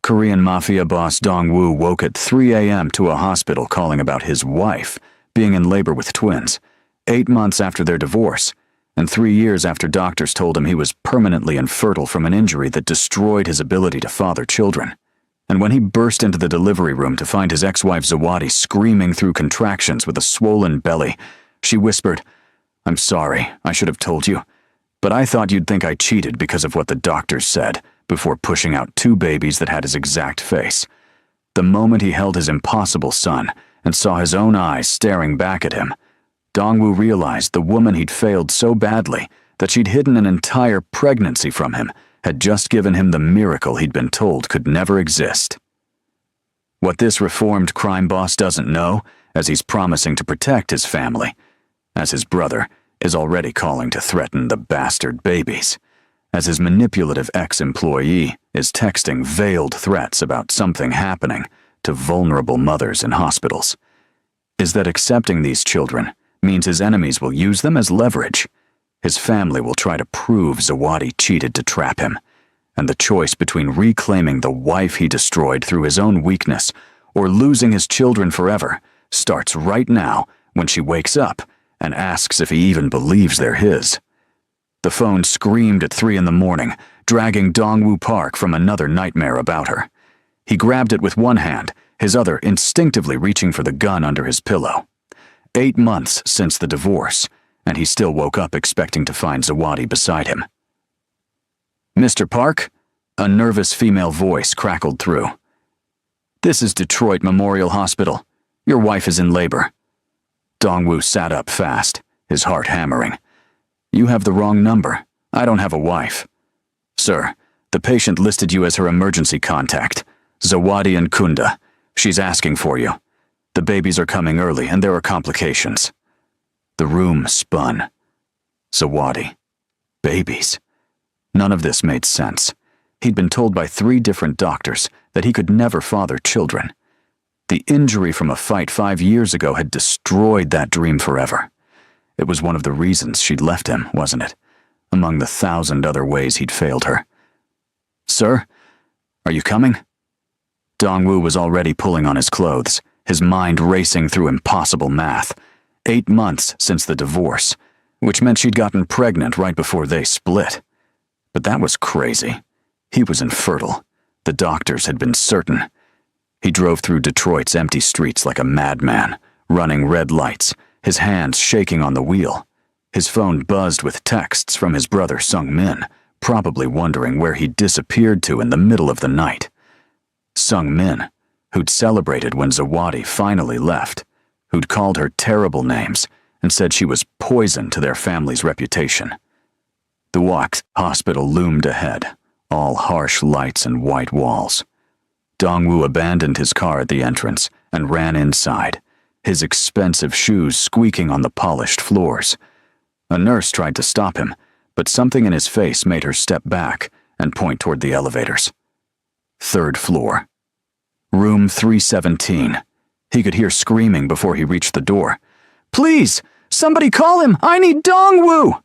Korean Mafia boss Dong-woo woke at 3 a.m. to a hospital calling about his wife being in labor with twins, 8 months after their divorce, and 3 years after doctors told him he was permanently infertile from an injury that destroyed his ability to father children. And when he burst into the delivery room to find his ex-wife Zawadi screaming through contractions with a swollen belly, she whispered, "I'm sorry, I should have told you, but I thought you'd think I cheated because of what the doctors said," before pushing out 2 babies that had his exact face. The moment he held his impossible son and saw his own eyes staring back at him, Dong-woo realized the woman he'd failed so badly that she'd hidden an entire pregnancy from him had just given him the miracle he'd been told could never exist. What this reformed crime boss doesn't know, as he's promising to protect his family, as his brother is already calling to threaten the bastard babies, as his manipulative ex-employee is texting veiled threats about something happening to vulnerable mothers in hospitals, is that accepting these children means his enemies will use them as leverage. His family will try to prove Zawadi cheated to trap him, and the choice between reclaiming the wife he destroyed through his own weakness or losing his children forever starts right now when she wakes up and asks if he even believes they're his. The phone screamed at 3 in the morning, dragging Dong-woo Park from another nightmare about her. He grabbed it with one hand, his other instinctively reaching for the gun under his pillow. 8 months since the divorce, and he still woke up expecting to find Zawadi beside him. "Mr. Park?" A nervous female voice crackled through. "This is Detroit Memorial Hospital. Your wife is in labor." Dong-woo sat up fast, his heart hammering. "You have the wrong number. I don't have a wife." "Sir, the patient listed you as her emergency contact, Zawadi and Kunda. She's asking for you. The babies are coming early and there are complications." The room spun. Zawadi. Babies. None of this made sense. He'd been told by 3 different doctors that he could never father children. The injury from a fight 5 years ago had destroyed that dream forever. It was one of the reasons she'd left him, wasn't it? Among the 1,000 other ways he'd failed her. "Sir, are you coming?" Dong-woo was already pulling on his clothes, his mind racing through impossible math. 8 months since the divorce, which meant she'd gotten pregnant right before they split. But that was crazy. He was infertile. The doctors had been certain. He drove through Detroit's empty streets like a madman, running red lights, his hands shaking on the wheel. His phone buzzed with texts from his brother Sung-min, probably wondering where he'd disappeared to in the middle of the night. Sung-min, who'd celebrated when Zawadi finally left, who'd called her terrible names and said she was poison to their family's reputation. The Wax hospital loomed ahead, all harsh lights and white walls. Dong-woo abandoned his car at the entrance and ran inside, his expensive shoes squeaking on the polished floors. A nurse tried to stop him, but something in his face made her step back and point toward the elevators. 3rd floor. Room 317. He could hear screaming before he reached the door. "Please! Somebody call him! I need Dong-woo!"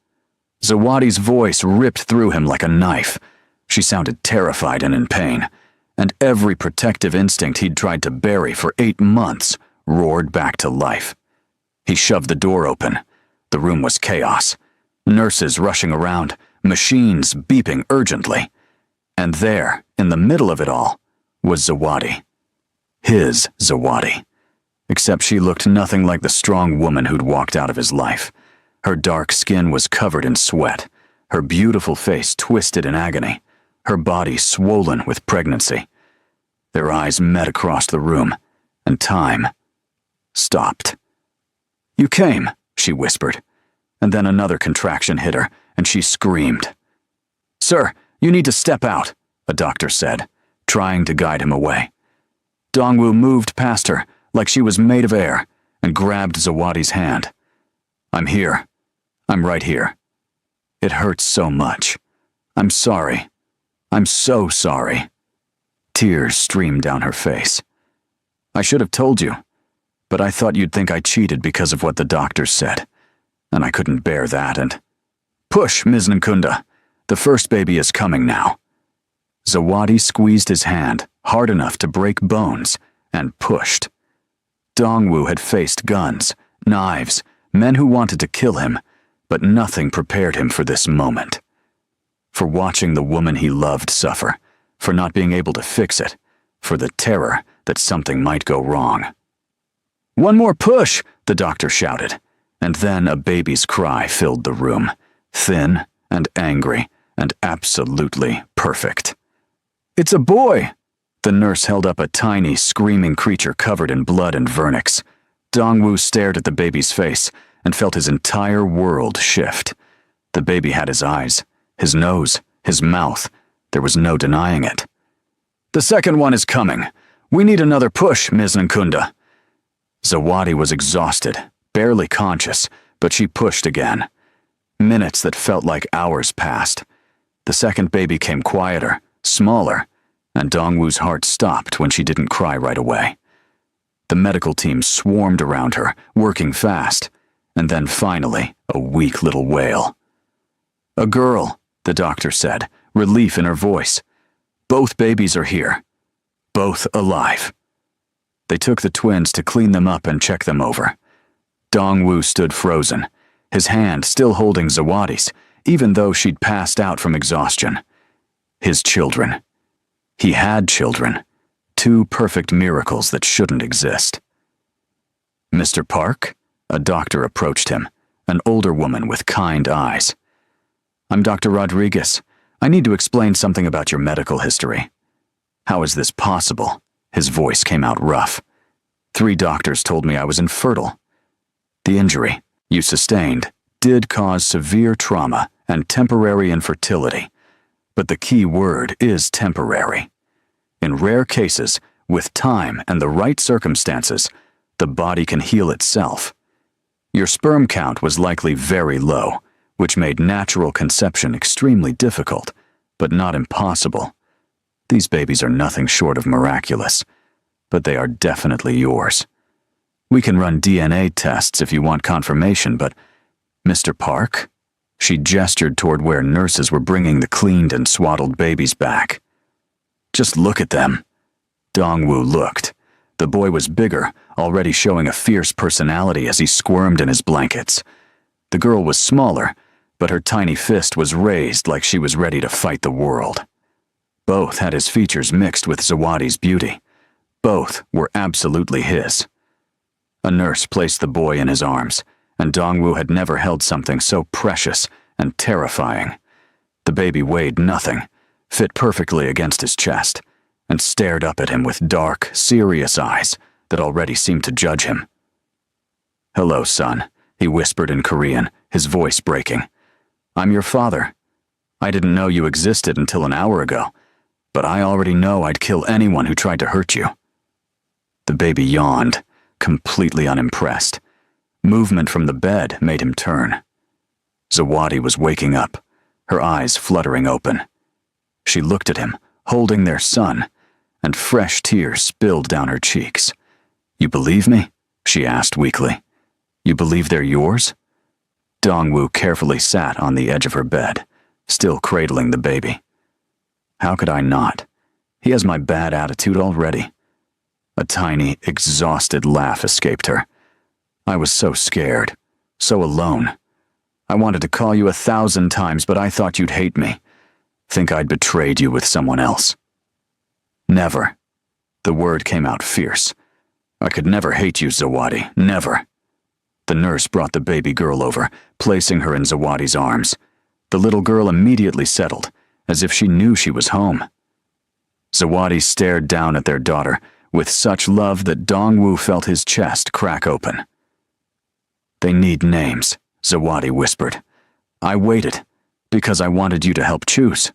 Zawadi's voice ripped through him like a knife. She sounded terrified and in pain, and every protective instinct he'd tried to bury for 8 months roared back to life. He shoved the door open. The room was chaos. Nurses rushing around, machines beeping urgently. And there, in the middle of it all, was Zawadi. His Zawadi. Except she looked nothing like the strong woman who'd walked out of his life. Her dark skin was covered in sweat, her beautiful face twisted in agony, her body swollen with pregnancy. Their eyes met across the room, and time stopped. "You came," she whispered, and then another contraction hit her, and she screamed. "Sir, you need to step out," a doctor said, trying to guide him away. Dong-woo moved past her like she was made of air and grabbed Zawadi's hand. "I'm here. I'm right here. It hurts so much. I'm sorry. I'm so sorry." Tears streamed down her face. "I should have told you, but I thought you'd think I cheated because of what the doctors said, and I couldn't bear that, and—" "Push, Ms. Nkunda. The first baby is coming now." Zawadi squeezed his hand hard enough to break bones, and pushed. Dongwoo had faced guns, knives, men who wanted to kill him, but nothing prepared him for this moment. For watching the woman he loved suffer, for not being able to fix it, for the terror that something might go wrong. "One more push!" the doctor shouted, and then a baby's cry filled the room, thin and angry and absolutely perfect. "It's a boy!" The nurse held up a tiny, screaming creature covered in blood and vernix. Dongwoo stared at the baby's face and felt his entire world shift. The baby had his eyes, his nose, his mouth. There was no denying it. "The second one is coming. We need another push, Ms. Nkunda." Zawadi was exhausted, barely conscious, but she pushed again. Minutes that felt like hours passed. The second baby came quieter, smaller, and Dongwoo's heart stopped when she didn't cry right away. The medical team swarmed around her, working fast, and then finally, a weak little wail. "A girl," the doctor said, relief in her voice. "Both babies are here. Both alive." They took the twins to clean them up and check them over. Dongwoo stood frozen, his hand still holding Zawadi's, even though she'd passed out from exhaustion. His children. He had children. Two perfect miracles that shouldn't exist. "Mr. Park?" A doctor approached him, an older woman with kind eyes. "I'm Dr. Rodriguez. I need to explain something about your medical history." "How is this possible?" His voice came out rough. "3 doctors told me I was infertile. The injury you sustained did cause severe trauma and temporary infertility, but the key word is temporary. In rare cases, with time and the right circumstances, the body can heal itself. Your sperm count was likely very low, which made natural conception extremely difficult, but not impossible. These babies are nothing short of miraculous, but they are definitely yours. We can run DNA tests if you want confirmation, but Mr. Park?" She gestured toward where nurses were bringing the cleaned and swaddled babies back. "Just look at them." Dongwoo looked. The boy was bigger, already showing a fierce personality as he squirmed in his blankets. The girl was smaller, but her tiny fist was raised like she was ready to fight the world. Both had his features mixed with Zawadi's beauty. Both were absolutely his. A nurse placed the boy in his arms, and Dongwoo had never held something so precious and terrifying. The baby weighed nothing, fit perfectly against his chest, and stared up at him with dark, serious eyes that already seemed to judge him. "Hello, son," he whispered in Korean, his voice breaking. "I'm your father. I didn't know you existed until an hour ago, but I already know I'd kill anyone who tried to hurt you." The baby yawned, completely unimpressed. Movement from the bed made him turn. Zawadi was waking up, her eyes fluttering open. She looked at him, holding their son, and fresh tears spilled down her cheeks. "You believe me?" she asked weakly. "You believe they're yours?" Dongwoo carefully sat on the edge of her bed, still cradling the baby. "How could I not? He has my bad attitude already." A tiny, exhausted laugh escaped her. "I was so scared, so alone. I wanted to call you 1,000 times, but I thought you'd hate me. Think I'd betrayed you with someone else." "Never." The word came out fierce. "I could never hate you, Zawadi, never." The nurse brought the baby girl over, placing her in Zawadi's arms. The little girl immediately settled, as if she knew she was home. Zawadi stared down at their daughter with such love that Dongwoo felt his chest crack open. "They need names," Zawadi whispered. "I waited, because I wanted you to help choose."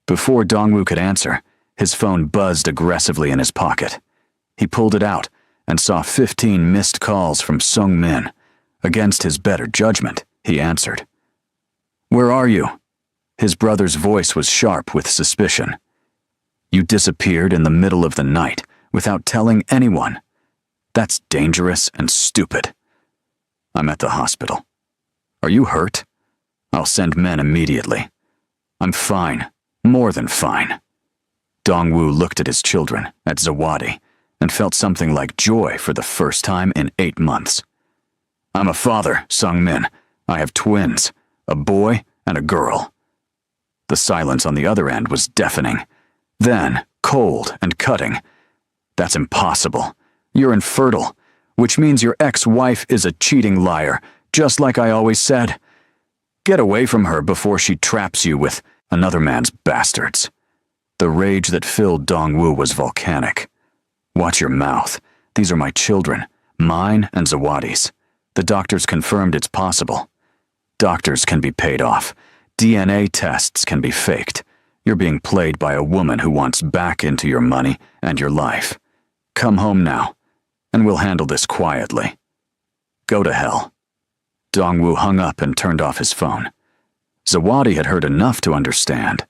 Before Dongwoo could answer, his phone buzzed aggressively in his pocket. He pulled it out and saw 15 missed calls from Sung Min. Against his better judgment, he answered. "Where are you?" His brother's voice was sharp with suspicion. "You disappeared in the middle of the night without telling anyone. That's dangerous and stupid." "I'm at the hospital." "Are you hurt?" "I'll send men immediately." "I'm fine, more than fine." Dongwoo looked at his children, at Zawadi, and felt something like joy for the first time in 8 months. I'm a father, Sung-min. I have twins, a boy and a girl. The silence on the other end was deafening. Then, cold and cutting. That's impossible. You're infertile, which means your ex-wife is a cheating liar, just like I always said. Get away from her before she traps you with another man's bastards. The rage that filled Dongwoo was volcanic. Watch your mouth. These are my children, mine and Zawadi's. The doctors confirmed it's possible. Doctors can be paid off. DNA tests can be faked. You're being played by a woman who wants back into your money and your life. Come home now, and we'll handle this quietly. Go to hell. Dongwoo hung up and turned off his phone. Zawadi had heard enough to understand.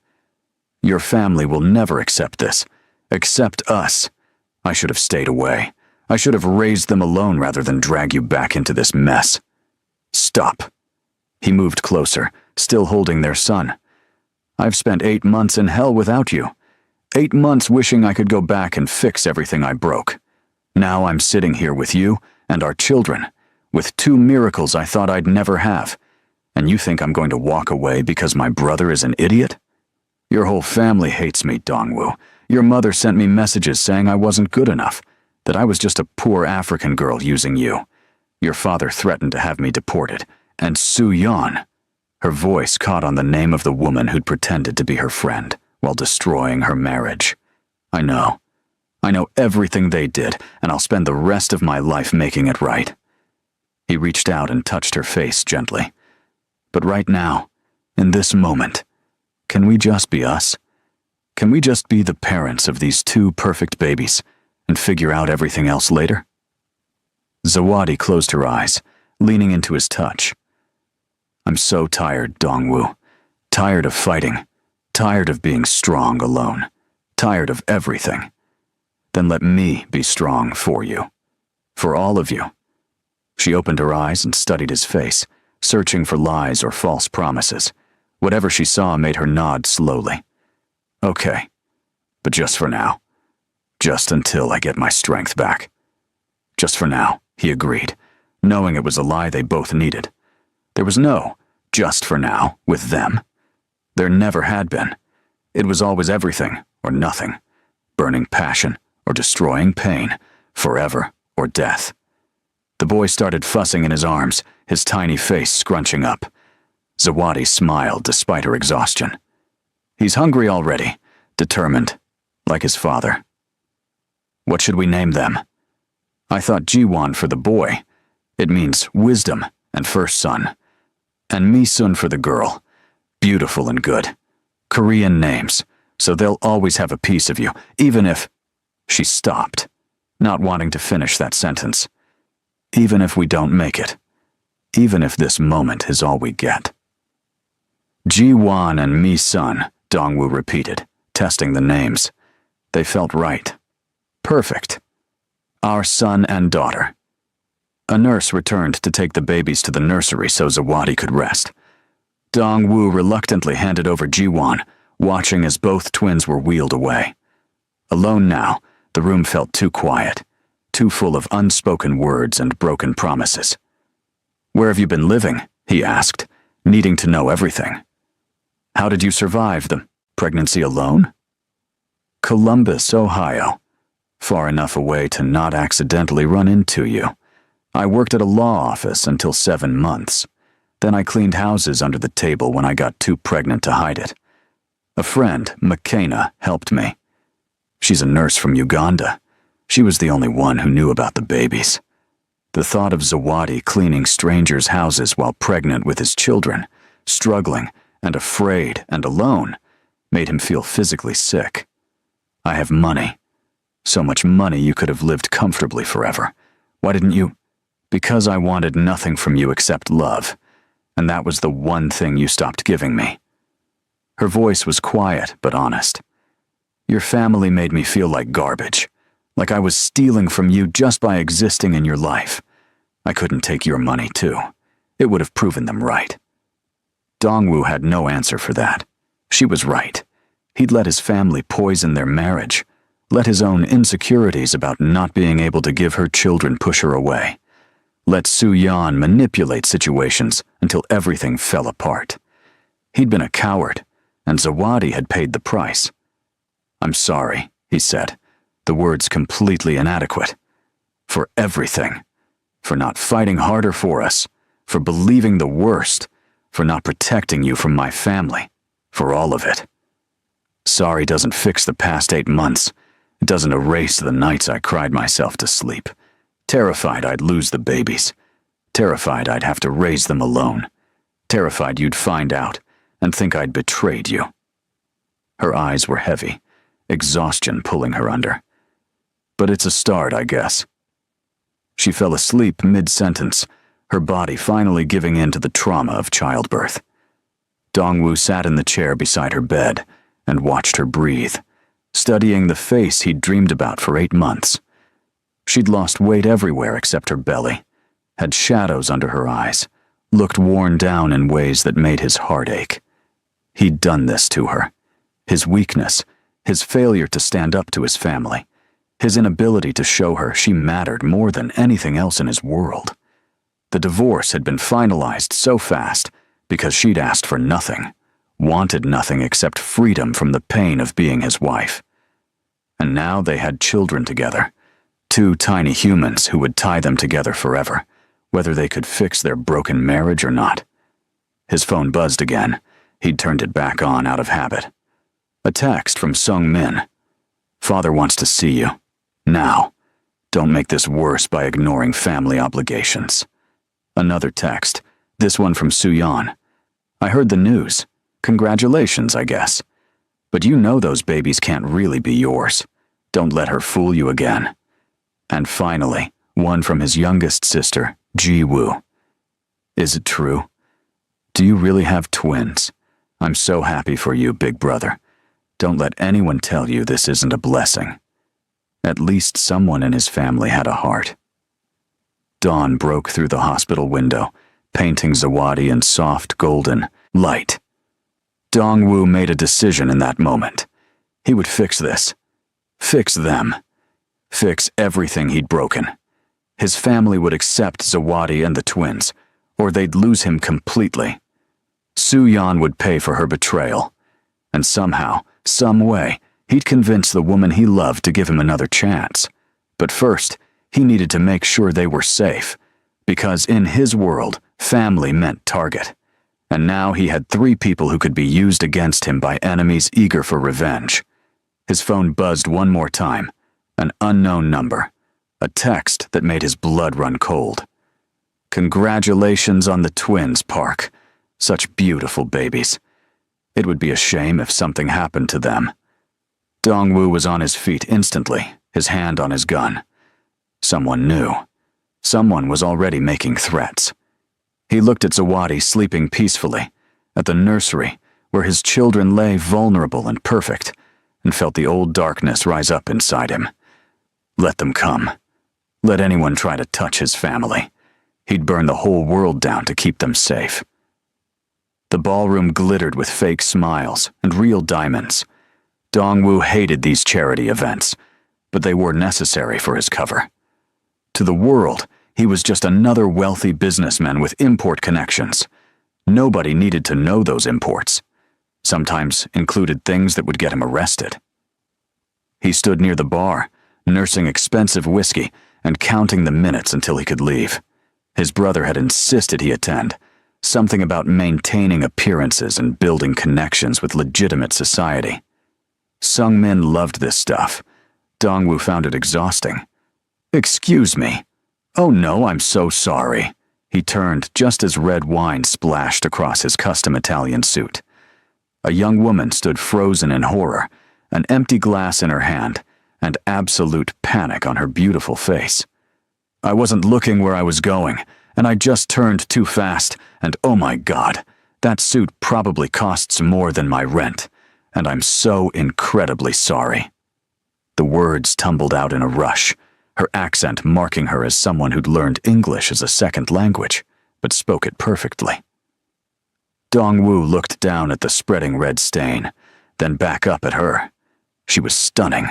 Your family will never accept this. Accept us. I should have stayed away. I should have raised them alone rather than drag you back into this mess. Stop. He moved closer, still holding their son. I've spent 8 months in hell without you. 8 months wishing I could go back and fix everything I broke. Now I'm sitting here with you and our children, with 2 miracles I thought I'd never have. And you think I'm going to walk away because my brother is an idiot? Your whole family hates me, Dongwoo. Your mother sent me messages saying I wasn't good enough, that I was just a poor African girl using you. Your father threatened to have me deported. And Su-yeon, her voice caught on the name of the woman who'd pretended to be her friend while destroying her marriage. I know everything they did, and I'll spend the rest of my life making it right. He reached out and touched her face gently. But right now, in this moment, can we just be us? Can we just be the parents of these 2 perfect babies and figure out everything else later? Zawadi closed her eyes, leaning into his touch. I'm so tired, Dongwoo. Tired of fighting. Tired of being strong alone. Tired of everything. Then let me be strong for you. For all of you. She opened her eyes and studied his face, searching for lies or false promises. Whatever she saw made her nod slowly. Okay, but just for now. Just until I get my strength back. Just for now, he agreed, knowing it was a lie they both needed. There was no just for now with them. There never had been. It was always everything or nothing, burning passion or destroying pain, forever or death. The boy started fussing in his arms, his tiny face scrunching up. Zawadi smiled despite her exhaustion. He's hungry already, determined, like his father. What should we name them? I thought Jiwon for the boy. It means wisdom and first son. And Misun for the girl. Beautiful and good. Korean names, so they'll always have a piece of you, even if... She stopped, not wanting to finish that sentence. Even if we don't make it. Even if this moment is all we get. Jiwon and Misun, Dongwoo repeated, testing the names. They felt right. Perfect. Our son and daughter. A nurse returned to take the babies to the nursery so Zawadi could rest. Dongwoo reluctantly handed over Jiwon, watching as both twins were wheeled away. Alone now, the room felt too quiet, too full of unspoken words and broken promises. Where have you been living? He asked, needing to know everything. How did you survive the pregnancy alone? Columbus, Ohio. Far enough away to not accidentally run into you. I worked at a law office until 7 months. Then I cleaned houses under the table when I got too pregnant to hide it. A friend, McKenna, helped me. She's a nurse from Uganda. She was the only one who knew about the babies. The thought of Zawadi cleaning strangers' houses while pregnant with his children, struggling and afraid and alone, made him feel physically sick. I have money. So much money you could have lived comfortably forever. Why didn't you? Because I wanted nothing from you except love, and that was the one thing you stopped giving me. Her voice was quiet but honest. Your family made me feel like garbage, like I was stealing from you just by existing in your life. I couldn't take your money too. It would have proven them right. Dongwoo had no answer for that. She was right. He'd let his family poison their marriage, let his own insecurities about not being able to give her children push her away, let Soo-yeon manipulate situations until everything fell apart. He'd been a coward, and Zawadi had paid the price. "I'm sorry," he said, the words completely inadequate. "For everything. For not fighting harder for us, for believing the worst, for not protecting you from my family, for all of it. Sorry doesn't fix the past 8 months. It doesn't erase the nights I cried myself to sleep, terrified I'd lose the babies, terrified I'd have to raise them alone, terrified you'd find out and think I'd betrayed you." Her eyes were heavy, exhaustion pulling her under. "But it's a start, I guess." She fell asleep mid-sentence, her body finally giving in to the trauma of childbirth. Dong-woo sat in the chair beside her bed and watched her breathe, studying the face he'd dreamed about for 8 months. She'd lost weight everywhere except her belly, had shadows under her eyes, looked worn down in ways that made his heart ache. He'd done this to her. His weakness, his failure to stand up to his family, his inability to show her she mattered more than anything else in his world. The divorce had been finalized so fast because she'd asked for nothing, wanted nothing except freedom from the pain of being his wife. And now they had children together, 2 tiny humans who would tie them together forever, whether they could fix their broken marriage or not. His phone buzzed again. He'd turned it back on out of habit. A text from Sung-min. "Father wants to see you. Now. Don't make this worse by ignoring family obligations." Another text, this one from Soo-yeon. "I heard the news. Congratulations, I guess. But you know those babies can't really be yours. Don't let her fool you again." And finally, one from his youngest sister, Ji-woo. "Is it true? Do you really have twins? I'm so happy for you, big brother. Don't let anyone tell you this isn't a blessing." At least someone in his family had a heart. Dawn broke through the hospital window, painting Zawadi in soft golden light. Dong-woo made a decision in that moment. He would fix this. Fix them. Fix everything he'd broken. His family would accept Zawadi and the twins, or they'd lose him completely. Soo-yeon would pay for her betrayal. And somehow, some way, he'd convince the woman he loved to give him another chance. But first, he needed to make sure they were safe, because in his world, family meant target. And now he had 3 people who could be used against him by enemies eager for revenge. His phone buzzed one more time, an unknown number, a text that made his blood run cold. "Congratulations on the twins, Park. Such beautiful babies. It would be a shame if something happened to them." Dong-woo was on his feet instantly, his hand on his gun. Someone knew. Someone was already making threats. He looked at Zawadi sleeping peacefully, at the nursery, where his children lay vulnerable and perfect, and felt the old darkness rise up inside him. Let them come. Let anyone try to touch his family. He'd burn the whole world down to keep them safe. The ballroom glittered with fake smiles and real diamonds. Dong-woo hated these charity events, but they were necessary for his cover. To the world, he was just another wealthy businessman with import connections. Nobody needed to know those imports. Sometimes included things that would get him arrested. He stood near the bar, nursing expensive whiskey and counting the minutes until he could leave. His brother had insisted he attend, something about maintaining appearances and building connections with legitimate society. Sung-min loved this stuff. Dong-woo found it exhausting. "Excuse me." "Oh no, I'm so sorry." He turned just as red wine splashed across his custom Italian suit. A young woman stood frozen in horror, an empty glass in her hand, and absolute panic on her beautiful face. "I wasn't looking where I was going, and I just turned too fast, and oh my God, that suit probably costs more than my rent, and I'm so incredibly sorry." The words tumbled out in a rush, her accent marking her as someone who'd learned English as a second language, but spoke it perfectly. Dong-woo looked down at the spreading red stain, then back up at her. She was stunning.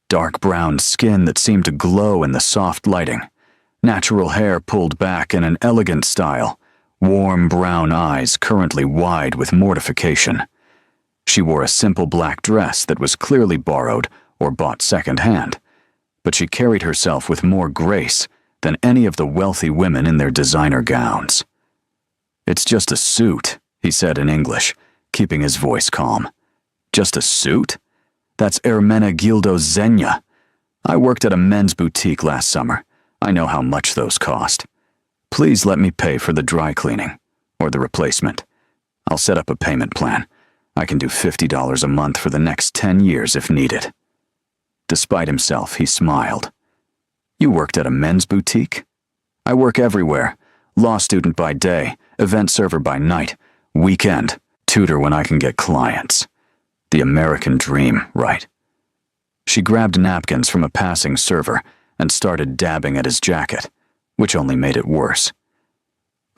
Dark brown skin that seemed to glow in the soft lighting. Natural hair pulled back in an elegant style. Warm brown eyes currently wide with mortification. She wore a simple black dress that was clearly borrowed or bought second-hand, but she carried herself with more grace than any of the wealthy women in their designer gowns. "It's just a suit," he said in English, keeping his voice calm. "Just a suit? That's Hermenegildo Zegna. I worked at a men's boutique last summer. I know how much those cost. Please let me pay for the dry cleaning, or the replacement. I'll set up a payment plan. I can do $50 a month for the next 10 years if needed." Despite himself, he smiled. "You worked at a men's boutique? I work everywhere. Law student by day, event server by night, weekend, tutor when I can get clients. The American dream, right?" She grabbed napkins from a passing server and started dabbing at his jacket, which only made it worse.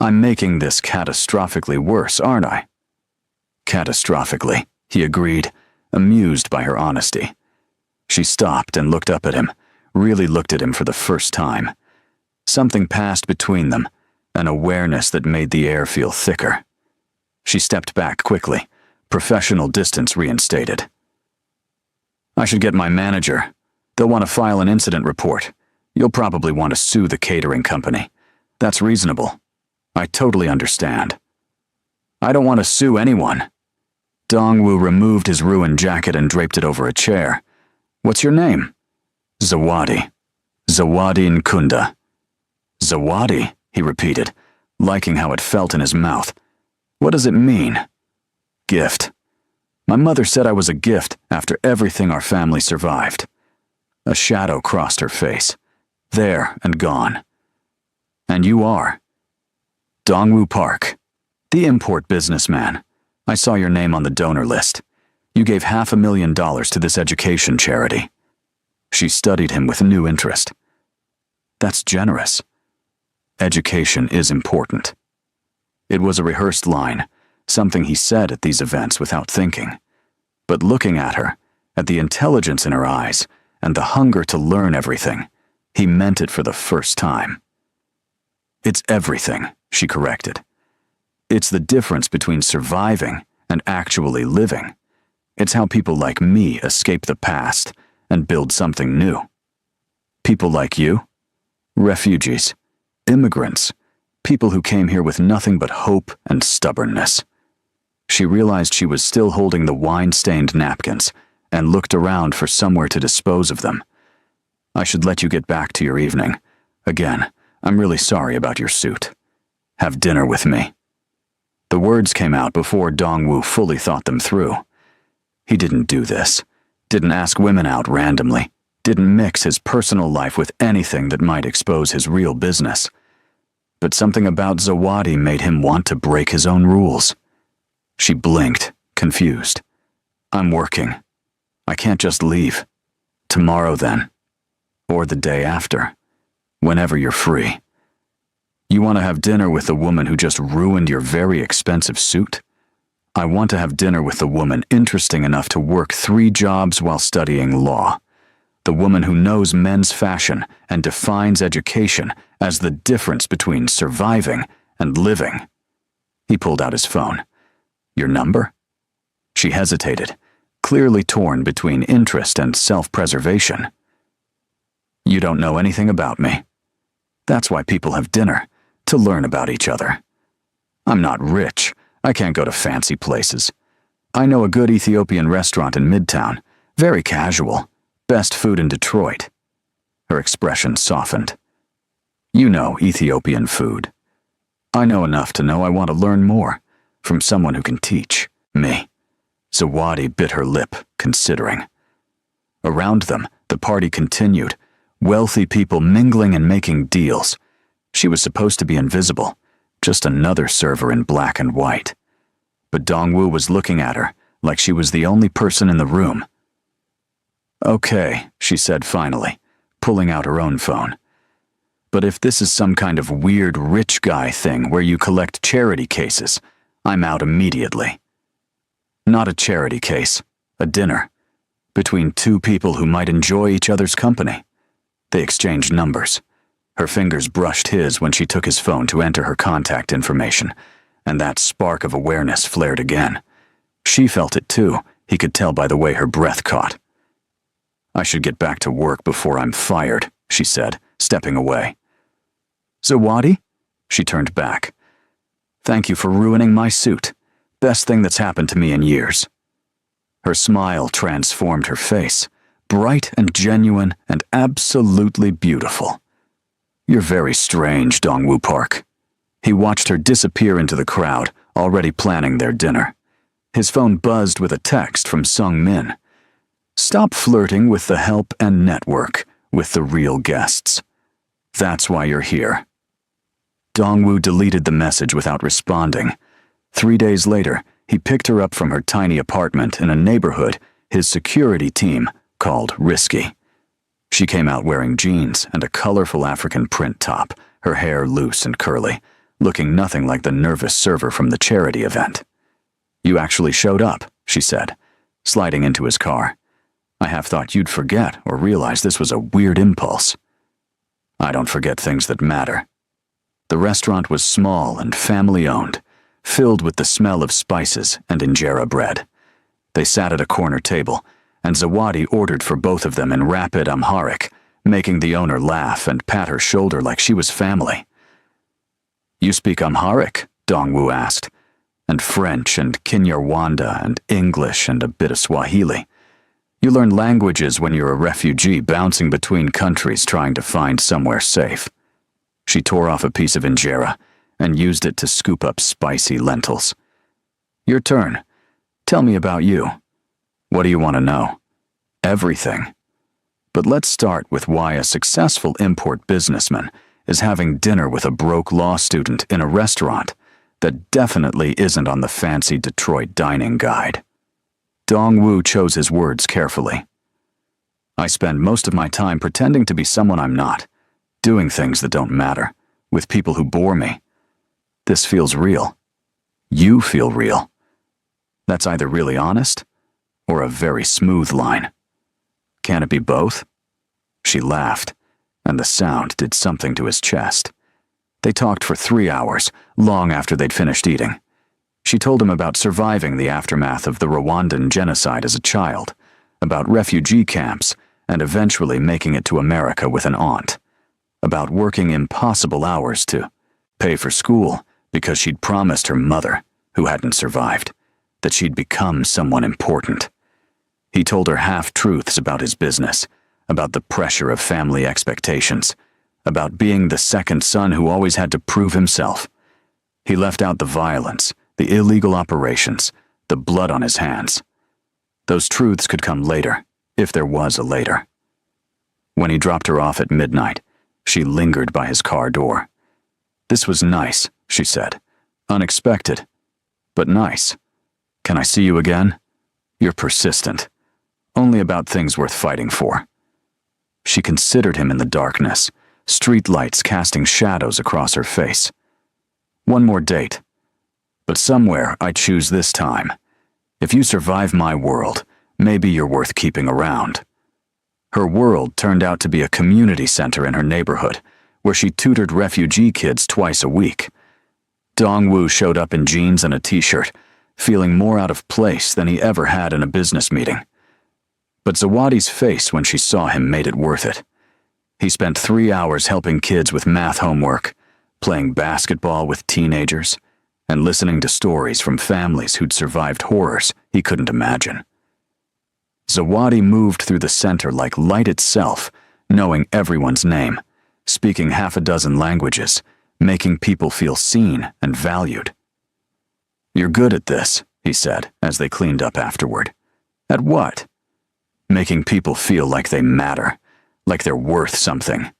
"I'm making this catastrophically worse, aren't I?" "Catastrophically," he agreed, amused by her honesty. She stopped and looked up at him, really looked at him for the first time. Something passed between them, an awareness that made the air feel thicker. She stepped back quickly, professional distance reinstated. "I should get my manager. They'll want to file an incident report. You'll probably want to sue the catering company. That's reasonable. I totally understand." "I don't want to sue anyone." Dongwoo removed his ruined jacket and draped it over a chair. "What's your name?" "Zawadi. Zawadi Nkunda." "Zawadi," he repeated, liking how it felt in his mouth. "What does it mean?" "Gift. My mother said I was a gift after everything our family survived." A shadow crossed her face. There and gone. "And you are?" "Dongwoo Park, the import businessman. I saw your name on the donor list. You gave $500,000 to this education charity." She studied him with new interest. "That's generous. Education is important." It was a rehearsed line, something he said at these events without thinking. But looking at her, at the intelligence in her eyes, and the hunger to learn everything, he meant it for the first time. "It's everything," she corrected. "It's the difference between surviving and actually living. It's how people like me escape the past and build something new. People like you? Refugees, immigrants, people who came here with nothing but hope and stubbornness." She realized she was still holding the wine-stained napkins and looked around for somewhere to dispose of them. "I should let you get back to your evening. Again, I'm really sorry about your suit. Have dinner with me." The words came out before Dongwoo fully thought them through. He didn't do this, didn't ask women out randomly, didn't mix his personal life with anything that might expose his real business. But something about Zawadi made him want to break his own rules. She blinked, confused. "I'm working. I can't just leave. Tomorrow then. Or the day after. Whenever you're free. You want to have dinner with the woman who just ruined your very expensive suit? I want to have dinner with the woman interesting enough to work 3 jobs while studying law. The woman who knows men's fashion and defines education as the difference between surviving and living." He pulled out his phone. "Your number?" She hesitated, clearly torn between interest and self-preservation. "You don't know anything about me. That's why people have dinner, to learn about each other. I'm not rich. I can't go to fancy places. I know a good Ethiopian restaurant in Midtown, very casual, best food in Detroit." Her expression softened. "You know Ethiopian food. I know enough to know I want to learn more, from someone who can teach me." Zawadi bit her lip, considering. Around them, the party continued, wealthy people mingling and making deals. She was supposed to be invisible, just another server in black and white. But Dongwoo was looking at her like she was the only person in the room. "Okay," she said finally, pulling out her own phone. "But if this is some kind of weird rich guy thing where you collect charity cases, I'm out immediately." "Not a charity case," A dinner. Between two people who might enjoy each other's company. They exchanged numbers. Her fingers brushed his when she took his phone to enter her contact information, and that spark of awareness flared again. She felt it too, he could tell by the way her breath caught. "I should get back to work before I'm fired," she said, stepping away. "Zawadi?" She turned back. "Thank you for ruining my suit. Best thing that's happened to me in years." Her smile transformed her face, bright and genuine and absolutely beautiful. "You're very strange, Dongwoo Park." He watched her disappear into the crowd, already planning their dinner. His phone buzzed with a text from Sung Min. "Stop flirting with the help and network with the real guests. That's why you're here." Dongwoo deleted the message without responding. 3 days later, he picked her up from her tiny apartment in a neighborhood his security team called risky. She came out wearing jeans and a colorful African print top, her hair loose and curly, looking nothing like the nervous server from the charity event. "You actually showed up," she said, sliding into his car. "I half thought you'd forget or realize this was a weird impulse." "I don't forget things that matter." The restaurant was small and family-owned, filled with the smell of spices and injera bread. They sat at a corner table, and Zawadi ordered for both of them in rapid Amharic, making the owner laugh and pat her shoulder like she was family. "You speak Amharic?" Dongwoo asked, "and French and Kinyarwanda and English and a bit of Swahili. You learn languages when you're a refugee bouncing between countries trying to find somewhere safe." She tore off a piece of injera and used it to scoop up spicy lentils. "Your turn. Tell me about you. What do you want to know?" "Everything. But let's start with why a successful import businessman is having dinner with a broke law student in a restaurant that definitely isn't on the fancy Detroit dining guide." Dongwoo chose his words carefully. "I spend most of my time pretending to be someone I'm not, doing things that don't matter, with people who bore me. This feels real. You feel real. That's either really honest or a very smooth line. Can it be both?" She laughed, and the sound did something to his chest. They talked for 3 hours, long after they'd finished eating. She told him about surviving the aftermath of the Rwandan genocide as a child, about refugee camps, and eventually making it to America with an aunt, about working impossible hours to pay for school because she'd promised her mother, who hadn't survived, that she'd become someone important. He told her half-truths about his business, about the pressure of family expectations, about being the second son who always had to prove himself. He left out the violence, the illegal operations, the blood on his hands. Those truths could come later, if there was a later. When he dropped her off at midnight, she lingered by his car door. "This was nice," she said. "Unexpected, but nice. Can I see you again? You're persistent. Only about things worth fighting for." She considered him in the darkness, street lights casting shadows across her face. "One more date. But somewhere I choose this time. If you survive my world, maybe you're worth keeping around." Her world turned out to be a community center in her neighborhood, where she tutored refugee kids twice a week. Dongwoo showed up in jeans and a t-shirt, feeling more out of place than he ever had in a business meeting. But Zawadi's face when she saw him made it worth it. He spent 3 hours helping kids with math homework, playing basketball with teenagers, and listening to stories from families who'd survived horrors he couldn't imagine. Zawadi moved through the center like light itself, knowing everyone's name, speaking 6 languages, making people feel seen and valued. "You're good at this," he said as they cleaned up afterward. "At what?" "Making people feel like they matter, like they're worth something."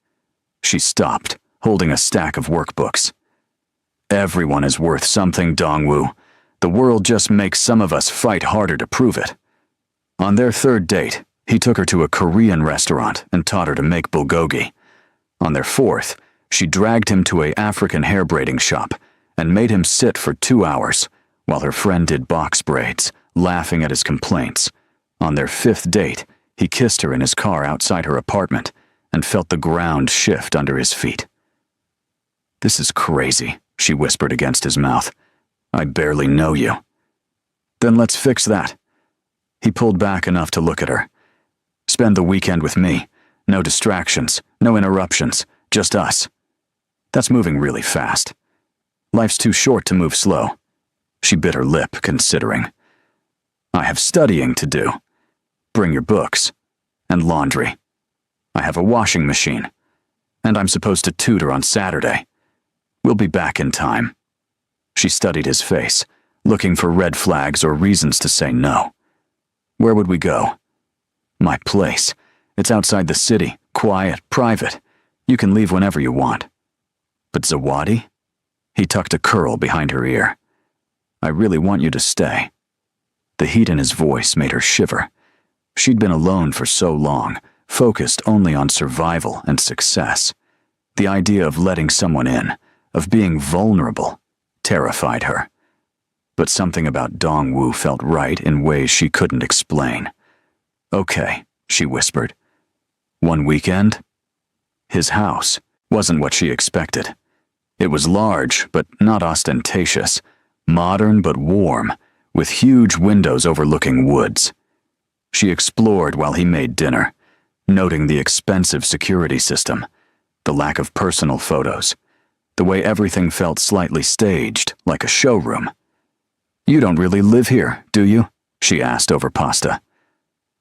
She stopped, holding a stack of workbooks. "Everyone is worth something, Dongwoo. The world just makes some of us fight harder to prove it." On their 3rd date, he took her to a Korean restaurant and taught her to make bulgogi. On their 4th, she dragged him to an African hair braiding shop and made him sit for 2 hours while her friend did box braids, laughing at his complaints, On their 5th date, he kissed her in his car outside her apartment and felt the ground shift under his feet. "This is crazy," she whispered against his mouth. "I barely know you." "Then let's fix that." He pulled back enough to look at her. "Spend the weekend with me. No distractions, no interruptions, just us." "That's moving really fast." "Life's too short to move slow." She bit her lip, considering. "I have studying to do. Bring your books. And laundry. I have a washing machine. And I'm supposed to tutor on Saturday. We'll be back in time." She studied his face, looking for red flags or reasons to say no. "Where would we go?" "My place. It's outside the city, quiet, private. You can leave whenever you want." "But Zawadi?" He tucked a curl behind her ear. "I really want you to stay." The heat in his voice made her shiver. She'd been alone for so long, focused only on survival and success. The idea of letting someone in, of being vulnerable, terrified her. But something about Dong-woo felt right in ways she couldn't explain. "Okay," she whispered. "One weekend?" His house wasn't what she expected. It was large, but not ostentatious, modern but warm, with huge windows overlooking woods. She explored while he made dinner, noting the expensive security system, the lack of personal photos, the way everything felt slightly staged, like a showroom. "You don't really live here, do you?" she asked over pasta.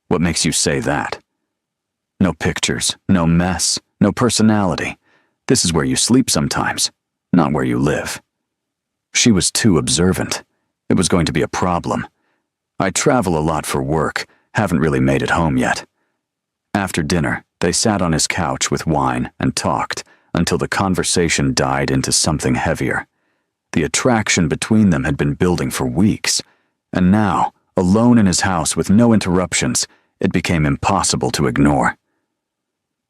"What makes you say that?" "No pictures, no mess, no personality. This is where you sleep sometimes, not where you live." She was too observant. It was going to be a problem. "I travel a lot for work, haven't really made it home yet." After dinner, they sat on his couch with wine and talked until the conversation died into something heavier. The attraction between them had been building for weeks, and now, alone in his house with no interruptions, it became impossible to ignore.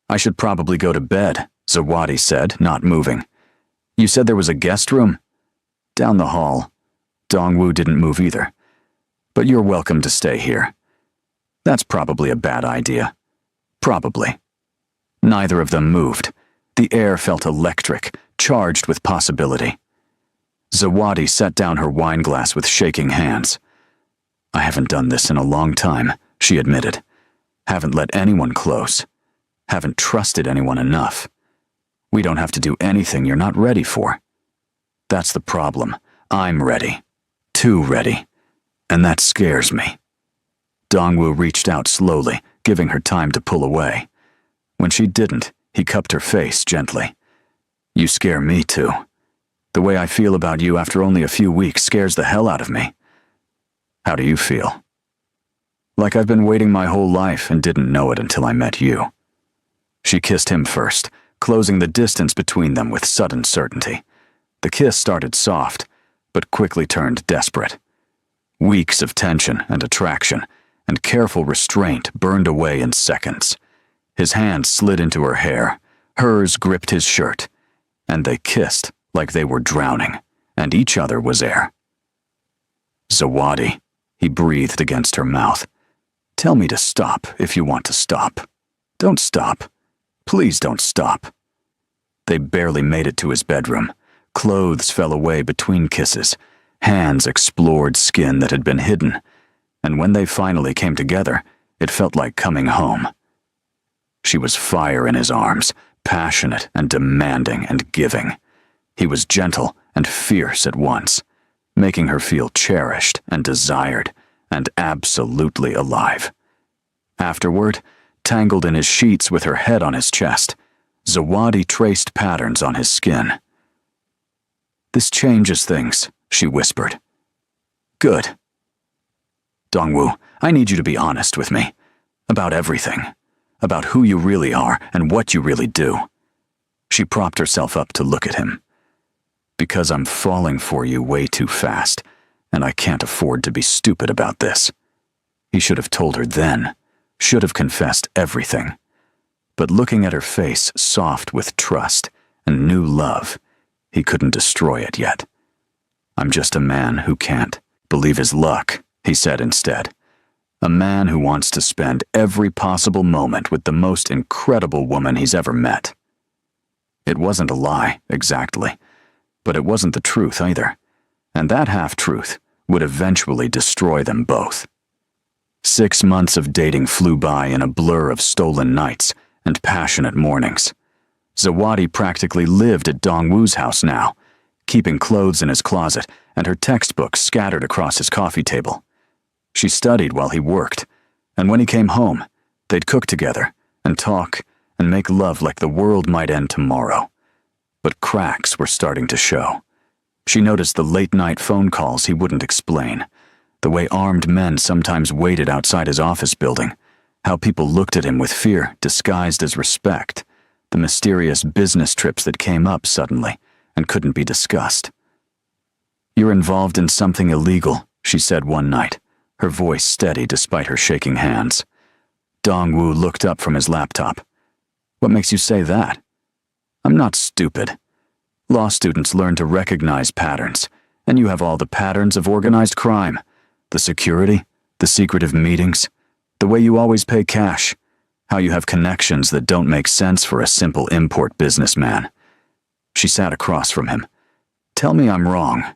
"I should probably go to bed," Zawadi said, not moving. "You said there was a guest room?" "Down the hall." Dong-woo didn't move either. "But you're welcome to stay here." "That's probably a bad idea." "Probably." Neither of them moved. The air felt electric, charged with possibility. Zawadi set down her wine glass with shaking hands. "I haven't done this in a long time," she admitted. "Haven't let anyone close. Haven't trusted anyone enough. We don't have to do anything you're not ready for." "That's the problem. I'm ready. Too ready. And that scares me." Dong-woo reached out slowly, giving her time to pull away. When she didn't, he cupped her face gently. "You scare me too. The way I feel about you after only a few weeks scares the hell out of me." "How do you feel?" "Like I've been waiting my whole life and didn't know it until I met you." She kissed him first, closing the distance between them with sudden certainty. The kiss started soft, but quickly turned desperate. Weeks of tension and attraction and careful restraint burned away in seconds. His hand slid into her hair, hers gripped his shirt, and they kissed like they were drowning, and each other was air. "Zawadi," he breathed against her mouth. "Tell me to stop if you want to stop. Don't stop. Please don't stop." They barely made it to his bedroom. Clothes fell away between kisses. Hands explored skin that had been hidden. And when they finally came together, it felt like coming home. She was fire in his arms, passionate and demanding and giving. He was gentle and fierce at once, making her feel cherished and desired and absolutely alive. Afterward, tangled in his sheets with her head on his chest, Zawadi traced patterns on his skin. "This changes things," she whispered. "Good." "Dong-woo, I need you to be honest with me. About everything. About who you really are and what you really do." She propped herself up to look at him. "Because I'm falling for you way too fast, and I can't afford to be stupid about this." He should have told her then, should have confessed everything. But looking at her face soft with trust and new love, he couldn't destroy it yet. "I'm just a man who can't believe his luck," he said instead. A man who wants to spend every possible moment with the most incredible woman he's ever met. It wasn't a lie, exactly, but it wasn't the truth either, and that half-truth would eventually destroy them both. 6 months of dating flew by in a blur of stolen nights and passionate mornings. Zawadi practically lived at Dongwoo's house now, keeping clothes in his closet and her textbooks scattered across his coffee table. She studied while he worked, and when he came home, they'd cook together and talk and make love like the world might end tomorrow. But cracks were starting to show. She noticed the late-night phone calls he wouldn't explain, the way armed men sometimes waited outside his office building, how people looked at him with fear disguised as respect, the mysterious business trips that came up suddenly and couldn't be discussed. "You're involved in something illegal," she said one night, her voice steady despite her shaking hands. Dongwoo looked up from his laptop. "What makes you say that?" "I'm not stupid. Law students learn to recognize patterns, and you have all the patterns of organized crime. The security, the secretive meetings, the way you always pay cash, how you have connections that don't make sense for a simple import businessman." She sat across from him. "Tell me I'm wrong."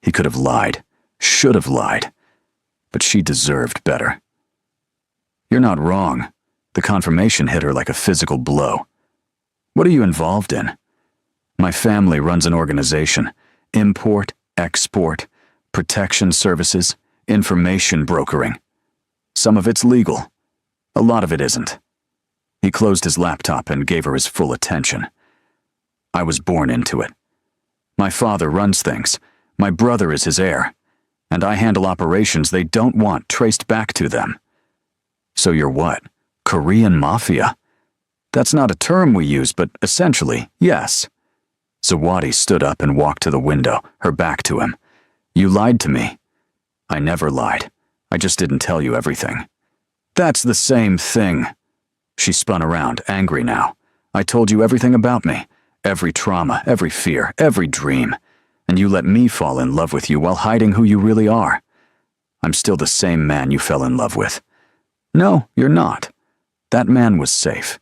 He could have lied, should have lied, but she deserved better. "You're not wrong." The confirmation hit her like a physical blow. "What are you involved in?" "My family runs an organization. Import, export, protection services, information brokering. Some of it's legal. A lot of it isn't." He closed his laptop and gave her his full attention. "I was born into it. My father runs things. My brother is his heir. And I handle operations they don't want traced back to them." "So you're what? Korean Mafia?" "That's not a term we use, but essentially, yes." Zawadi stood up and walked to the window, her back to him. "You lied to me." "I never lied. I just didn't tell you everything." "That's the same thing." She spun around, angry now. "I told you everything about me. Every trauma, every fear, every dream. And you let me fall in love with you while hiding who you really are. I'm still the same man you fell in love with." "No, you're not. That man was safe.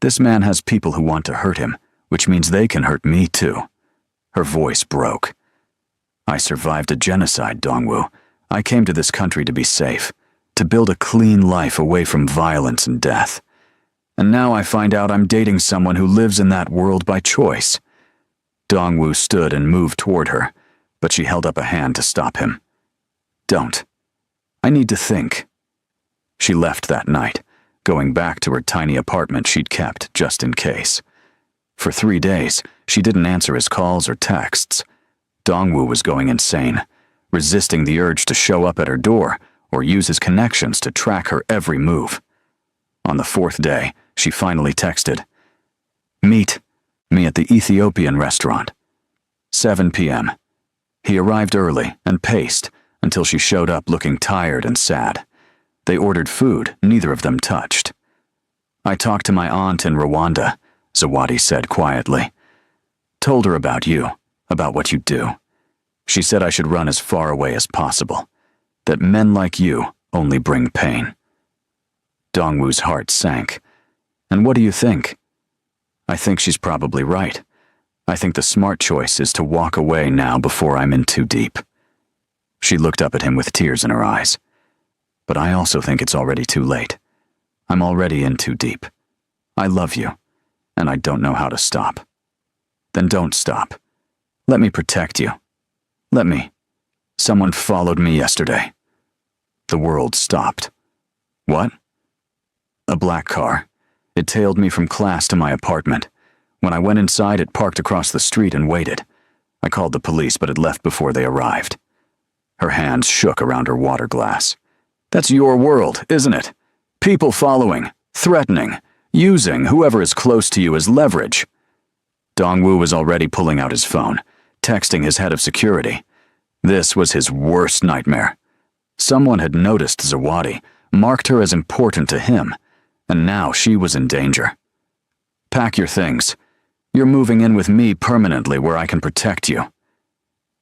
This man has people who want to hurt him, which means they can hurt me too." Her voice broke. "I survived a genocide, Dongwoo. I came to this country to be safe, to build a clean life away from violence and death. And now I find out I'm dating someone who lives in that world by choice." Dongwoo stood and moved toward her, but she held up a hand to stop him. "Don't. I need to think." She left that night, going back to her tiny apartment she'd kept just in case. For 3 days, she didn't answer his calls or texts. Dongwoo was going insane, resisting the urge to show up at her door or use his connections to track her every move. On the 4th day, she finally texted, "Meet me at the Ethiopian restaurant." 7 p.m. He arrived early and paced until she showed up looking tired and sad. They ordered food neither of them touched. "I talked to my aunt in Rwanda," Zawadi said quietly. "Told her about you, about what you do. She said I should run as far away as possible, that men like you only bring pain." Dongwoo's heart sank. "And what do you think?" "I think she's probably right. I think the smart choice is to walk away now before I'm in too deep." She looked up at him with tears in her eyes. "But I also think it's already too late. I'm already in too deep. I love you, and I don't know how to stop." "Then don't stop. Let me protect you. Let me. Someone followed me yesterday." The world stopped. "What?" "A black car. It tailed me from class to my apartment. When I went inside, it parked across the street and waited. I called the police, but it left before they arrived." Her hands shook around her water glass. "That's your world, isn't it? People following, threatening, using whoever is close to you as leverage." Dongwoo was already pulling out his phone, texting his head of security. This was his worst nightmare. Someone had noticed Zawadi, marked her as important to him, and now she was in danger. "Pack your things. You're moving in with me permanently where I can protect you."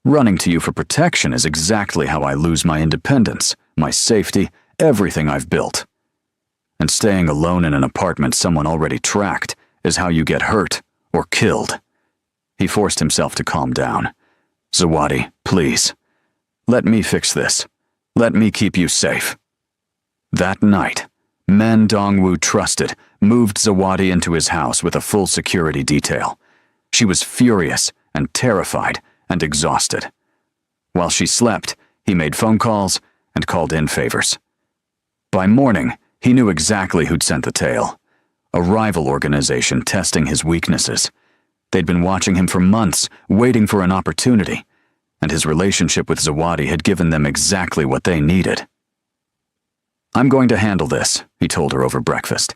Running to you for protection is exactly how I lose my independence, my safety, everything I've built. And staying alone in an apartment someone already tracked is how you get hurt or killed. He forced himself to calm down. Zawadi, please. Let me fix this. Let me keep you safe. That night, men Dongwoo trusted moved Zawadi into his house with a full security detail. She was furious and terrified and exhausted. While she slept, he made phone calls and called in favors. By morning, he knew exactly who'd sent the tale. A rival organization testing his weaknesses. They'd been watching him for months, waiting for an opportunity, and his relationship with Zawadi had given them exactly what they needed. I'm going to handle this, he told her over breakfast,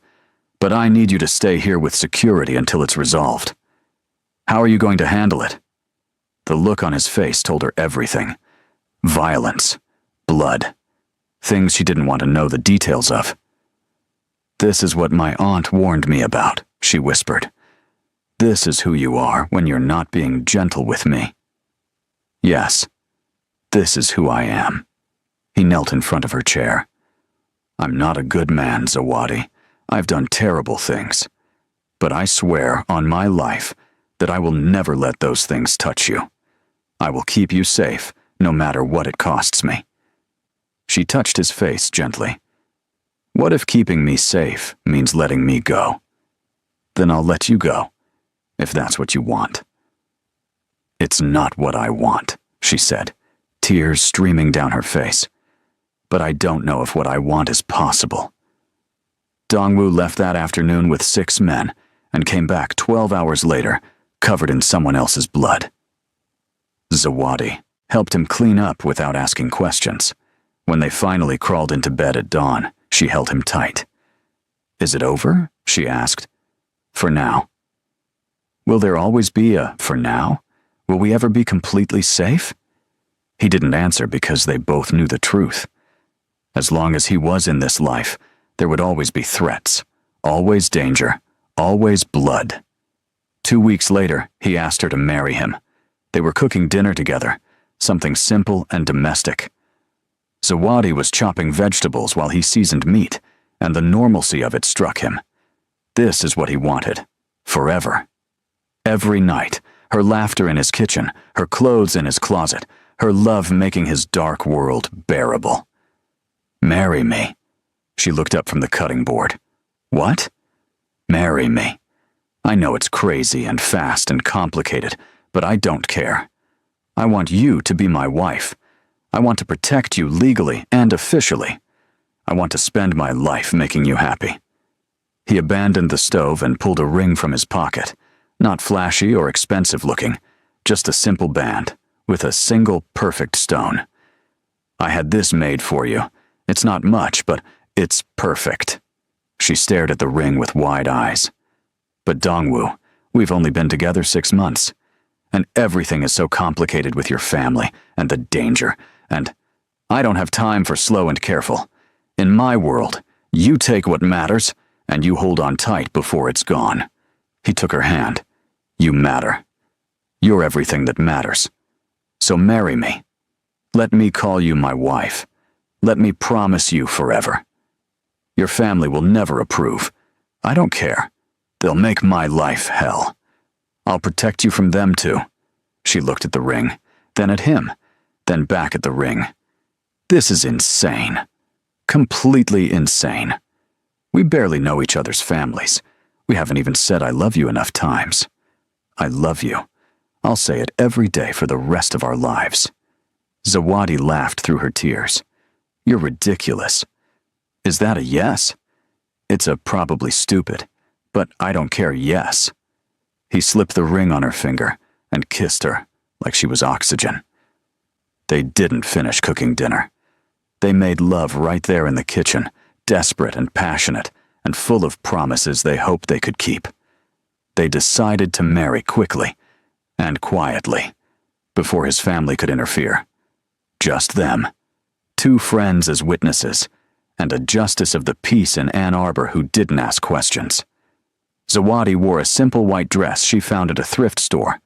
but I need you to stay here with security until it's resolved. How are you going to handle it? The look on his face told her everything. Violence, blood, things she didn't want to know the details of. This is what my aunt warned me about, she whispered. This is who you are when you're not being gentle with me. Yes, this is who I am. He knelt in front of her chair. I'm not a good man, Zawadi. I've done terrible things. But I swear on my life that I will never let those things touch you. I will keep you safe, no matter what it costs me. She touched his face gently. What if keeping me safe means letting me go? Then I'll let you go, if that's what you want. It's not what I want, she said, tears streaming down her face. But I don't know if what I want is possible. Dongwoo left that afternoon with 6 men and came back 12 hours later, covered in someone else's blood. Zawadi helped him clean up without asking questions. When they finally crawled into bed at dawn, she held him tight. Is it over? She asked. For now. Will there always be a for now? Will we ever be completely safe? He didn't answer because they both knew the truth. As long as he was in this life, there would always be threats, always danger, always blood. 2 weeks later, he asked her to marry him. They were cooking dinner together, something simple and domestic. Zawadi was chopping vegetables while he seasoned meat, and the normalcy of it struck him. This is what he wanted, forever. Every night, her laughter in his kitchen, her clothes in his closet, her love making his dark world bearable. Marry me. She looked up from the cutting board. What? Marry me. I know it's crazy and fast and complicated, but I don't care. I want you to be my wife. I want to protect you legally and officially. I want to spend my life making you happy. He abandoned the stove and pulled a ring from his pocket. Not flashy or expensive looking, just a simple band with a single perfect stone. I had this made for you. It's not much, but it's perfect. She stared at the ring with wide eyes. But Dongwoo, we've only been together 6 months. And everything is so complicated with your family and the danger, and I don't have time for slow and careful. In my world, you take what matters and you hold on tight before it's gone. He took her hand. You matter. You're everything that matters. So marry me. Let me call you my wife. Let me promise you forever. Your family will never approve. I don't care. They'll make my life hell. I'll protect you from them too. She looked at the ring, then at him, then back at the ring. This is insane. Completely insane. We barely know each other's families. We haven't even said I love you enough times. I love you. I'll say it every day for the rest of our lives. Zawadi laughed through her tears. You're ridiculous. Is that a yes? It's a probably stupid, but I don't care yes. He slipped the ring on her finger and kissed her like she was oxygen. They didn't finish cooking dinner. They made love right there in the kitchen, desperate and passionate, and full of promises they hoped they could keep. They decided to marry quickly and quietly, before his family could interfere. Just them, 2 friends as witnesses, and a justice of the peace in Ann Arbor who didn't ask questions. Zawadi wore a simple white dress she found at a thrift store.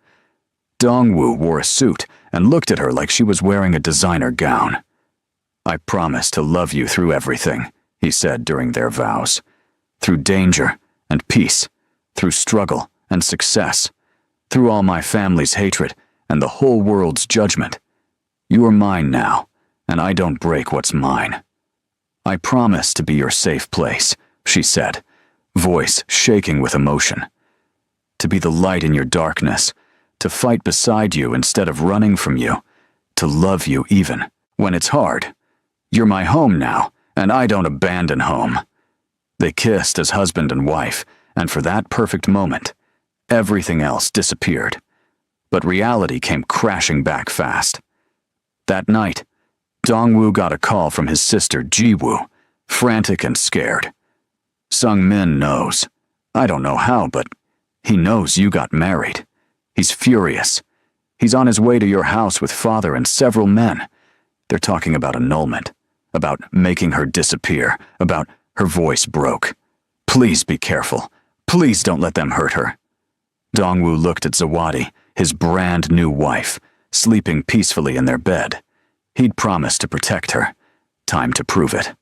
Dongwoo wore a suit and looked at her like she was wearing a designer gown. "I promise to love you through everything," he said during their vows. "Through danger and peace, through struggle and success, through all my family's hatred and the whole world's judgment. You are mine now, and I don't break what's mine. I promise to be your safe place," she said, voice shaking with emotion. "To be the light in your darkness, to fight beside you instead of running from you, to love you even when it's hard. You're my home now, and I don't abandon home." They kissed as husband and wife, and for that perfect moment, everything else disappeared. But reality came crashing back fast. That night, Dongwoo got a call from his sister Jiwoo, frantic and scared. "Sung-min knows. I don't know how, but he knows you got married. He's furious. He's on his way to your house with father and several men. They're talking about annulment, about making her disappear, about..." Her voice broke. "Please be careful. Please don't let them hurt her." Dongwoo looked at Zawadi, his brand new wife, sleeping peacefully in their bed. He'd promised to protect her. Time to prove it.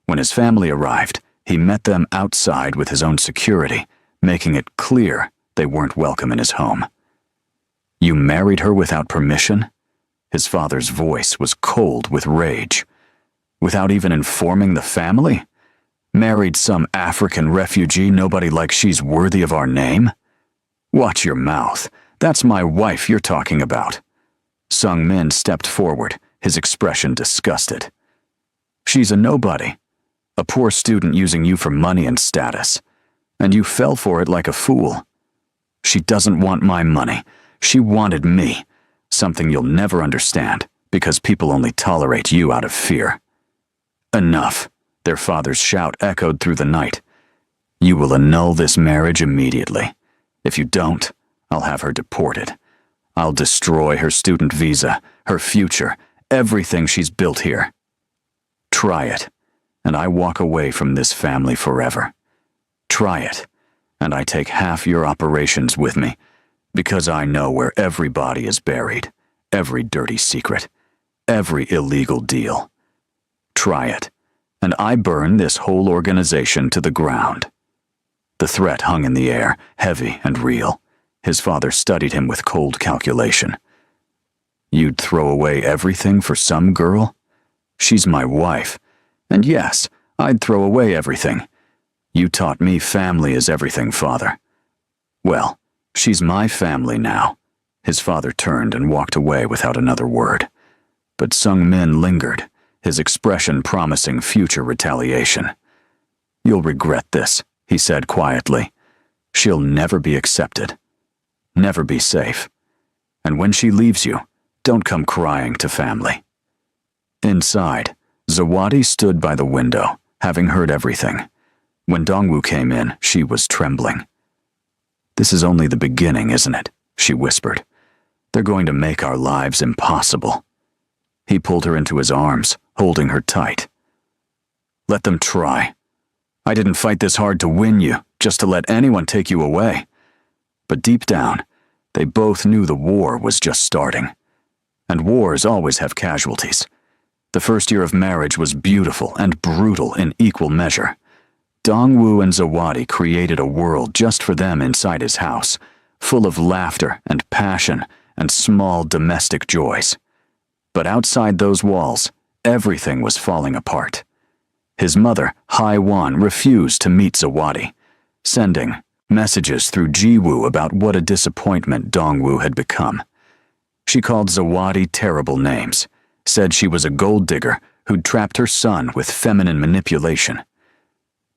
When his family arrived, he met them outside with his own security, making it clear they weren't welcome in his home. "You married her without permission?" His father's voice was cold with rage. "Without even informing the family? Married some African refugee nobody like she's worthy of our name? Watch your mouth. That's my wife you're talking about." Sung-min stepped forward, his expression disgusted. "She's a nobody, a poor student using you for money and status, and you fell for it like a fool. She doesn't want my money. She wanted me, something you'll never understand because people only tolerate you out of fear." "Enough," their father's shout echoed through the night. "You will annul this marriage immediately. If you don't, I'll have her deported. I'll destroy her student visa, her future, everything she's built here. Try it, and I walk away from this family forever. Try it, and I take half your operations with me, because I know where every body is buried, every dirty secret, every illegal deal. Try it, and I burn this whole organization to the ground." The threat hung in the air, heavy and real. His father studied him with cold calculation. "You'd throw away everything for some girl? She's my wife. And yes, I'd throw away everything. You taught me family is everything, father. Well, she's my family now." His father turned and walked away without another word. But Sung-min lingered, his expression promising future retaliation. "You'll regret this," he said quietly. "She'll never be accepted, never be safe. And when she leaves you, don't come crying to family." Inside, Zawadi stood by the window, having heard everything. When Dongwoo came in, she was trembling. "This is only the beginning, isn't it?" she whispered. "They're going to make our lives impossible." He pulled her into his arms, holding her tight. "Let them try. I didn't fight this hard to win you, just to let anyone take you away." But deep down, they both knew the war was just starting. And wars always have casualties. The first year of marriage was beautiful and brutal in equal measure. Dongwoo and Zawadi created a world just for them inside his house, full of laughter and passion and small domestic joys. But outside those walls, everything was falling apart. His mother, Hai-wan, refused to meet Zawadi, sending messages through Jiwoo about what a disappointment Dongwoo had become. She called Zawadi terrible names, said she was a gold digger who'd trapped her son with feminine manipulation.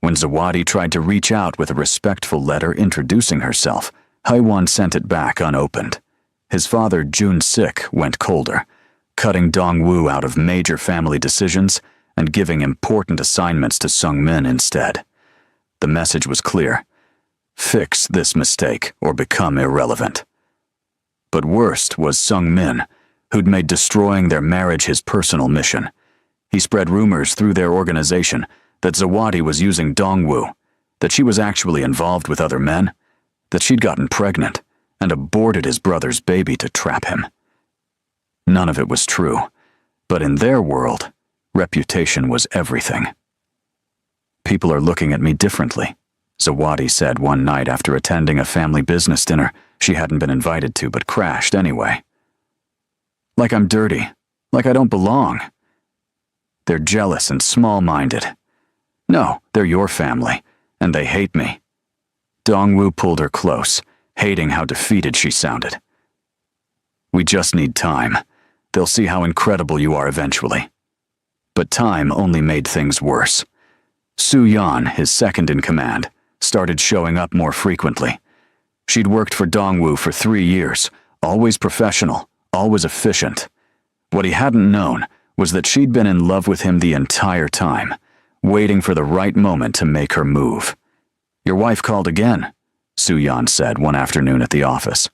When Zawadi tried to reach out with a respectful letter introducing herself, Hai-wan sent it back unopened. His father, Jun-sik, went colder, cutting Dongwoo out of major family decisions and giving important assignments to Sung-min instead. The message was clear: fix this mistake or become irrelevant. But worst was Sung-min, who'd made destroying their marriage his personal mission. He spread rumors through their organization that Zawadi was using Dongwoo, that she was actually involved with other men, that she'd gotten pregnant and aborted his brother's baby to trap him. None of it was true, but in their world, Reputation was everything. "People are looking at me differently," Zawadi said one night after attending a family business dinner she hadn't been invited to but crashed anyway. "Like I'm dirty, like I don't belong. They're jealous and small-minded. No, they're your family, and they hate me." Dongwoo pulled her close, hating how defeated she sounded. "We just need time. They'll see how incredible you are eventually." But time only made things worse. Su-yeon, his second in command, started showing up more frequently. She'd worked for Dongwoo for 3 years, always professional, always efficient. What he hadn't known was that she'd been in love with him the entire time, waiting for the right moment to make her move. "Your wife called again," Su-yeon said one afternoon at the office,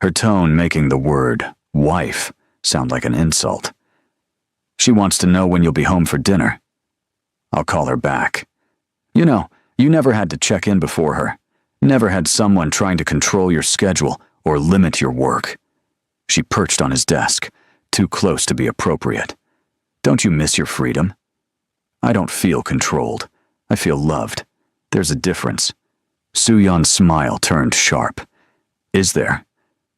her tone making the word wife sound like an insult. "She wants to know when you'll be home for dinner." "I'll call her back." "You know, you never had to check in before her. Never had someone trying to control your schedule or limit your work." She perched on his desk, too close to be appropriate. "Don't you miss your freedom?" "I don't feel controlled. I feel loved. There's a difference." Su-yeon's smile turned sharp. "Is there?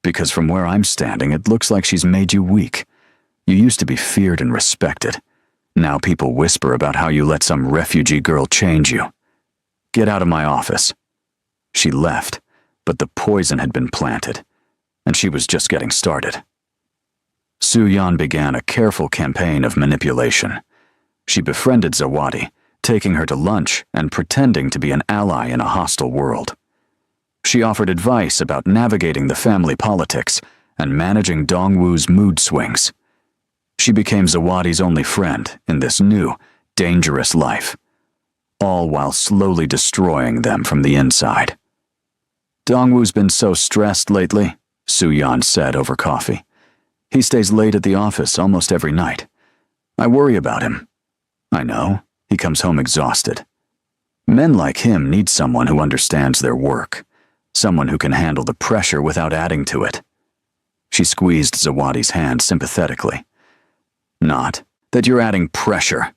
Because from where I'm standing, it looks like she's made you weak. You used to be feared and respected. Now people whisper about how you let some refugee girl change you. Get out of my office." She left, but the poison had been planted, and she was just getting started. Su-yeon began a careful campaign of manipulation. She befriended Zawadi, taking her to lunch and pretending to be an ally in a hostile world. She offered advice about navigating the family politics and managing Dongwoo's mood swings. She became Zawadi's only friend in this new, dangerous life, all while slowly destroying them from the inside. "Dongwoo's been so stressed lately," Su-yeon said over coffee. "He stays late at the office almost every night. I worry about him." "I know. He comes home exhausted." Men like him need someone who understands their work, someone who can handle the pressure without adding to it. She squeezed Zawadi's hand sympathetically. "Not that you're adding pressure.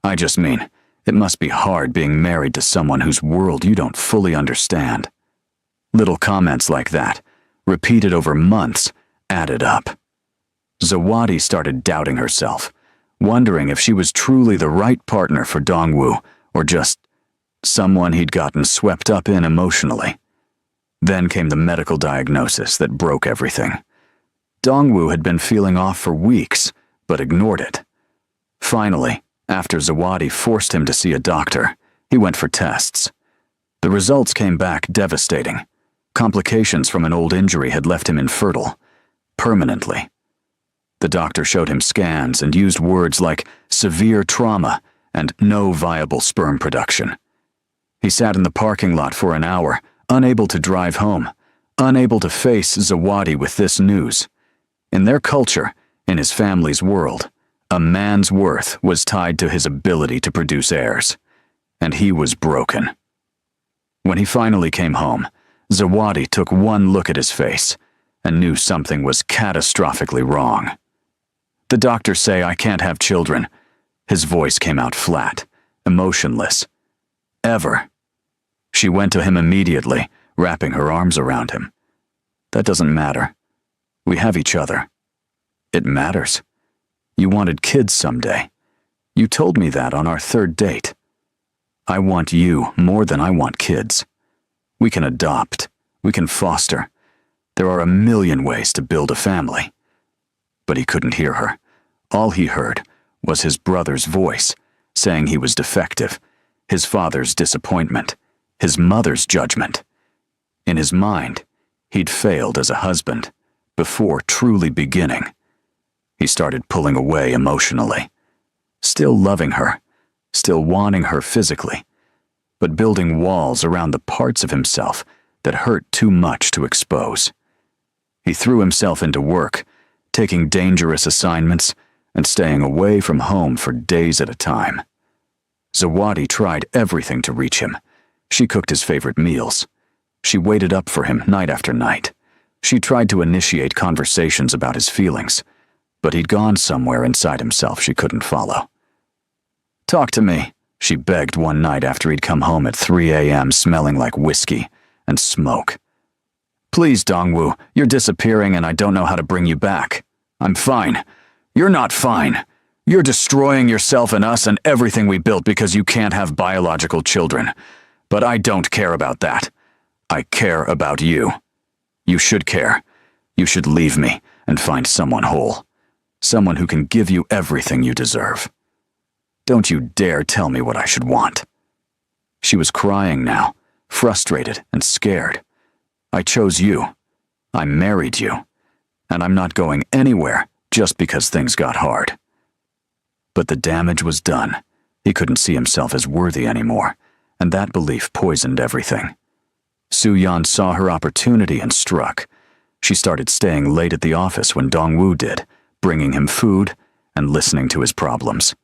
I just mean, it must be hard being married to someone whose world you don't fully understand." Little comments like that, repeated over months, added up. Zawadi started doubting herself, wondering if she was truly the right partner for Dongwoo or just someone he'd gotten swept up in emotionally. Then came the medical diagnosis that broke everything. Dongwoo had been feeling off for weeks, but ignored it. Finally, after Zawadi forced him to see a doctor, he went for tests. The results came back devastating. Complications from an old injury had left him infertile, permanently. The doctor showed him scans and used words like severe trauma and no viable sperm production. He sat in the parking lot for an hour, unable to drive home, unable to face Zawadi with this news. In their culture, in his family's world, a man's worth was tied to his ability to produce heirs, and he was broken. When he finally came home, Zawadi took one look at his face and knew something was catastrophically wrong. "The doctors say I can't have children." His voice came out flat, emotionless. "Ever." She went to him immediately, wrapping her arms around him. "That doesn't matter. We have each other." "It matters. You wanted kids someday. You told me that on our 3rd date. I want you more than I want kids. We can adopt. We can foster. There are a million ways to build a family." But he couldn't hear her. All he heard was his brother's voice, saying he was defective, his father's disappointment, his mother's judgment. In his mind, he'd failed as a husband, before truly beginning. He started pulling away emotionally, still loving her, still wanting her physically, but building walls around the parts of himself that hurt too much to expose. He threw himself into work, taking dangerous assignments and staying away from home for days at a time. Zawadi tried everything to reach him. She cooked his favorite meals. She waited up for him night after night. She tried to initiate conversations about his feelings, but he'd gone somewhere inside himself she couldn't follow. Talk to me, she begged one night after he'd come home at 3 a.m. smelling like whiskey and smoke. Please, Dongwoo, you're disappearing and I don't know how to bring you back. I'm fine. You're not fine. You're destroying yourself and us and everything we built because you can't have biological children. But I don't care about that. I care about you. You should care. You should leave me and find someone whole. Someone who can give you everything you deserve. Don't you dare tell me what I should want. She was crying now, frustrated and scared. I chose you. I married you. And I'm not going anywhere just because things got hard. But the damage was done. He couldn't see himself as worthy anymore, and that belief poisoned everything. Soo-yeon saw her opportunity and struck. She started staying late at the office when Dongwoo did, bringing him food and listening to his problems.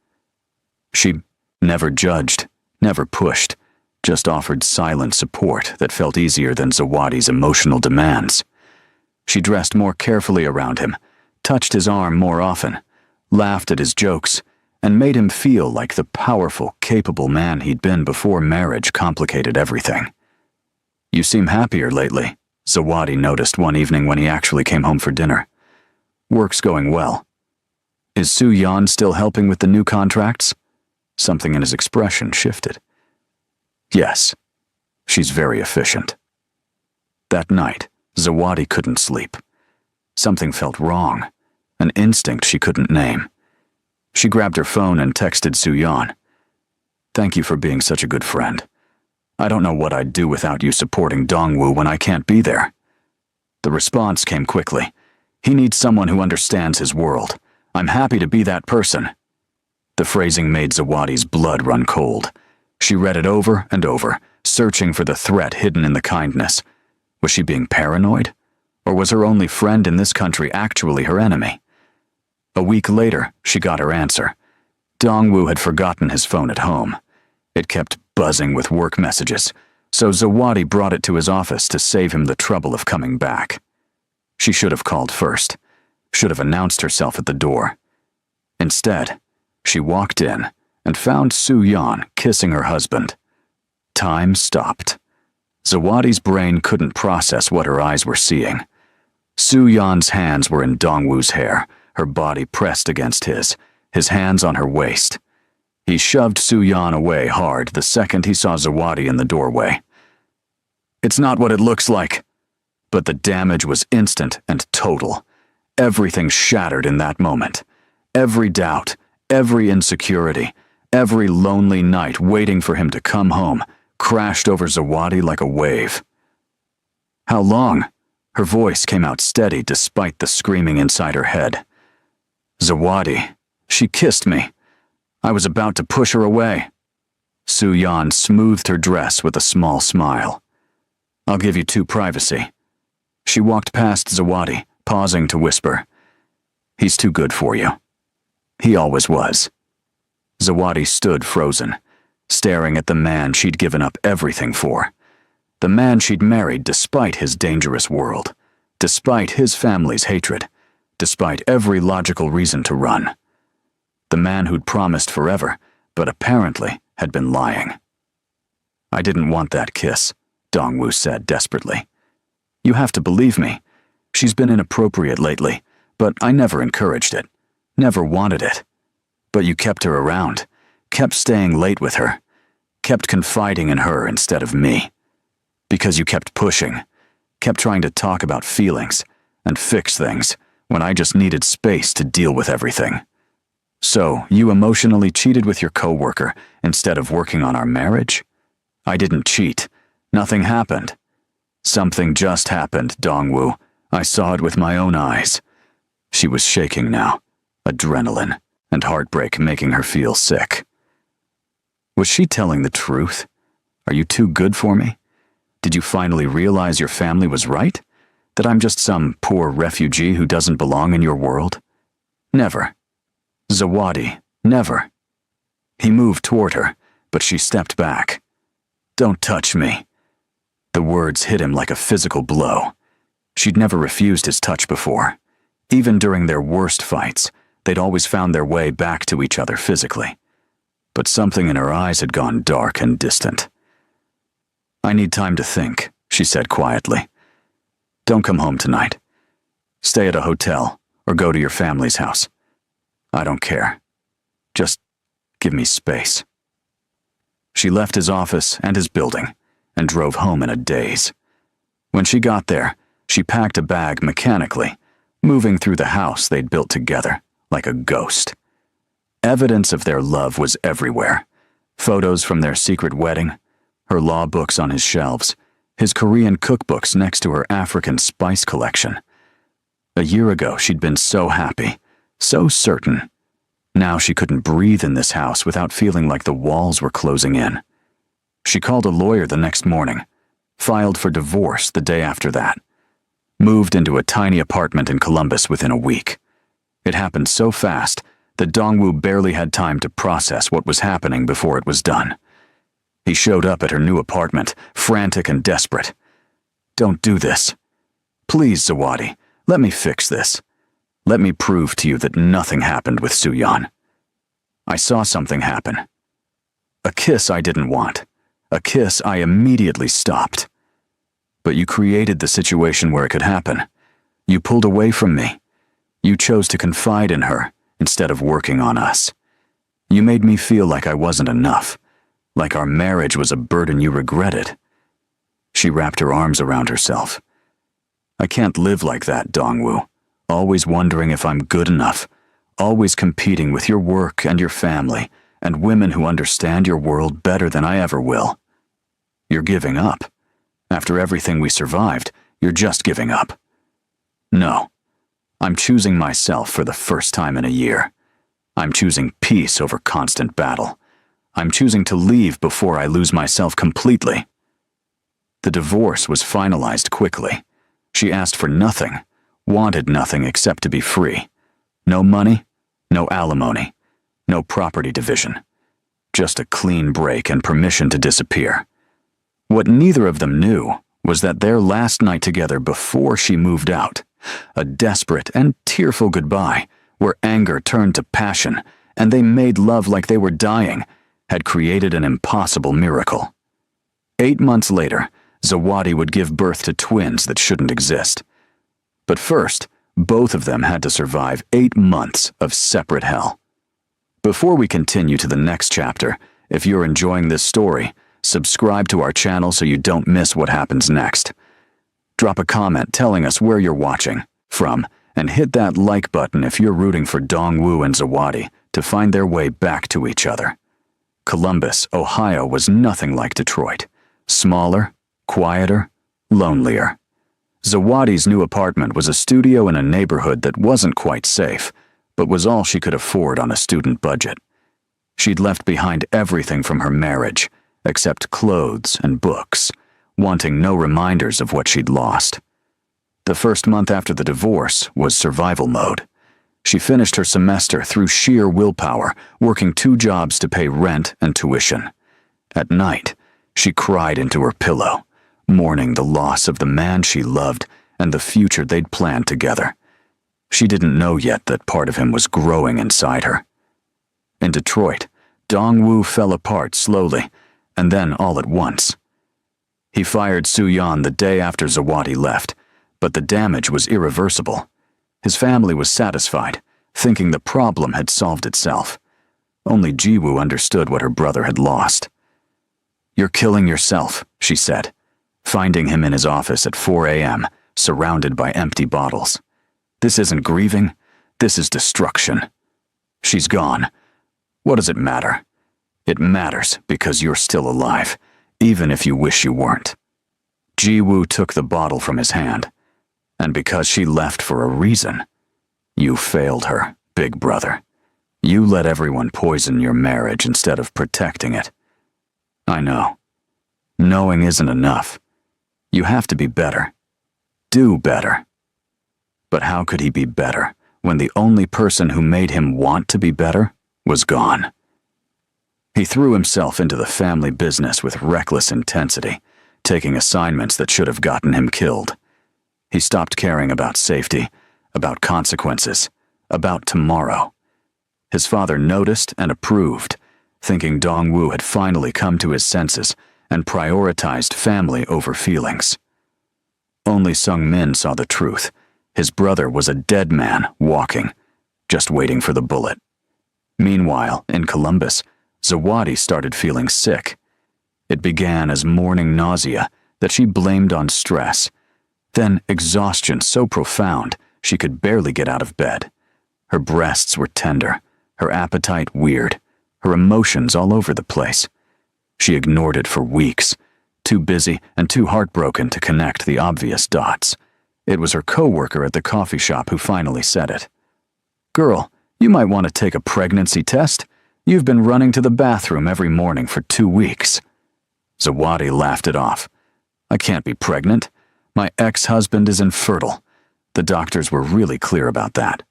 She never judged, never pushed, just offered silent support that felt easier than Zawadi's emotional demands. She dressed more carefully around him, touched his arm more often, laughed at his jokes, and made him feel like the powerful, capable man he'd been before marriage complicated everything. You seem happier lately, Zawadi noticed one evening when he actually came home for dinner. Work's going well. Is Soo-yeon still helping with the new contracts? Something in his expression shifted. Yes, she's very efficient. That night, Zawadi couldn't sleep. Something felt wrong, an instinct she couldn't name. She grabbed her phone and texted Soo-yeon. Thank you for being such a good friend. I don't know what I'd do without you supporting Dongwoo when I can't be there. The response came quickly. He needs someone who understands his world. I'm happy to be that person. The phrasing made Zawadi's blood run cold. She read it over and over, searching for the threat hidden in the kindness. Was she being paranoid? Or was her only friend in this country actually her enemy? A week later, she got her answer. Dongwoo had forgotten his phone at home. It kept buzzing with work messages, so Zawadi brought it to his office to save him the trouble of coming back. She should have called first, should have announced herself at the door. Instead, she walked in and found Soo-yeon kissing her husband. Time stopped. Zawadi's brain couldn't process what her eyes were seeing. Soo-yeon's hands were in Dongwoo's hair, her body pressed against his hands on her waist. He shoved Soo-yeon away hard the second he saw Zawadi in the doorway. It's not what it looks like. But the damage was instant and total. Everything shattered in that moment. Every doubt, every insecurity, every lonely night waiting for him to come home crashed over Zawadi like a wave. How long? Her voice came out steady despite the screaming inside her head. Zawadi, she kissed me. I was about to push her away. Soo-yeon smoothed her dress with a small smile. I'll give you 2 privacy. She walked past Zawadi, pausing to whisper, He's too good for you. He always was. Zawadi stood frozen, staring at the man she'd given up everything for. The man she'd married despite his dangerous world, despite his family's hatred, despite every logical reason to run. The man who'd promised forever, but apparently had been lying. I didn't want that kiss, Dongwoo said desperately. You have to believe me. She's been inappropriate lately, but I never encouraged it, never wanted it. But you kept her around, kept staying late with her, kept confiding in her instead of me. Because you kept pushing, kept trying to talk about feelings and fix things when I just needed space to deal with everything. So, you emotionally cheated with your coworker instead of working on our marriage? I didn't cheat. Nothing happened. Something just happened, Dongwoo. I saw it with my own eyes. She was shaking now, adrenaline and heartbreak making her feel sick. Was she telling the truth? Are you too good for me? Did you finally realize your family was right? That I'm just some poor refugee who doesn't belong in your world? Never. Zawadi, never. He moved toward her, but she stepped back. Don't touch me. The words hit him like a physical blow. She'd never refused his touch before. Even during their worst fights, they'd always found their way back to each other physically. but something in her eyes had gone dark and distant. "I need time to think," she said quietly. "Don't come home tonight. Stay at a hotel or go to your family's house. I don't care. Just give me space." She left his office and his building and drove home in a daze. When she got there, she packed a bag mechanically, moving through the house they'd built together like a ghost. Evidence of their love was everywhere. Photos from their secret wedding, her law books on his shelves, his Korean cookbooks next to her African spice collection. A year ago, she'd been so happy, so certain. Now she couldn't breathe in this house without feeling like the walls were closing in. She called a lawyer the next morning, filed for divorce the day after that, moved into a tiny apartment in Columbus within a week. It happened so fast that Dong-woo barely had time to process what was happening before it was done. He showed up at her new apartment, frantic and desperate. "Don't do this. Please, Zawadi, let me fix this. Let me prove to you that nothing happened with Soo-yeon. I saw something happen. A kiss I didn't want. A kiss I immediately stopped. But you created the situation where it could happen. You pulled away from me. You chose to confide in her instead of working on us. You made me feel like I wasn't enough, like our marriage was a burden you regretted." She wrapped her arms around herself. "I can't live like that, Dong-woo. Always wondering if I'm good enough, always competing with your work and your family and women who understand your world better than I ever will. You're giving up. After everything we survived, you're just giving up. No, I'm choosing myself for the first time in a year. I'm choosing peace over constant battle. I'm choosing to leave before I lose myself completely." The divorce was finalized quickly. She asked for nothing, wanted nothing except to be free. No money, no alimony, no property division. Just a clean break and permission to disappear. What neither of them knew was that their last night together before she moved out, a desperate and tearful goodbye where anger turned to passion and they made love like they were dying, had created an impossible miracle. 8 months later, Zawadi would give birth to twins that shouldn't exist. But first, both of them had to survive 8 months of separate hell. Before we continue to the next chapter, if you're enjoying this story, subscribe to our channel so you don't miss what happens next. Drop a comment telling us where you're watching from, and hit that like button if you're rooting for Dong-woo and Zawadi to find their way back to each other. Columbus, Ohio was nothing like Detroit. Smaller, quieter, lonelier. Zawadi's new apartment was a studio in a neighborhood that wasn't quite safe, but was all she could afford on a student budget. She'd left behind everything from her marriage, except clothes and books, wanting no reminders of what she'd lost. The first month after the divorce was survival mode. She finished her semester through sheer willpower, working 2 jobs to pay rent and tuition. At night, she cried into her pillow, mourning the loss of the man she loved and the future they'd planned together. She didn't know yet that part of him was growing inside her. In Detroit, Dong-woo fell apart slowly, and then all at once. He fired Soo-yeon the day after Zawadi left, but the damage was irreversible. His family was satisfied, thinking the problem had solved itself. Only Ji-woo understood what her brother had lost. "You're killing yourself," she said, finding him in his office at 4 a.m., surrounded by empty bottles. "This isn't grieving, this is destruction. She's gone. What does it matter? It matters because you're still alive, even if you wish you weren't." Ji-woo took the bottle from his hand. "And because she left for a reason. You failed her, big brother. You let everyone poison your marriage instead of protecting it. I know. Knowing isn't enough. You have to be better. Do better." But how could he be better when the only person who made him want to be better was gone? He threw himself into the family business with reckless intensity, taking assignments that should have gotten him killed. He stopped caring about safety, about consequences, about tomorrow. His father noticed and approved, thinking Dong-woo had finally come to his senses and prioritized family over feelings. Only Sung-min saw the truth. His brother was a dead man walking, just waiting for the bullet. Meanwhile, in Columbus, Zawadi started feeling sick. It began as morning nausea that she blamed on stress, then exhaustion so profound she could barely get out of bed. Her breasts were tender, her appetite weird, her emotions all over the place. She ignored it for weeks, too busy and too heartbroken to connect the obvious dots. It was her coworker at the coffee shop who finally said it. "Girl, you might want to take a pregnancy test. You've been running to the bathroom every morning for 2 weeks." Zawadi laughed it off. "I can't be pregnant. My ex-husband is infertile. The doctors were really clear about that."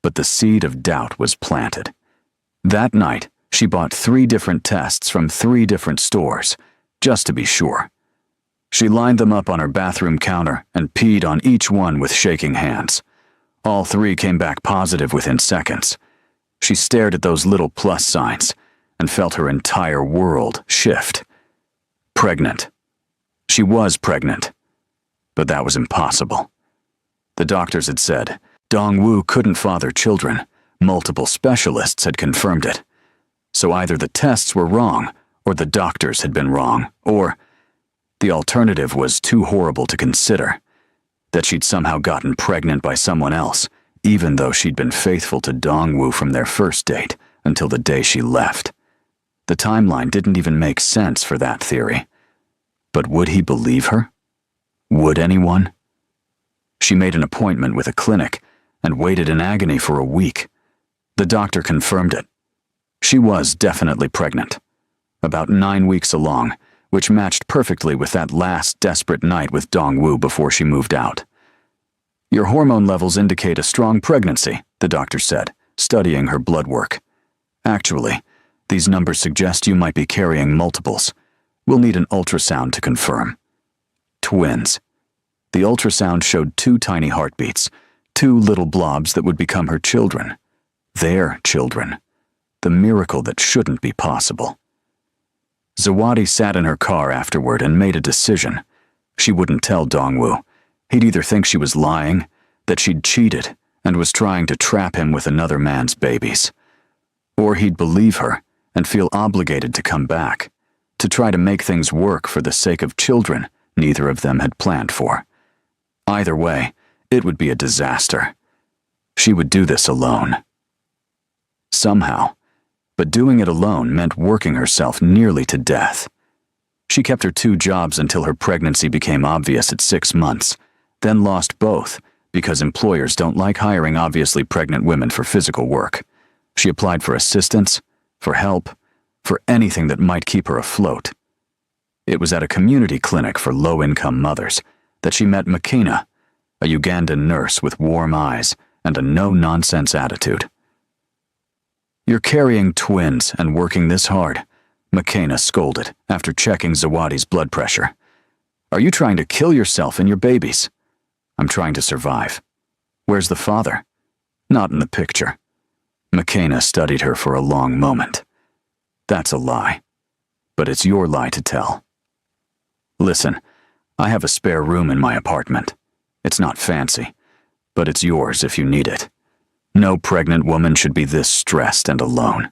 But the seed of doubt was planted. That night, she bought 3 different tests from 3 different stores, just to be sure. She lined them up on her bathroom counter and peed on each one with shaking hands. All 3 came back positive within seconds. She stared at those little plus signs and felt her entire world shift. Pregnant. She was pregnant. But that was impossible. The doctors had said Dong-woo couldn't father children. Multiple specialists had confirmed it. So either the tests were wrong, or the doctors had been wrong, or the alternative was too horrible to consider, that she'd somehow gotten pregnant by someone else, even though she'd been faithful to Dong-woo from their first date until the day she left. The timeline didn't even make sense for that theory. But would he believe her? Would anyone? She made an appointment with a clinic and waited in agony for a week. The doctor confirmed it. She was definitely pregnant. About 9 weeks along, which matched perfectly with that last desperate night with Dong-woo before she moved out. "Your hormone levels indicate a strong pregnancy," the doctor said, studying her blood work. "Actually, these numbers suggest you might be carrying multiples. We'll need an ultrasound to confirm." Twins. The ultrasound showed 2 tiny heartbeats, 2 little blobs that would become her children. Their children. The miracle that shouldn't be possible. Zawadi sat in her car afterward and made a decision. She wouldn't tell Dong-woo. He'd either think she was lying, that she'd cheated and was trying to trap him with another man's babies, or he'd believe her and feel obligated to come back, to try to make things work for the sake of children neither of them had planned for. Either way, it would be a disaster. She would do this alone. Somehow, but doing it alone meant working herself nearly to death. She kept her 2 jobs until her pregnancy became obvious at 6 months, then lost both because employers don't like hiring obviously pregnant women for physical work. She applied for assistance, for help, for anything that might keep her afloat. It was at a community clinic for low-income mothers that she met Makina, a Ugandan nurse with warm eyes and a no-nonsense attitude. "You're carrying twins and working this hard," Makina scolded after checking Zawadi's blood pressure. "Are you trying to kill yourself and your babies?" "I'm trying to survive." "Where's the father?" "Not in the picture." Makina studied her for a long moment. "That's a lie. But it's your lie to tell. Listen, I have a spare room in my apartment. It's not fancy, but it's yours if you need it. No pregnant woman should be this stressed and alone."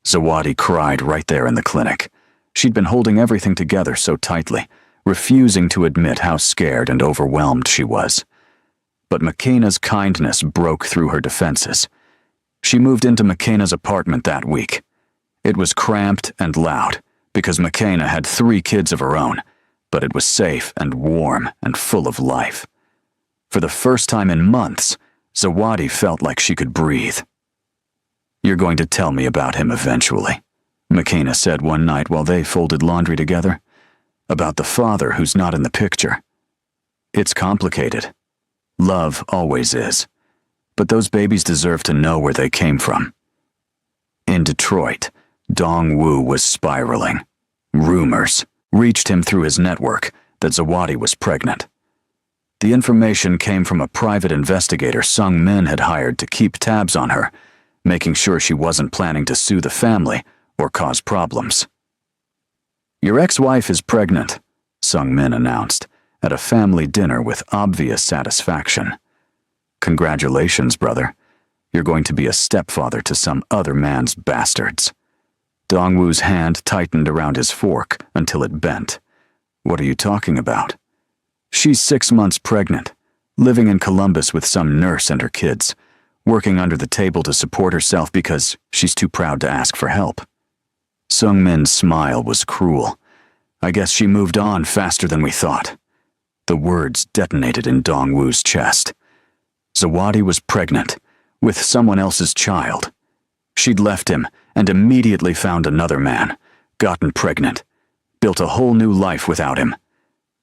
Zawadi cried right there in the clinic. She'd been holding everything together so tightly, refusing to admit how scared and overwhelmed she was. But Makina's kindness broke through her defenses. She moved into Makina's apartment that week. It was cramped and loud because Makina had 3 kids of her own, but it was safe and warm and full of life. For the first time in months, Zawadi felt like she could breathe. "You're going to tell me about him eventually," Makina said one night while they folded laundry together. "About the father who's not in the picture. It's complicated. Love always is. But those babies deserve to know where they came from." In Detroit, Dong-woo was spiraling. Rumors reached him through his network that Zawadi was pregnant. The information came from a private investigator Sung-min had hired to keep tabs on her, making sure she wasn't planning to sue the family or cause problems. "Your ex-wife is pregnant," Sung-min announced at a family dinner with obvious satisfaction. "Congratulations, brother. You're going to be a stepfather to some other man's bastards." Dongwoo's hand tightened around his fork until it bent. "What are you talking about?" "She's 6 months pregnant, living in Columbus with some nurse and her kids, working under the table to support herself because she's too proud to ask for help." Sung-min's smile was cruel. "I guess she moved on faster than we thought." The words detonated in Dongwoo's chest. Zawadi was pregnant, with someone else's child. She'd left him and immediately found another man, gotten pregnant, built a whole new life without him.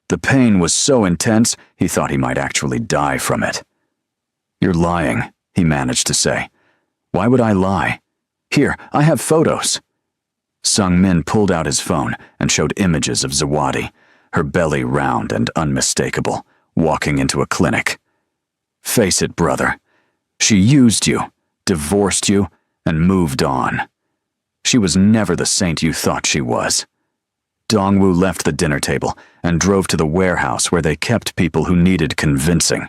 The pain was so intense, he thought he might actually die from it. "You're lying," he managed to say. "Why would I lie? Here, I have photos." Sung-min pulled out his phone and showed images of Zawadi, her belly round and unmistakable, walking into a clinic. "Face it, brother. She used you, divorced you, and moved on. She was never the saint you thought she was." Dongwoo left the dinner table and drove to the warehouse where they kept people who needed convincing.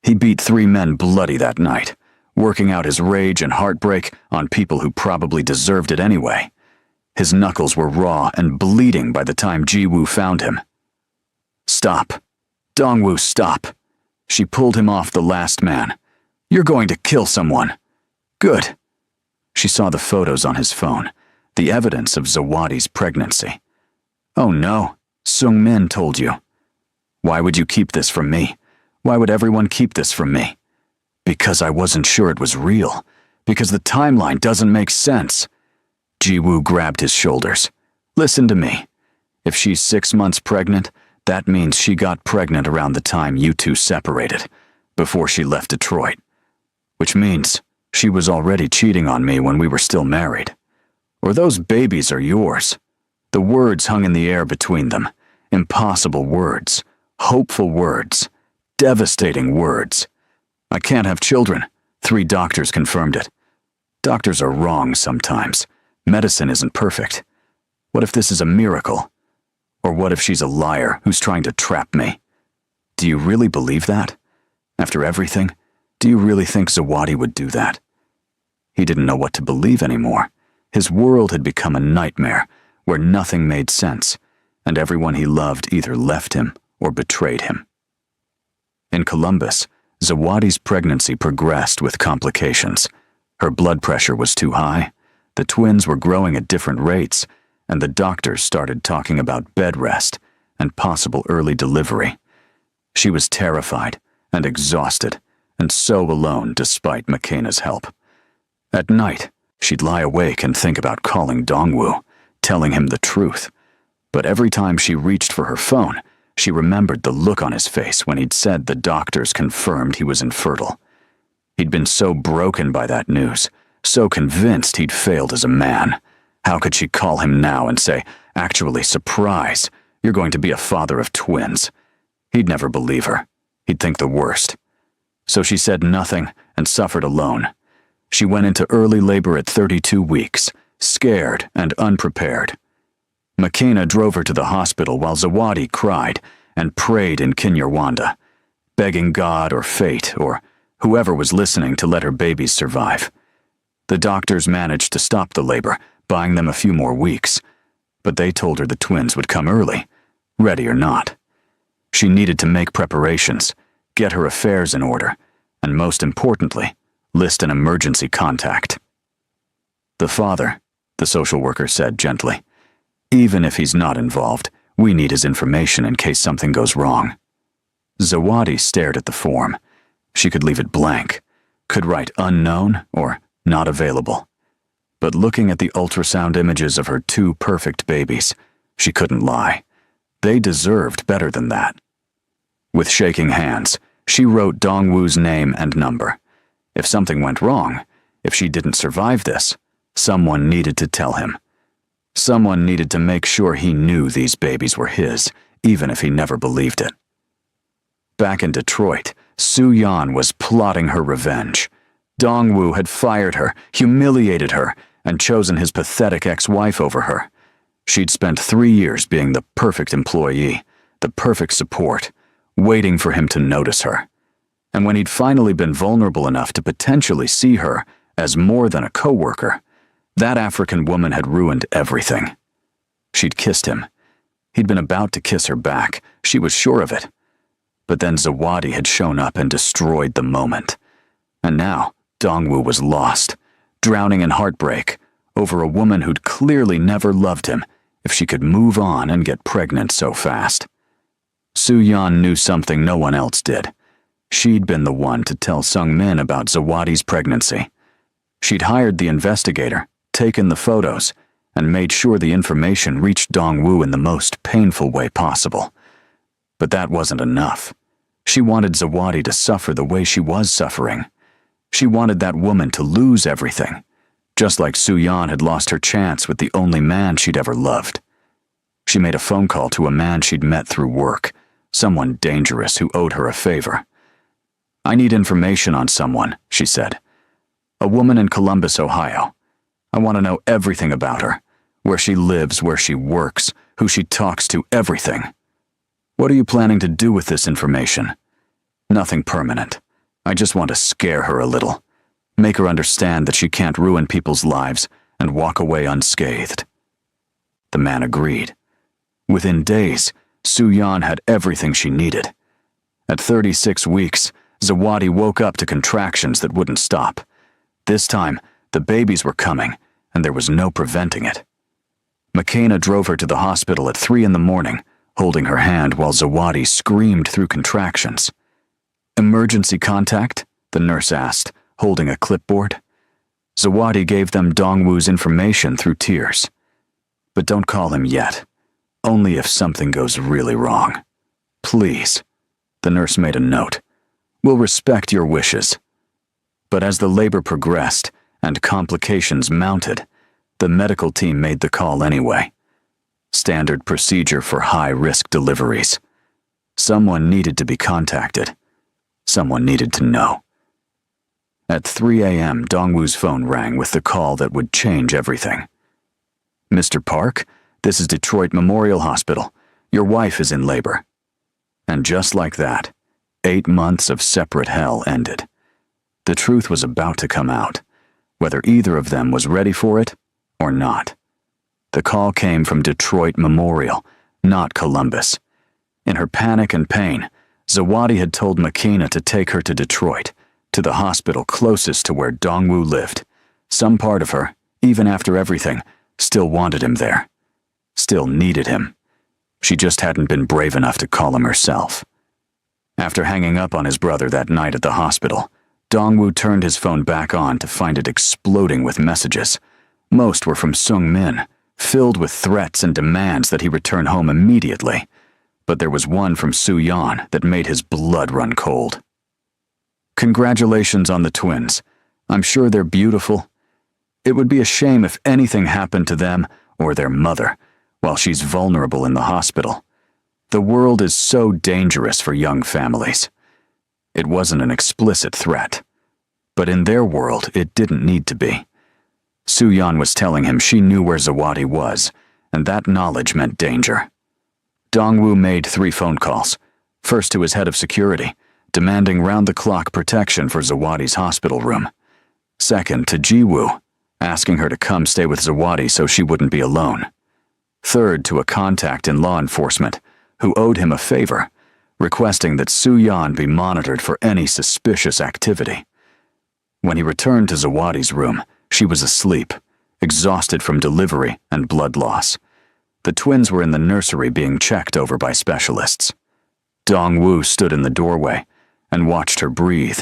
He beat 3 men bloody that night, working out his rage and heartbreak on people who probably deserved it anyway. His knuckles were raw and bleeding by the time Ji-woo found him. "Stop. Dongwoo, stop." She pulled him off the last man. "You're going to kill someone." "Good." She saw the photos on his phone, the evidence of Zawadi's pregnancy. "Oh no, Sung-min told you." "Why would you keep this from me? Why would everyone keep this from me?" "Because I wasn't sure it was real. Because the timeline doesn't make sense." Ji-woo grabbed his shoulders. "Listen to me. If she's 6 months pregnant, that means she got pregnant around the time you two separated, before she left Detroit. Which means she was already cheating on me when we were still married. Or those babies are yours." The words hung in the air between them. Impossible words. Hopeful words. Devastating words. "I can't have children. 3 doctors confirmed it." Doctors are wrong sometimes. Medicine isn't perfect. What if this is a miracle? Or what if she's a liar who's trying to trap me? Do you really believe that? After everything, do you really think Zawadi would do that? He didn't know what to believe anymore. His world had become a nightmare where nothing made sense, and everyone he loved either left him or betrayed him. In Columbus, Zawadi's pregnancy progressed with complications. Her blood pressure was too high, the twins were growing at different rates, and the doctors started talking about bed rest and possible early delivery. She was terrified and exhausted, and so alone despite McKenna's help. At night, she'd lie awake and think about calling Dongwoo, telling him the truth. But every time she reached for her phone, she remembered the look on his face when he'd said the doctors confirmed he was infertile. He'd been so broken by that news, so convinced he'd failed as a man. How could she call him now and say, "Actually, surprise, you're going to be a father of twins"? He'd never believe her. He'd think the worst. So she said nothing and suffered alone. She went into early labor at 32 weeks, scared and unprepared. McKenna drove her to the hospital while Zawadi cried and prayed in Kinyarwanda, begging God or fate or whoever was listening to let her babies survive. The doctors managed to stop the labor, buying them a few more weeks, but they told her the twins would come early, ready or not. She needed to make preparations, get her affairs in order, and most importantly, list an emergency contact. "The father," the social worker said gently. "Even if he's not involved, we need his information in case something goes wrong." Zawadi stared at the form. She could leave it blank, could write unknown or not available. But looking at the ultrasound images of her 2 perfect babies, she couldn't lie. They deserved better than that. With shaking hands, she wrote Dongwoo's name and number. If something went wrong, if she didn't survive this, someone needed to tell him. Someone needed to make sure he knew these babies were his, even if he never believed it. Back in Detroit, Soo-yeon was plotting her revenge. Dongwoo had fired her, humiliated her, and chosen his pathetic ex-wife over her. She'd spent 3 years being the perfect employee, the perfect support, waiting for him to notice her. And when he'd finally been vulnerable enough to potentially see her as more than a coworker, that African woman had ruined everything. She'd kissed him. He'd been about to kiss her back. She was sure of it. But then Zawadi had shown up and destroyed the moment. And now Dongwoo was lost, drowning in heartbreak over a woman who'd clearly never loved him if she could move on and get pregnant so fast. Soo-yeon knew something no one else did. She'd been the one to tell Sung-min about Zawadi's pregnancy. She'd hired the investigator, taken the photos, and made sure the information reached Dongwoo in the most painful way possible. But that wasn't enough. She wanted Zawadi to suffer the way she was suffering. She wanted that woman to lose everything, just like Soo-yeon had lost her chance with the only man she'd ever loved. She made a phone call to a man she'd met through work, someone dangerous who owed her a favor. "I need information on someone," she said. "A woman in Columbus, Ohio. I want to know everything about her, where she lives, where she works, who she talks to, everything. What are you planning to do with this information?" "Nothing permanent. I just want to scare her a little, make her understand that she can't ruin people's lives and walk away unscathed." The man agreed. Within days, Soo-yeon had everything she needed. At 36 weeks, Zawadi woke up to contractions that wouldn't stop. This time, the babies were coming, and there was no preventing it. McKenna drove her to the hospital at 3 in the morning, holding her hand while Zawadi screamed through contractions. "Emergency contact?" the nurse asked, holding a clipboard. Zawadi gave them Dongwoo's information through tears. "But don't call him yet. Only if something goes really wrong. Please." The nurse made a note. "We'll respect your wishes." But as the labor progressed and complications mounted, the medical team made the call anyway. Standard procedure for high-risk deliveries. Someone needed to be contacted. Someone needed to know. At 3 a.m., Dongwoo's phone rang with the call that would change everything. "Mr. Park, this is Detroit Memorial Hospital. Your wife is in labor." And just like that, 8 months of separate hell ended. The truth was about to come out, whether either of them was ready for it or not. The call came from Detroit Memorial, not Columbus. In her panic and pain, Zawadi had told McKenna to take her to Detroit, to the hospital closest to where Dongwoo lived. Some part of her, even after everything, still wanted him there. Still needed him. She just hadn't been brave enough to call him herself. After hanging up on his brother that night at the hospital, Dongwoo turned his phone back on to find it exploding with messages. Most were from Sung-min, filled with threats and demands that he return home immediately. But there was one from Soo-yeon that made his blood run cold. "Congratulations on the twins. I'm sure they're beautiful. It would be a shame if anything happened to them or their mother while she's vulnerable in the hospital. The world is so dangerous for young families." It wasn't an explicit threat, but in their world it didn't need to be. Soo-yeon was telling him she knew where Zawadi was, and that knowledge meant danger. Dongwoo made 3 phone calls, first to his head of security, demanding round-the-clock protection for Zawadi's hospital room. Second, to Ji-woo, asking her to come stay with Zawadi so she wouldn't be alone. Third, to a contact in law enforcement, who owed him a favor, requesting that Soo-yeon be monitored for any suspicious activity. When he returned to Zawadi's room, she was asleep, exhausted from delivery and blood loss. The twins were in the nursery being checked over by specialists. Dongwoo stood in the doorway and watched her breathe,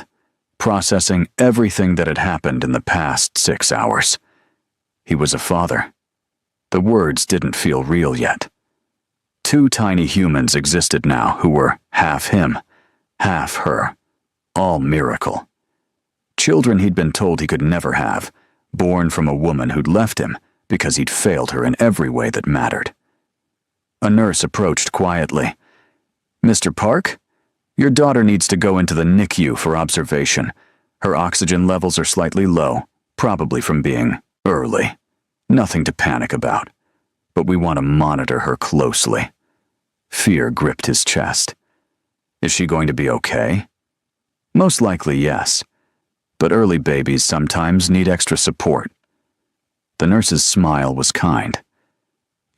processing everything that had happened in the past 6 hours. He was a father. The words didn't feel real yet. 2 tiny humans existed now who were half him, half her, all miracle. Children he'd been told he could never have, born from a woman who'd left him because he'd failed her in every way that mattered. A nurse approached quietly. "Mr. Park, your daughter needs to go into the NICU for observation. Her oxygen levels are slightly low, probably from being Early. Nothing to panic about. But we want to monitor her closely. Fear gripped his chest. Is she going to be okay? Most likely, yes. But early babies sometimes need extra support. The nurse's smile was kind.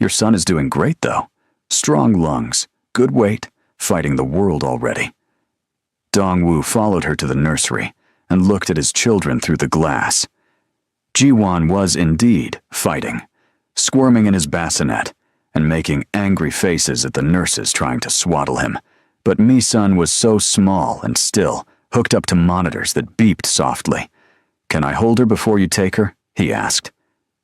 Your son is doing great, though. Strong lungs, good weight, fighting the world already. Dongwoo followed her to the nursery and looked at his children through the glass. Jiwon was indeed fighting, squirming in his bassinet and making angry faces at the nurses trying to swaddle him. But Mi-sun was so small and still, hooked up to monitors that beeped softly. "Can I hold her before you take her?" he asked.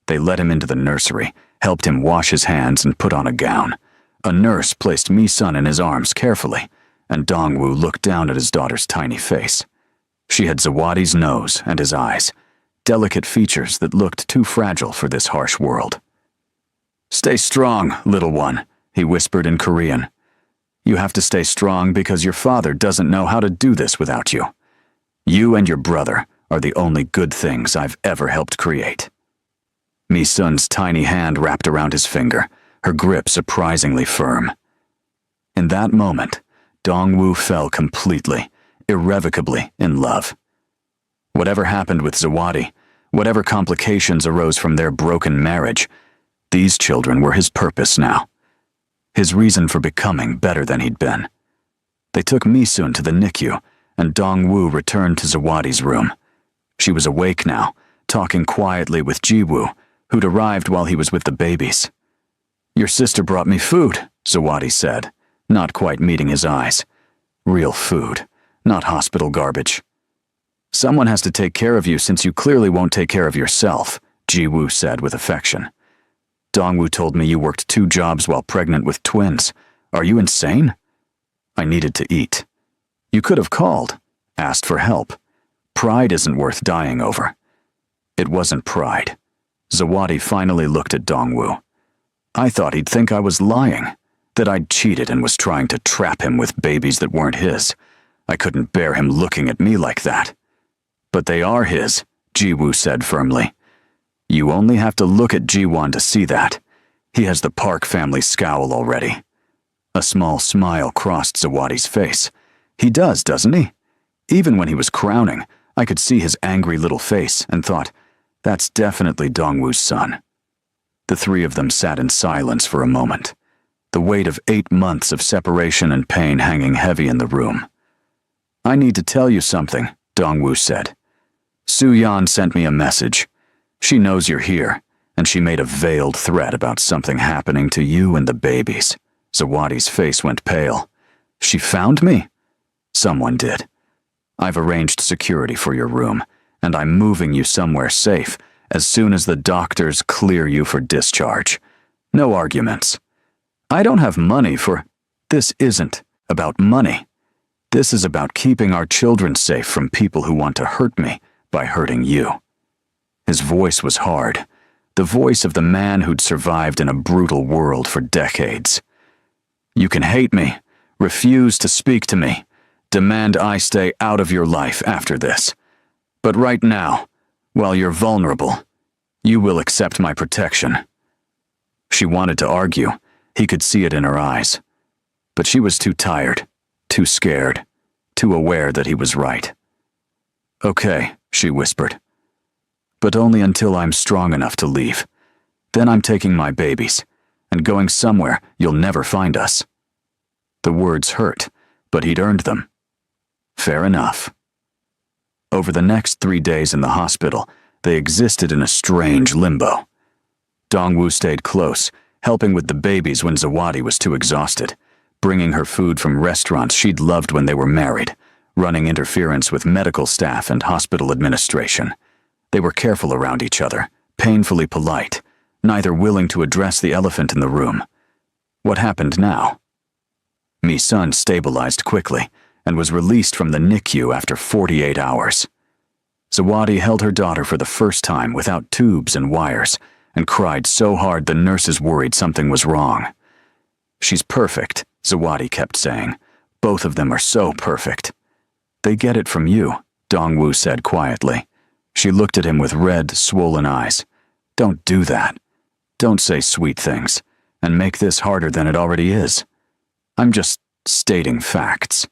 They let him into the nursery, helped him wash his hands and put on a gown. A nurse placed Mi-sun in his arms carefully, and Dongwoo looked down at his daughter's tiny face. She had Zawadi's nose and his eyes, delicate features that looked too fragile for this harsh world. "Stay strong, little one," he whispered in Korean. "You have to stay strong because your father doesn't know how to do this without you. You and your brother are the only good things I've ever helped create." Mi-sun's tiny hand wrapped around his finger, her grip surprisingly firm. In that moment, Dongwoo fell completely, irrevocably in love. Whatever happened with Zawadi, whatever complications arose from their broken marriage, these children were his purpose now. His reason for becoming better than he'd been. They took Mi-sun to the NICU, and Dongwoo returned to Zawadi's room. She was awake now, talking quietly with Jiwoo, who'd arrived while he was with the babies. "Your sister brought me food," Zawadi said, not quite meeting his eyes. Real food, not hospital garbage. "Someone has to take care of you since you clearly won't take care of yourself," Jiwoo said with affection. "Dongwoo told me you worked 2 jobs while pregnant with twins. Are you insane?" "I needed to eat." "You could have called, asked for help. Pride isn't worth dying over." It wasn't pride. Zawadi finally looked at Dongwoo. "I thought he'd think I was lying, that I'd cheated and was trying to trap him with babies that weren't his. I couldn't bear him looking at me like that." "But they are his," Jiwoo said firmly. "You only have to look at Jiwon to see that. He has the Park family scowl already." A small smile crossed Zawadi's face. "He does, doesn't he? Even when he was crowning, I could see his angry little face and thought, that's definitely Dongwoo's son." The 3 of them sat in silence for a moment, the weight of 8 months of separation and pain hanging heavy in the room. "I need to tell you something," Dongwoo said. "Su-yeon sent me a message. She knows you're here, and she made a veiled threat about something happening to you and the babies." Zawadi's face went pale. "She found me?" "Someone did. I've arranged security for your room, and I'm moving you somewhere safe as soon as the doctors clear you for discharge. No arguments. I don't have money for... This isn't about money. This is about keeping our children safe from people who want to hurt me by hurting you." His voice was hard, the voice of the man who'd survived in a brutal world for decades. "You can hate me, refuse to speak to me, demand I stay out of your life after this. But right now, while you're vulnerable, you will accept my protection." She wanted to argue. He could see it in her eyes. But she was too tired, too scared, too aware that he was right. "Okay," she whispered. "But only until I'm strong enough to leave. Then I'm taking my babies, and going somewhere you'll never find us." The words hurt, but he'd earned them. Fair enough. Over the next 3 days in the hospital, they existed in a strange limbo. Dongwoo stayed close, helping with the babies when Zawadi was too exhausted, bringing her food from restaurants she'd loved when they were married, running interference with medical staff and hospital administration. They were careful around each other, painfully polite, neither willing to address the elephant in the room. What happened now? Mi-sun stabilized quickly and was released from the NICU after 48 hours. Zawadi held her daughter for the first time without tubes and wires and cried so hard the nurses worried something was wrong. "She's perfect," Zawadi kept saying. "Both of them are so perfect." "They get it from you," Dongwoo said quietly. She looked at him with red, swollen eyes. Don't do that. Don't say sweet things and make this harder than it already is. I'm just stating facts."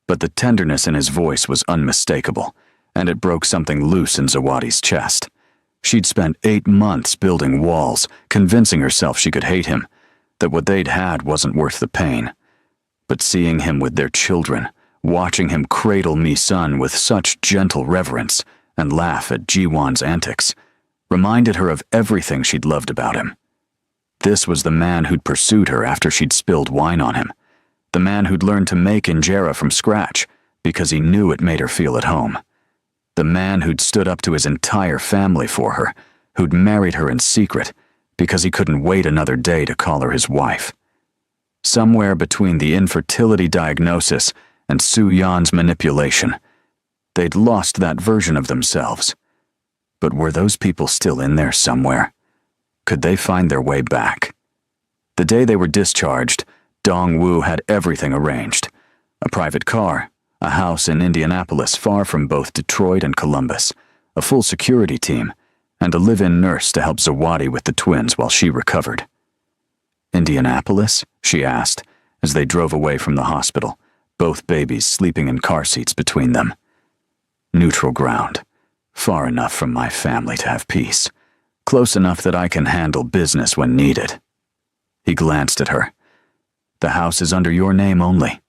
But the tenderness in his voice was unmistakable, and it broke something loose in Zawadi's chest. She'd spent 8 months building walls, convincing herself she could hate him, that what they'd had wasn't worth the pain. But seeing him with their children, watching him cradle Mi-sun with such gentle reverence and laugh at Ji-won's antics, reminded her of everything she'd loved about him. This was the man who'd pursued her after she'd spilled wine on him, the man who'd learned to make injera from scratch because he knew it made her feel at home, the man who'd stood up to his entire family for her, who'd married her in secret because he couldn't wait another day to call her his wife. Somewhere between the infertility diagnosis and Soo-yeon's manipulation, they'd lost that version of themselves. But were those people still in there somewhere? Could they find their way back? The day they were discharged, Dong-woo had everything arranged. A private car, a house in Indianapolis far from both Detroit and Columbus, a full security team, and a live-in nurse to help Zawadi with the twins while she recovered. "Indianapolis?" she asked, as they drove away from the hospital, both babies sleeping in car seats between them. "Neutral ground. Far enough from my family to have peace. Close enough that I can handle business when needed." He glanced at her. "The house is under your name only.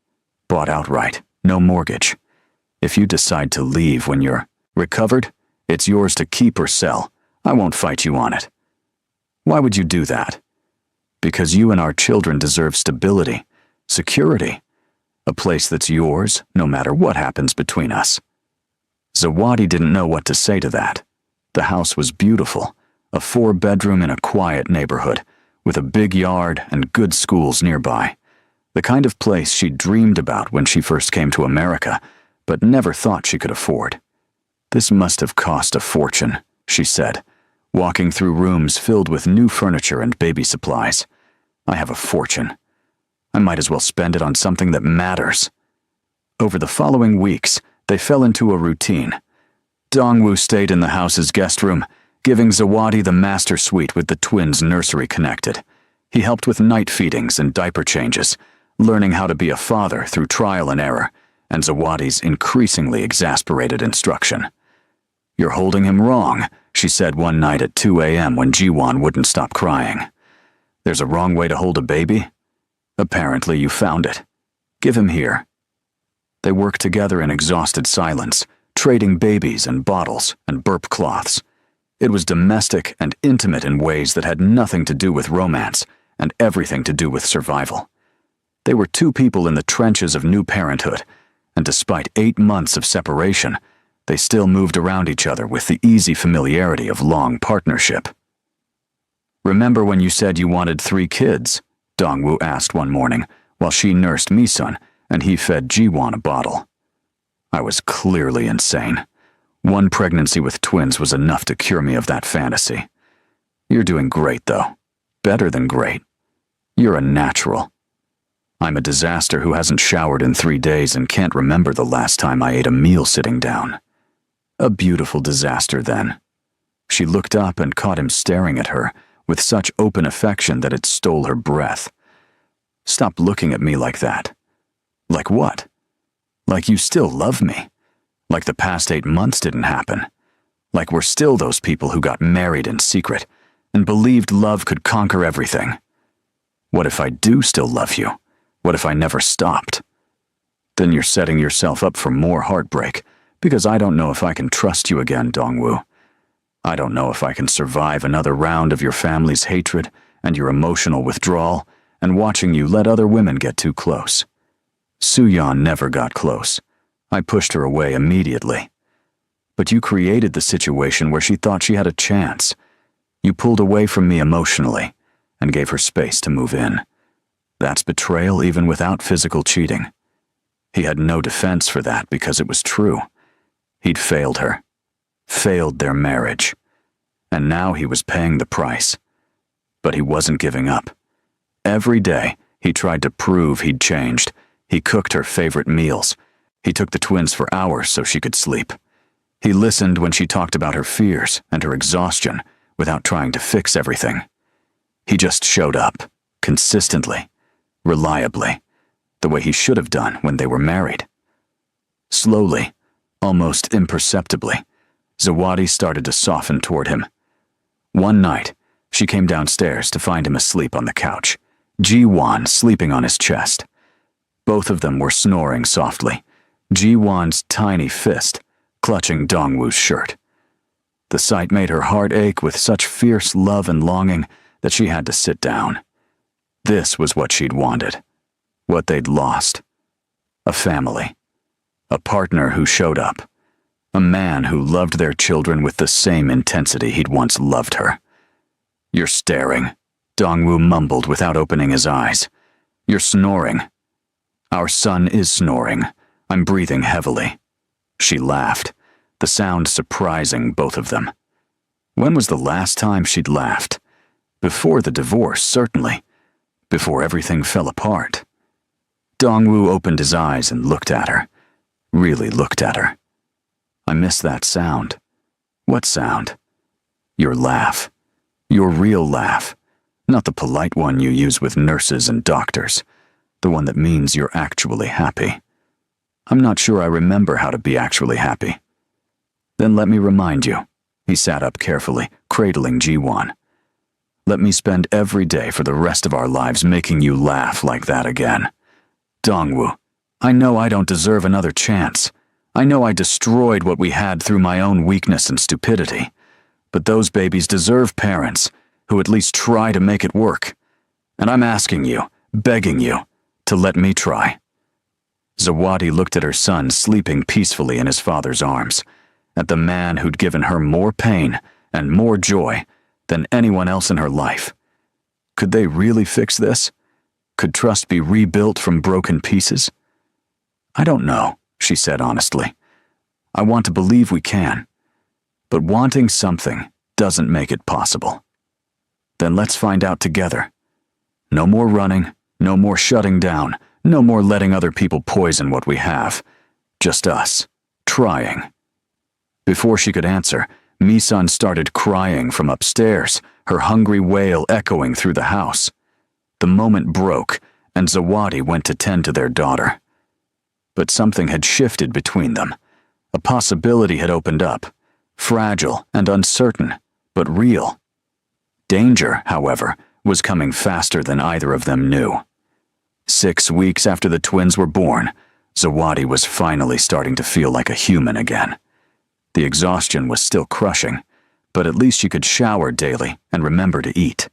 Bought outright, no mortgage. If you decide to leave when you're recovered, it's yours to keep or sell. I won't fight you on it." "Why would you do that?" "Because you and our children deserve stability, security. A place that's yours, no matter what happens between us." Zawadi didn't know what to say to that. The house was beautiful, a 4-bedroom in a quiet neighborhood, with a big yard and good schools nearby. The kind of place she'd dreamed about when she first came to America, but never thought she could afford. "This must have cost a fortune," she said, walking through rooms filled with new furniture and baby supplies. "I have a fortune. I might as well spend it on something that matters." Over the following weeks, they fell into a routine. Dong-woo stayed in the house's guest room, giving Zawadi the master suite with the twins' nursery connected. He helped with night feedings and diaper changes, learning how to be a father through trial and error, and Zawadi's increasingly exasperated instruction. "You're holding him wrong," she said one night at 2 a.m. when Ji-won wouldn't stop crying. "There's a wrong way to hold a baby? Apparently you found it. Give him here." They worked together in exhausted silence, trading babies and bottles and burp cloths. It was domestic and intimate in ways that had nothing to do with romance and everything to do with survival. They were two people in the trenches of new parenthood, and despite 8 months of separation, they still moved around each other with the easy familiarity of long partnership. "Remember when you said you wanted 3 kids?" Dong-woo asked one morning, while she nursed Mi-sun and he fed Ji-won a bottle. I was clearly insane. 1 pregnancy with twins was enough to cure me of that fantasy. "You're doing great, though. Better than great. You're a natural. I'm a disaster who hasn't showered in 3 days and can't remember the last time I ate a meal sitting down." "A beautiful disaster, then." She looked up and caught him staring at her with such open affection that it stole her breath. "Stop looking at me like that." "Like what?" "Like you still love me. Like the past 8 months didn't happen. Like we're still those people who got married in secret and believed love could conquer everything. What if I do still love you? What if I never stopped?" "Then you're setting yourself up for more heartbreak, because I don't know if I can trust you again, Dong-woo. I don't know if I can survive another round of your family's hatred and your emotional withdrawal and watching you let other women get too close." Soo-yeon never got close. I pushed her away immediately. "But you created the situation where she thought she had a chance. You pulled away from me emotionally and gave her space to move in. That's betrayal even without physical cheating." He had no defense for that because it was true. He'd failed her, failed their marriage, and now he was paying the price. But he wasn't giving up. Every day, he tried to prove he'd changed. He cooked her favorite meals. He took the twins for hours so she could sleep. He listened when she talked about her fears and her exhaustion, without trying to fix everything. He just showed up, consistently, reliably, the way he should have done when they were married. Slowly, almost imperceptibly, Zawadi started to soften toward him. One night, she came downstairs to find him asleep on the couch, Ji-won sleeping on his chest. Both of them were snoring softly, Ji-won's tiny fist clutching Dongwoo's shirt. The sight made her heart ache with such fierce love and longing that she had to sit down. This was what she'd wanted, what they'd lost. A family. A partner who showed up. A man who loved their children with the same intensity he'd once loved her. "You're staring," Dongwoo mumbled without opening his eyes. "You're snoring." "Our son is snoring. I'm breathing heavily." She laughed, the sound surprising both of them. When was the last time she'd laughed? Before the divorce, certainly. Before everything fell apart. Dongwoo opened his eyes and looked at her. Really looked at her. "I miss that sound." "What sound?" "Your laugh. Your real laugh. Not the polite one you use with nurses and doctors. The one that means you're actually happy." "I'm not sure I remember how to be actually happy." "Then let me remind you." He sat up carefully, cradling Ji-won. "Let me spend every day for the rest of our lives making you laugh like that again. Dongwoo, I know I don't deserve another chance. I know I destroyed what we had through my own weakness and stupidity. But those babies deserve parents who at least try to make it work. And I'm asking you, begging you, to let me try." Zawadi looked at her son sleeping peacefully in his father's arms, at the man who'd given her more pain and more joy than anyone else in her life. Could they really fix this? Could trust be rebuilt from broken pieces? "I don't know," she said honestly. "I want to believe we can. But wanting something doesn't make it possible." "Then let's find out together. No more running, no more shutting down, no more letting other people poison what we have. Just us, trying." Before she could answer, Mi-sun started crying from upstairs, her hungry wail echoing through the house. The moment broke, and Zawadi went to tend to their daughter. But something had shifted between them. A possibility had opened up, fragile and uncertain, but real. Danger, however, was coming faster than either of them knew. 6 weeks after the twins were born, Zawadi was finally starting to feel like a human again. The exhaustion was still crushing, but at least she could shower daily and remember to eat.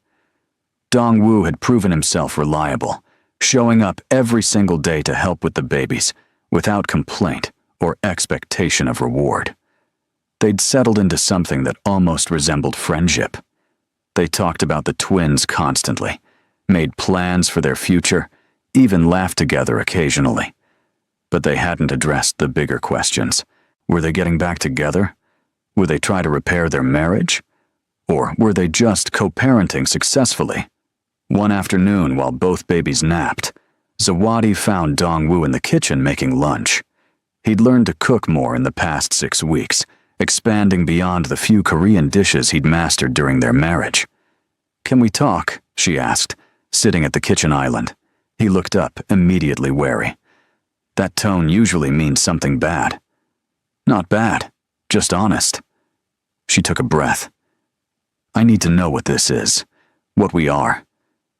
Dongwoo had proven himself reliable, showing up every single day to help with the babies, without complaint or expectation of reward. They'd settled into something that almost resembled friendship. They talked about the twins constantly, made plans for their future, even laughed together occasionally. But they hadn't addressed the bigger questions. Were they getting back together? Would they try to repair their marriage? Or were they just co-parenting successfully? One afternoon, while both babies napped, Zawadi found Dongwoo in the kitchen making lunch. He'd learned to cook more in the past 6 weeks, expanding beyond the few Korean dishes he'd mastered during their marriage. "Can we talk?" she asked, sitting at the kitchen island. He looked up, immediately wary. That tone usually means something bad. "Not bad, just honest." She took a breath. "I need to know what this is, what we are,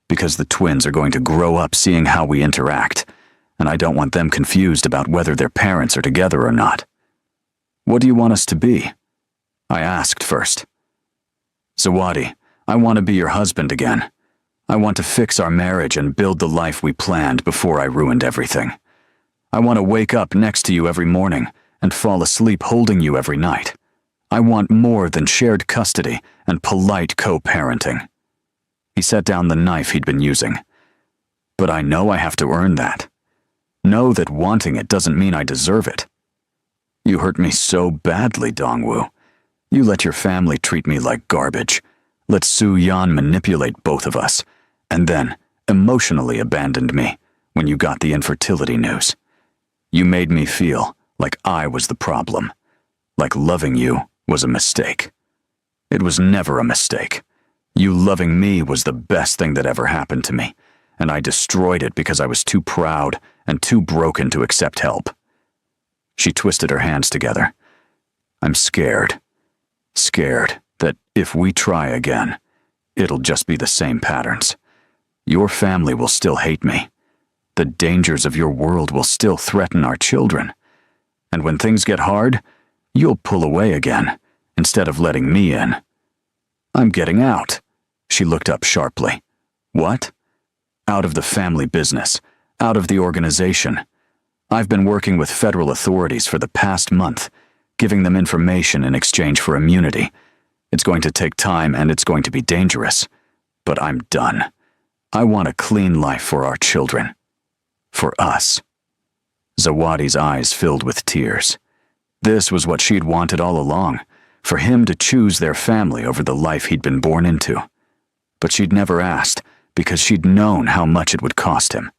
because the twins are going to grow up seeing how we interact, and I don't want them confused about whether their parents are together or not." "What do you want us to be?" I asked first. "Zawadi, I want to be your husband again. I want to fix our marriage and build the life we planned before I ruined everything. I want to wake up next to you every morning and fall asleep holding you every night. I want more than shared custody and polite co-parenting." He set down the knife he'd been using. "But I know I have to earn that. Know that wanting it doesn't mean I deserve it. You hurt me so badly, Dongwoo. You let your family treat me like garbage. Let Soo-yeon manipulate both of us, and then emotionally abandoned me when you got the infertility news. You made me feel like I was the problem, like loving you was a mistake." It was never a mistake. You loving me was the best thing that ever happened to me, and I destroyed it because I was too proud and too broken to accept help." She twisted her hands together. "I'm scared. Scared that if we try again, it'll just be the same patterns. Your family will still hate me. The dangers of your world will still threaten our children. And when things get hard, you'll pull away again, instead of letting me in. I'm getting out." She looked up sharply. "What?" "Out of the family business, out of the organization. I've been working with federal authorities for the past month, giving them information in exchange for immunity. It's going to take time and it's going to be dangerous. But I'm done. I want a clean life for our children. For us." Zawadi's eyes filled with tears. This was what she'd wanted all along, for him to choose their family over the life he'd been born into. But she'd never asked, because she'd known how much it would cost him.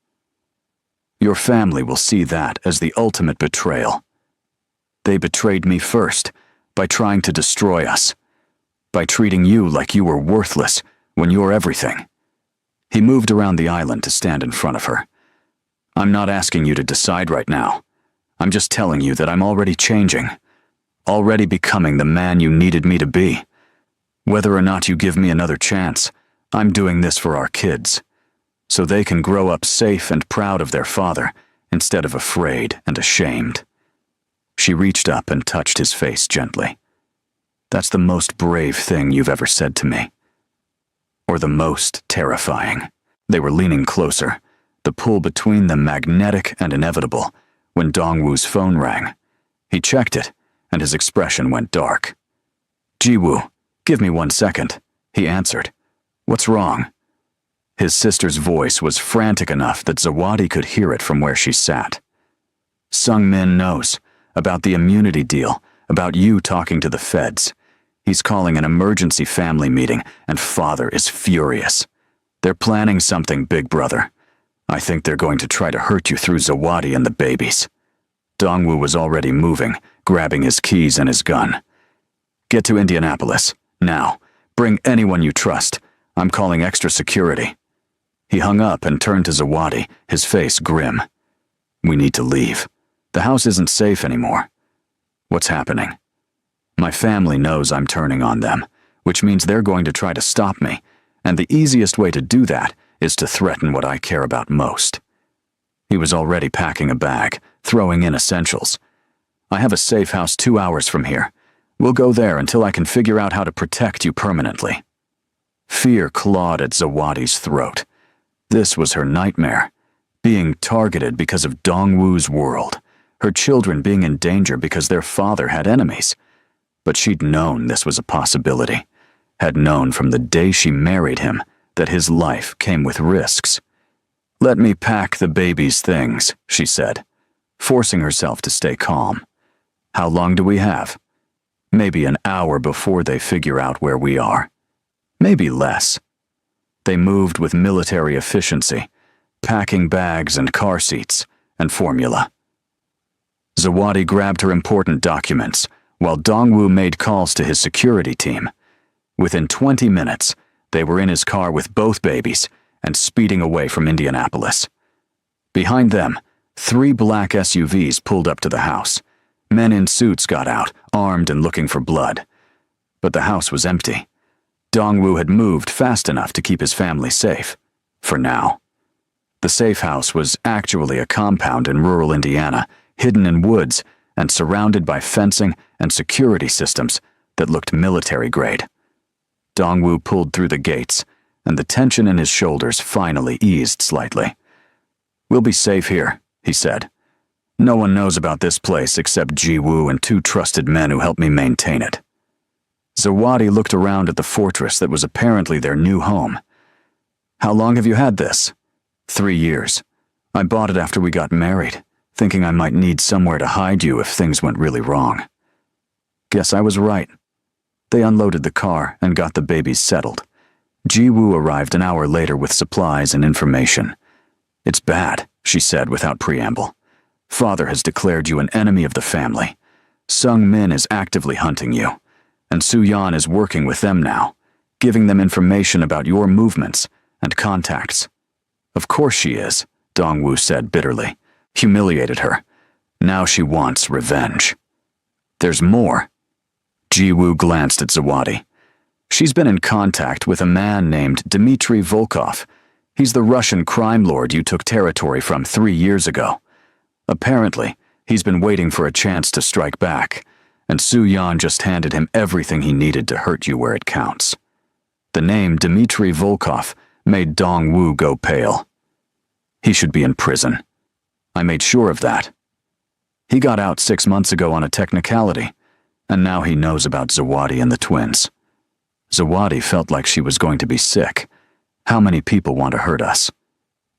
"Your family will see that as the ultimate betrayal. They betrayed me first, by trying to destroy us, by treating you like you were worthless when you're everything." He moved around the island to stand in front of her. "I'm not asking you to decide right now. I'm just telling you that I'm already changing, already becoming the man you needed me to be. Whether or not you give me another chance, I'm doing this for our kids, so they can grow up safe and proud of their father instead of afraid and ashamed." She reached up and touched his face gently. "That's the most brave thing you've ever said to me. Or the most terrifying." They were leaning closer, the pull between them magnetic and inevitable, when Dongwoo's phone rang. He checked it, and his expression went dark. "Jiwoo, give me 1 second," he answered. "What's wrong?" His sister's voice was frantic enough that Zawadi could hear it from where she sat. "Sung-min knows about the immunity deal, about you talking to the feds. He's calling an emergency family meeting, and father is furious. They're planning something, big brother. I think they're going to try to hurt you through Zawadi and the babies." Dongwoo was already moving, grabbing his keys and his gun. "Get to Indianapolis, now. Bring anyone you trust. I'm calling extra security." He hung up and turned to Zawadi, his face grim. "We need to leave. The house isn't safe anymore." "What's happening?" "My family knows I'm turning on them, which means they're going to try to stop me, and the easiest way to do that is to threaten what I care about most." He was already packing a bag, throwing in essentials. "I have a safe house 2 hours from here. We'll go there until I can figure out how to protect you permanently." Fear clawed at Zawadi's throat. This was her nightmare, being targeted because of Dongwoo's world, her children being in danger because their father had enemies. But she'd known this was a possibility, had known from the day she married him that his life came with risks. "Let me pack the baby's things," she said, forcing herself to stay calm. "How long do we have?" "Maybe an hour before they figure out where we are. Maybe less." They moved with military efficiency, packing bags and car seats and formula. Zawadi grabbed her important documents, while Dongwoo made calls to his security team. Within 20 minutes, they were in his car with both babies and speeding away from Indianapolis. Behind them, 3 black SUVs pulled up to the house. Men in suits got out, armed and looking for blood. But the house was empty. Dongwoo had moved fast enough to keep his family safe, for now. The safe house was actually a compound in rural Indiana, hidden in woods and surrounded by fencing and security systems that looked military-grade. Dongwoo pulled through the gates, and the tension in his shoulders finally eased slightly. "We'll be safe here," he said. "No one knows about this place except Jiwoo and 2 trusted men who help me maintain it." Zawadi looked around at the fortress that was apparently their new home. "How long have you had this?" 3 years. I bought it after we got married, thinking I might need somewhere to hide you if things went really wrong." "Guess I was right." They unloaded the car and got the babies settled. Jiwoo arrived an hour later with supplies and information. "It's bad," she said without preamble. "Father has declared you an enemy of the family. Sung-min is actively hunting you. And Su-Yan is working with them now, giving them information about your movements and contacts. Of course she is, Dong-Woo said bitterly, humiliated her. Now she wants revenge. There's more. Ji-Woo glanced at Zawadi. She's been in contact with a man named Dmitry Volkov. He's the Russian crime lord you took territory from 3 years ago. Apparently, he's been waiting for a chance to strike back, and Su-Yan just handed him everything he needed to hurt you where it counts. The name Dmitry Volkov made Dong-Woo go pale. He should be in prison. I made sure of that. He got out 6 months ago on a technicality, and now he knows about Zawadi and the twins. Zawadi felt like she was going to be sick. How many people want to hurt us?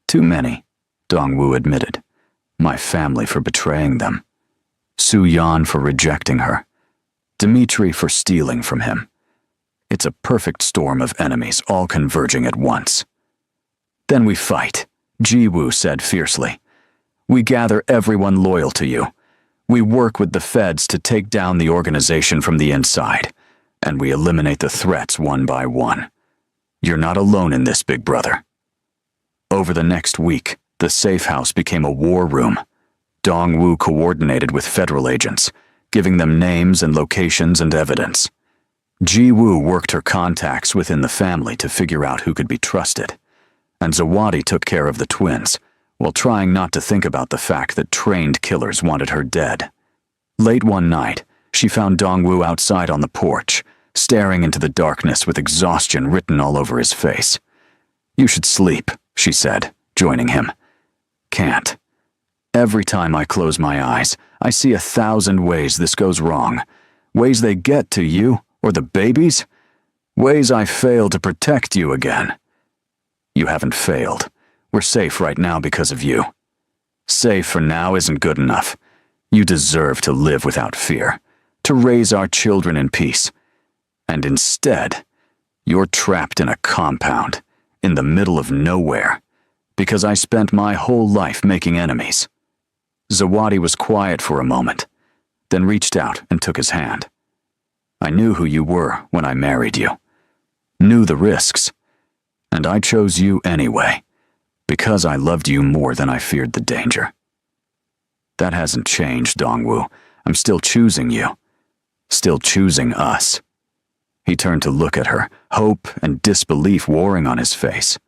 Too many, Dong-Woo admitted. My family for betraying them. Su-Yan for rejecting her. Dmitry for stealing from him. It's a perfect storm of enemies all converging at once. Then we fight, Ji-Woo said fiercely. We gather everyone loyal to you. We work with the feds to take down the organization from the inside, and we eliminate the threats one by one. You're not alone in this, big brother. Over the next week, the safe house became a war room. Dong-Woo coordinated with federal agents, giving them names and locations and evidence. Ji-Woo worked her contacts within the family to figure out who could be trusted, and Zawadi took care of the twins, while trying not to think about the fact that trained killers wanted her dead. Late one night, she found Dong-Woo outside on the porch, staring into the darkness with exhaustion written all over his face. You should sleep, she said, joining him. Can't. Every time I close my eyes, I see 1,000 ways this goes wrong. Ways they get to you, or the babies. Ways I fail to protect you again. You haven't failed. We're safe right now because of you. Safe for now isn't good enough. You deserve to live without fear, to raise our children in peace. And instead, you're trapped in a compound, in the middle of nowhere, because I spent my whole life making enemies. Zawadi was quiet for a moment, then reached out and took his hand. I knew who you were when I married you, knew the risks, and I chose you anyway, because I loved you more than I feared the danger. That hasn't changed, Dong-Woo. I'm still choosing you, still choosing us. He turned to look at her, hope and disbelief warring on his face.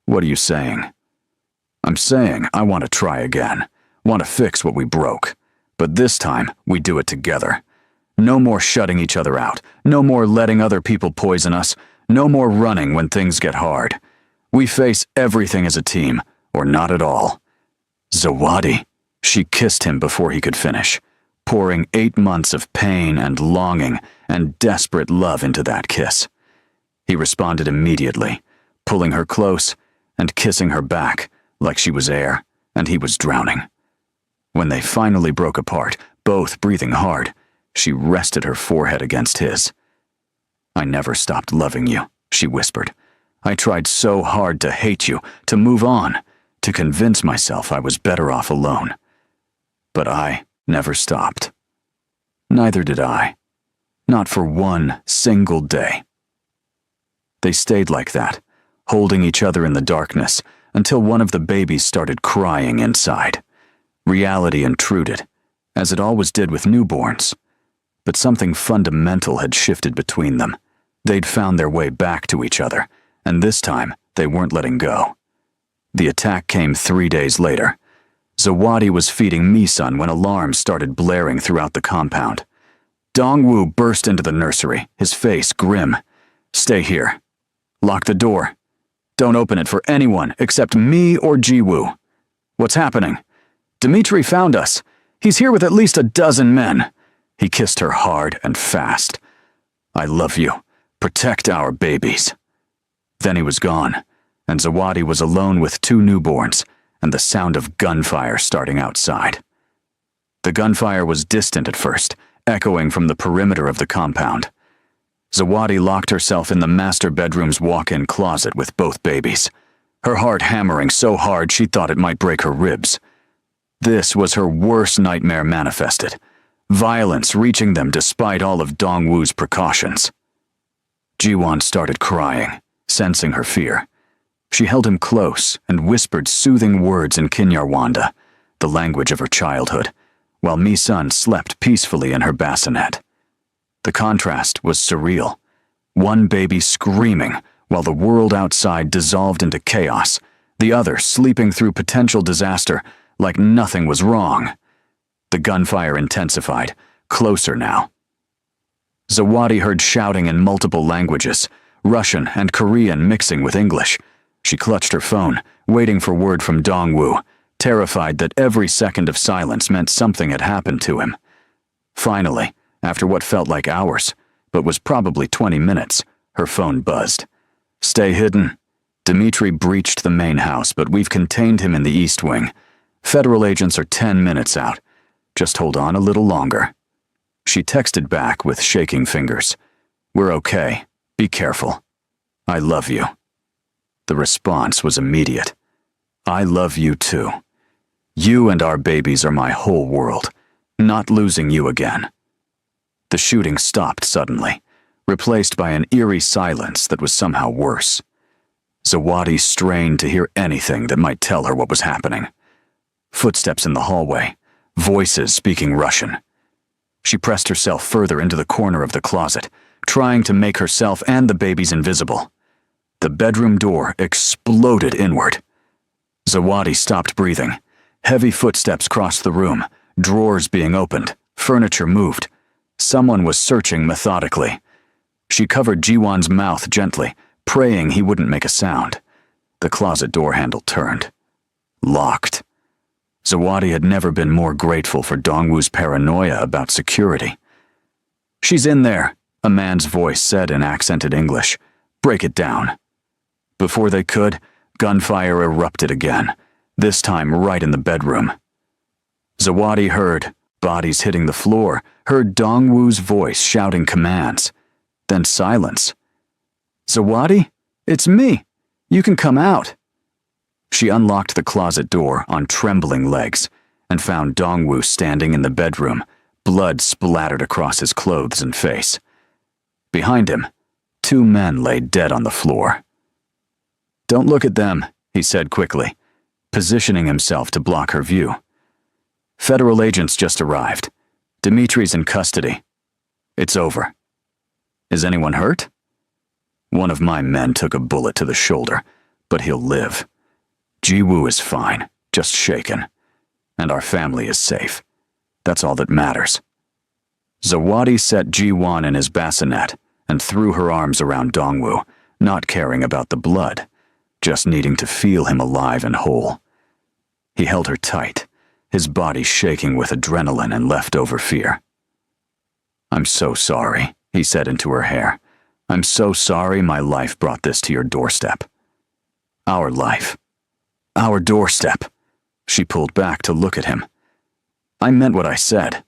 What are you saying? I'm saying I want to try again, want to fix what we broke, but this time we do it together. No more shutting each other out, no more letting other people poison us, no more running when things get hard. We face everything as a team, or not at all. Zawadi, she kissed him before he could finish, pouring 8 months of pain and longing and desperate love into that kiss. He responded immediately, pulling her close and kissing her back like she was air and he was drowning. When they finally broke apart, both breathing hard, she rested her forehead against his. I never stopped loving you, she whispered. I tried so hard to hate you, to move on, to convince myself I was better off alone. But I never stopped. Neither did I. Not for one single day. They stayed like that, holding each other in the darkness, until one of the babies started crying inside. Reality intruded, as it always did with newborns. But something fundamental had shifted between them. They'd found their way back to each other, and this time they weren't letting go. The attack came 3 days later. Zawadi was feeding Misun when alarms started blaring throughout the compound. Dong-Woo burst into the nursery, his face grim. Stay here. Lock the door. Don't open it for anyone except me or Ji-Woo. What's happening? Dmitry found us. He's here with at least 12 men. He kissed her hard and fast. I love you. Protect our babies. Then he was gone, and Zawadi was alone with 2 newborns and the sound of gunfire starting outside. The gunfire was distant at first, echoing from the perimeter of the compound. Zawadi locked herself in the master bedroom's walk-in closet with both babies, her heart hammering so hard she thought it might break her ribs. This was her worst nightmare manifested, violence reaching them despite all of Dongwoo's precautions. Jiwon started crying, sensing her fear. She held him close and whispered soothing words in Kinyarwanda, the language of her childhood, while Mi-sun slept peacefully in her bassinet. The contrast was surreal. One baby screaming while the world outside dissolved into chaos, the other sleeping through potential disaster like nothing was wrong. The gunfire intensified, closer now. Zawadi heard shouting in multiple languages, Russian and Korean mixing with English. She clutched her phone, waiting for word from Dongwoo, terrified that every second of silence meant something had happened to him. Finally, after what felt like hours, but was probably 20 minutes, her phone buzzed. "Stay hidden. Dmitri breached the main house, but we've contained him in the East Wing. Federal agents are 10 minutes out. Just hold on a little longer." She texted back with shaking fingers. "We're okay. Be careful. I love you." The response was immediate. "I love you too. You and our babies are my whole world. Not losing you again." The shooting stopped suddenly, replaced by an eerie silence that was somehow worse. Zawadi strained to hear anything that might tell her what was happening. Footsteps in the hallway, voices speaking Russian. She pressed herself further into the corner of the closet, trying to make herself and the babies invisible. The bedroom door exploded inward. Zawadi stopped breathing. Heavy footsteps crossed the room, drawers being opened, furniture moved. Someone was searching methodically. She covered Jiwon's mouth gently, praying he wouldn't make a sound. The closet door handle turned. Locked. Zawadi had never been more grateful for Dongwoo's paranoia about security. "She's in there," a man's voice said in accented English. "Break it down." Before they could, gunfire erupted again, this time right in the bedroom. Zawadi heard bodies hitting the floor, heard Dongwoo's voice shouting commands. Then silence. "Zawadi? It's me. You can come out." She unlocked the closet door on trembling legs and found Dongwoo standing in the bedroom, blood splattered across his clothes and face. Behind him, 2 men lay dead on the floor. "Don't look at them," he said quickly, positioning himself to block her view. "Federal agents just arrived. Dimitri's in custody. It's over." "Is anyone hurt?" "One of my men took a bullet to the shoulder, but he'll live. Jiwoo is fine, just shaken. And our family is safe. That's all that matters." Zawadi set Jiwon in his bassinet and threw her arms around Dongwoo, not caring about the blood, just needing to feel him alive and whole. He held her tight, his body shaking with adrenaline and leftover fear. "I'm so sorry," he said into her hair. "I'm so sorry my life brought this to your doorstep." "Our life. Our doorstep." She pulled back to look at him. "I meant what I said.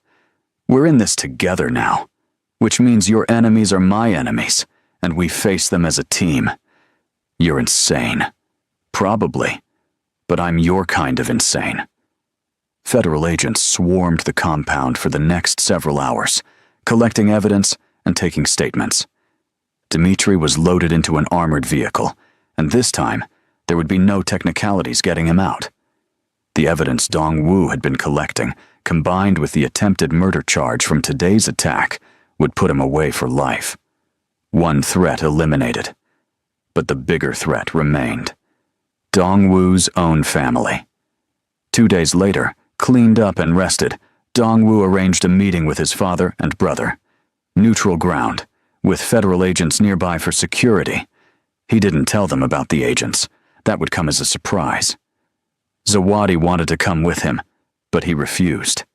We're in this together now, which means your enemies are my enemies, and we face them as a team. You're insane. Probably. But I'm your kind of insane." Federal agents swarmed the compound for the next several hours, collecting evidence and taking statements. Dmitri was loaded into an armored vehicle, and this time, there would be no technicalities getting him out. The evidence Dongwoo had been collecting, combined with the attempted murder charge from today's attack, would put him away for life. One threat eliminated. But the bigger threat remained. Dongwoo's own family. 2 days later, cleaned up and rested, Dongwoo arranged a meeting with his father and brother. Neutral ground, with federal agents nearby for security. He didn't tell them about the agents. That would come as a surprise. Zawadi wanted to come with him, but he refused.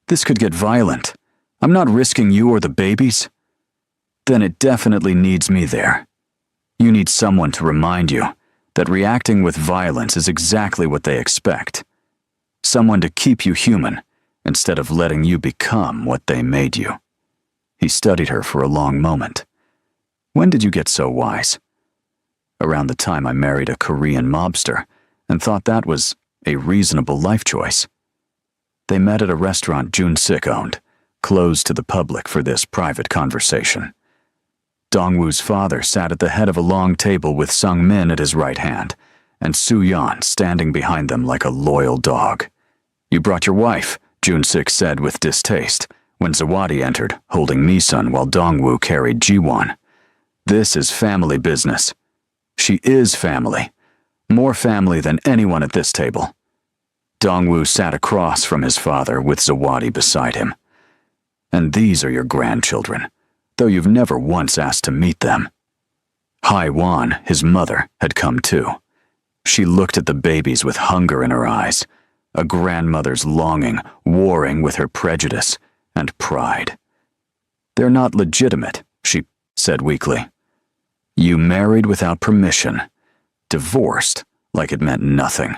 "This could get violent. I'm not risking you or the babies." "Then it definitely needs me there. You need someone to remind you that reacting with violence is exactly what they expect. Someone to keep you human instead of letting you become what they made you." He studied her for a long moment. "When did you get so wise?" "Around the time I married a Korean mobster and thought that was a reasonable life choice." They met at a restaurant Jun-sik owned, closed to the public for this private conversation. Dongwoo's father sat at the head of a long table with Sung-min at his right hand, and Soo-yeon standing behind them like a loyal dog. "You brought your wife," Jun-sik said with distaste, when Zawadi entered, holding Mi-sun while Dongwoo carried Ji-won. "This is family business." "She is family. More family than anyone at this table." Dongwoo sat across from his father with Zawadi beside him. "And these are your grandchildren, though you've never once asked to meet them." Hai-won, his mother, had come too. She looked at the babies with hunger in her eyes, a grandmother's longing warring with her prejudice and pride. "They're not legitimate," she said weakly. "You married without permission, divorced like it meant nothing."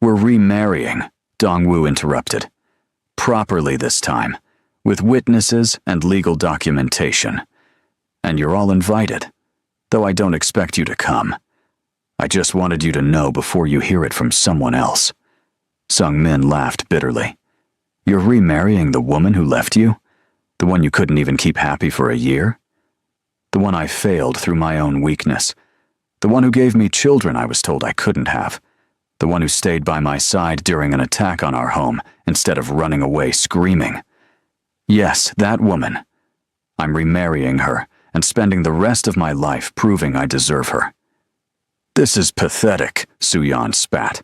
"We're remarrying," Dongwoo interrupted. "Properly this time, with witnesses and legal documentation. And you're all invited, though I don't expect you to come. I just wanted you to know before you hear it from someone else." Sung-min laughed bitterly. "You're remarrying the woman who left you? The one you couldn't even keep happy for a year? The one I failed through my own weakness. The one who gave me children I was told I couldn't have. The one who stayed by my side during an attack on our home instead of running away screaming. Yes, that woman. I'm remarrying her and spending the rest of my life proving I deserve her." "This is pathetic," Soo-yeon spat.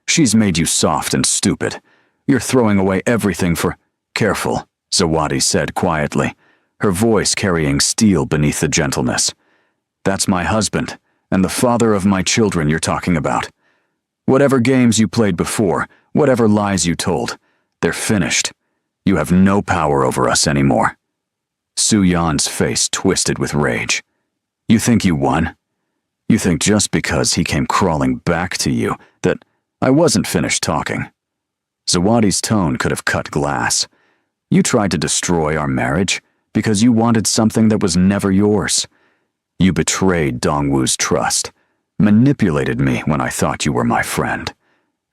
"She's made you soft and stupid. You're throwing away everything for—" "Careful," Zawadi said quietly, her voice carrying steel beneath the gentleness. "That's my husband and the father of my children you're talking about. Whatever games you played before, whatever lies you told, they're finished. You have no power over us anymore." Soo-yeon's face twisted with rage. "You think you won? You think just because he came crawling back to you that—" "I wasn't finished talking." Zawadi's tone could have cut glass. "You tried to destroy our marriage because you wanted something that was never yours. You betrayed Dongwoo's trust, manipulated me when I thought you were my friend,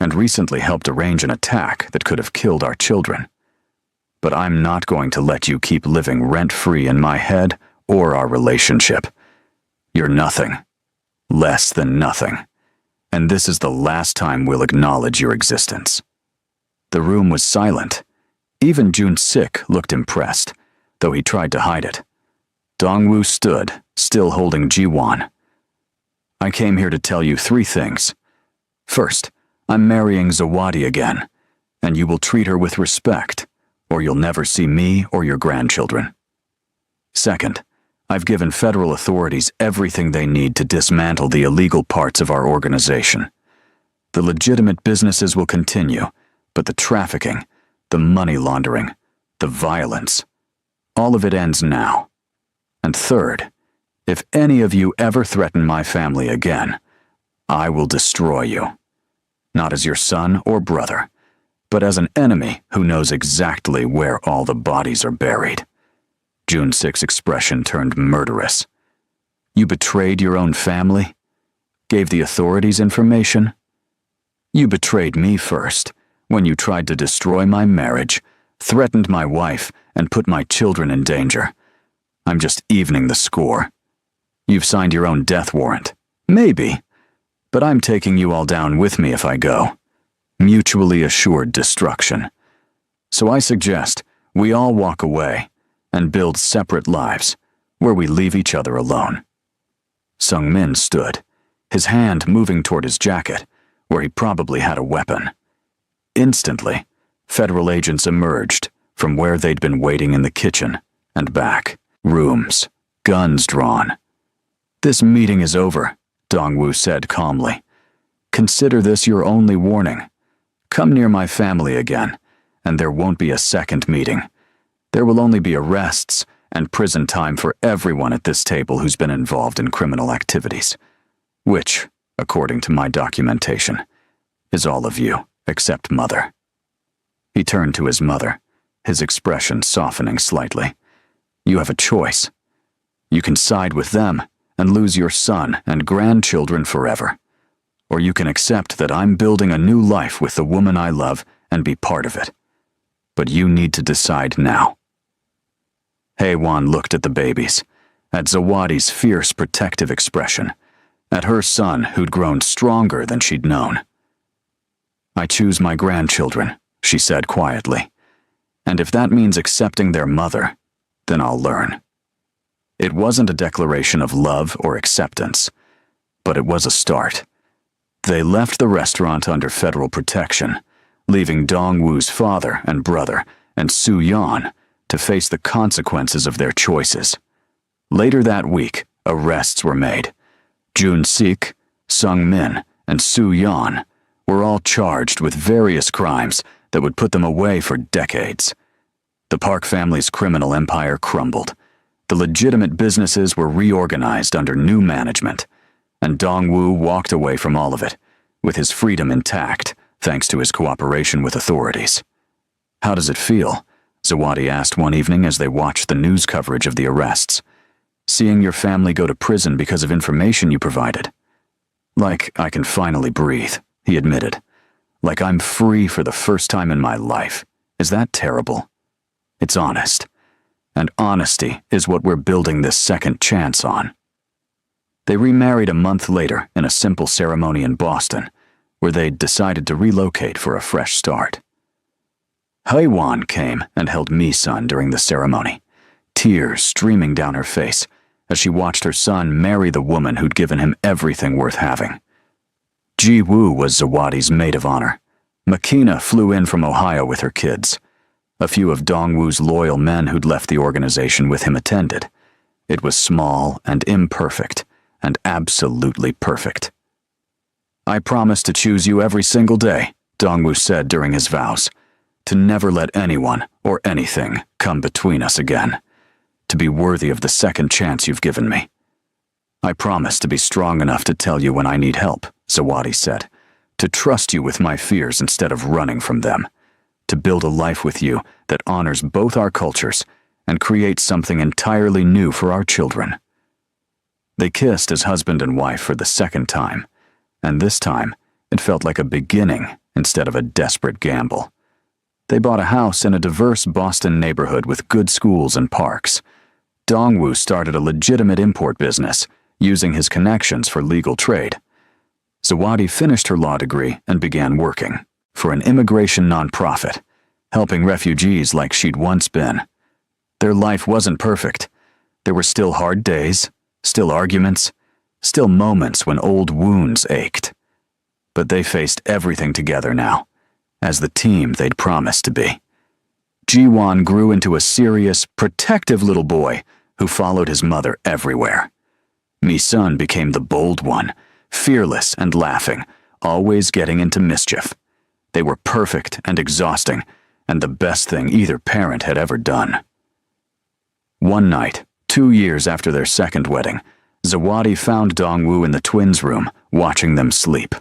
and recently helped arrange an attack that could have killed our children. But I'm not going to let you keep living rent-free in my head or our relationship. You're nothing. Less than nothing. And this is the last time we'll acknowledge your existence." The room was silent. Even Jun-sik looked impressed, though he tried to hide it. Dongwoo stood, still holding Ji-won. "I came here to tell you 3 things. First, I'm marrying Zawadi again, and you will treat her with respect, or you'll never see me or your grandchildren. Second, I've given federal authorities everything they need to dismantle the illegal parts of our organization. The legitimate businesses will continue, but the trafficking, the money laundering, the violence, all of it ends now. And third, if any of you ever threaten my family again, I will destroy you. Not as your son or brother, but as an enemy who knows exactly where all the bodies are buried." Jun-sik's expression turned murderous. "You betrayed your own family? Gave the authorities information? You betrayed me first, when you tried to destroy my marriage, threatened my wife, and put my children in danger. I'm just evening the score. You've signed your own death warrant. Maybe. But I'm taking you all down with me if I go. Mutually assured destruction. So I suggest we all walk away and build separate lives where we leave each other alone." Sung-min stood, his hand moving toward his jacket, where he probably had a weapon. Instantly, federal agents emerged from where they'd been waiting in the kitchen and back. Rooms, guns drawn. "This meeting is over," Dongwoo said calmly. "Consider this your only warning. Come near my family again, and there won't be a second meeting. There will only be arrests and prison time for everyone at this table who's been involved in criminal activities, which, according to my documentation, is all of you except Mother." He turned to his mother, his expression softening slightly. "You have a choice. You can side with them and lose your son and grandchildren forever. Or you can accept that I'm building a new life with the woman I love and be part of it. But you need to decide now. Haewon looked at the babies, at Zawadi's fierce protective expression, at her son who'd grown stronger than she'd known. I choose my grandchildren, she said quietly, and if that means accepting their mother, then I'll learn. It wasn't a declaration of love or acceptance, but it was a start. They left the restaurant under federal protection, leaving Dongwoo's father and brother and Soo-yeon to face the consequences of their choices. Later that week, arrests were made. Jun-sik, Sung-min, and Soo-yeon were all charged with various crimes that would put them away for decades. The Park family's criminal empire crumbled. The legitimate businesses were reorganized under new management, and Dongwoo walked away from all of it, with his freedom intact, thanks to his cooperation with authorities. How does it feel? Zawadi asked one evening as they watched the news coverage of the arrests. Seeing your family go to prison because of information you provided. Like I can finally breathe, he admitted. Like I'm free for the first time in my life. Is that terrible? It's honest. And honesty is what we're building this second chance on. They remarried a month later in a simple ceremony in Boston, where they'd decided to relocate for a fresh start. Haewon came and held Mi-sun during the ceremony, tears streaming down her face as she watched her son marry the woman who'd given him everything worth having. Ji-woo was Zawadi's maid of honor. Makina flew in from Ohio with her kids. A few of Dongwoo's loyal men who'd left the organization with him attended. It was small and imperfect, and absolutely perfect. I promise to choose you every single day, Dongwoo said during his vows, to never let anyone or anything come between us again, to be worthy of the second chance you've given me. I promise to be strong enough to tell you when I need help, Zawadi said, to trust you with my fears instead of running from them, to build a life with you that honors both our cultures and creates something entirely new for our children. They kissed as husband and wife for the second time, and this time it felt like a beginning instead of a desperate gamble. They bought a house in a diverse Boston neighborhood with good schools and parks. Dongwoo started a legitimate import business, using his connections for legal trade. Zawadi finished her law degree and began working for an immigration nonprofit, helping refugees like she'd once been. Their life wasn't perfect. There were still hard days, still arguments, still moments when old wounds ached. But they faced everything together now, as the team they'd promised to be. Ji-won grew into a serious, protective little boy who followed his mother everywhere. Mi-sun became the bold one, fearless and laughing, always getting into mischief. They were perfect and exhausting, and the best thing either parent had ever done. One night, 2 years after their second wedding, Zawadi found Dongwoo in the twins' room, watching them sleep.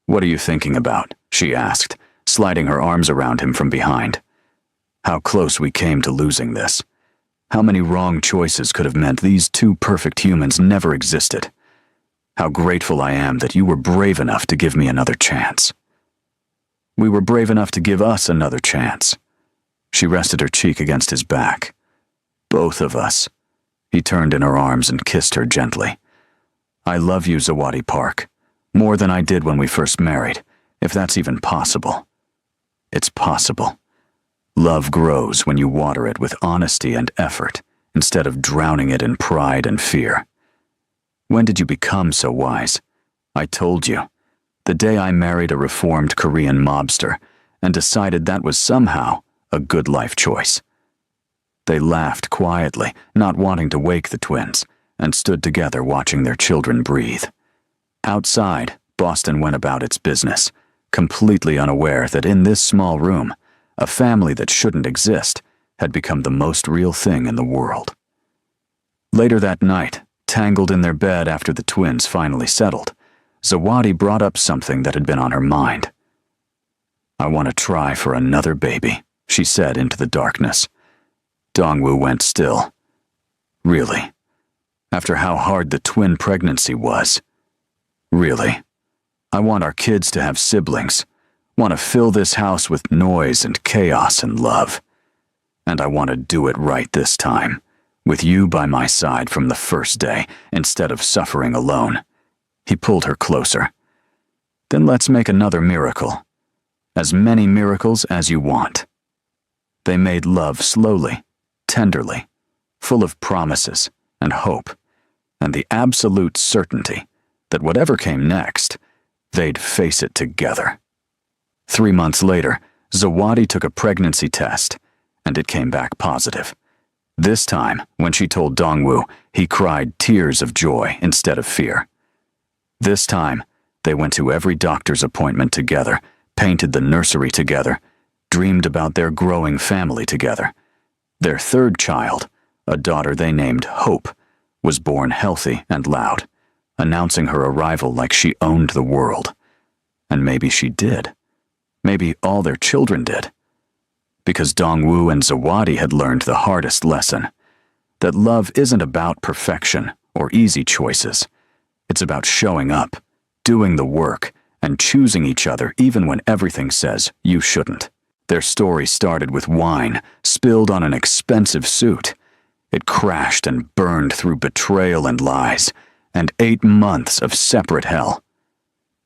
"What are you thinking about?" she asked, sliding her arms around him from behind. "How close we came to losing this. How many wrong choices could have meant these two perfect humans never existed. How grateful I am that you were brave enough to give me another chance." "We were brave enough to give us another chance." She rested her cheek against his back. "Both of us." He turned in her arms and kissed her gently. "I love you, Zawadi Park, more than I did when we first married, if that's even possible." It's possible. Love grows when you water it with honesty and effort, instead of drowning it in pride and fear. When did you become so wise? I told you. The day I married a reformed Korean mobster and decided that was somehow a good life choice. They laughed quietly, not wanting to wake the twins, and stood together watching their children breathe. Outside, Boston went about its business, completely unaware that in this small room, a family that shouldn't exist had become the most real thing in the world. Later that night, tangled in their bed after the twins finally settled, Zawadi brought up something that had been on her mind. "I want to try for another baby," she said into the darkness. Dongwoo went still. "Really? After how hard the twin pregnancy was? Really? I want our kids to have siblings. Want to fill this house with noise and chaos and love. And I want to do it right this time, with you by my side from the first day, instead of suffering alone. He pulled her closer. Then let's make another miracle. As many miracles as you want. They made love slowly, tenderly, full of promises and hope, and the absolute certainty that whatever came next, they'd face it together. 3 months later, Zawadi took a pregnancy test, and it came back positive. This time, when she told Dongwoo, he cried tears of joy instead of fear. This time, they went to every doctor's appointment together, painted the nursery together, dreamed about their growing family together. Their third child, a daughter they named Hope, was born healthy and loud, announcing her arrival like she owned the world. And maybe she did. Maybe all their children did. Because Dongwoo and Zawadi had learned the hardest lesson, that love isn't about perfection or easy choices. It's about showing up, doing the work, and choosing each other even when everything says you shouldn't. Their story started with wine spilled on an expensive suit. It crashed and burned through betrayal and lies, and 8 months of separate hell.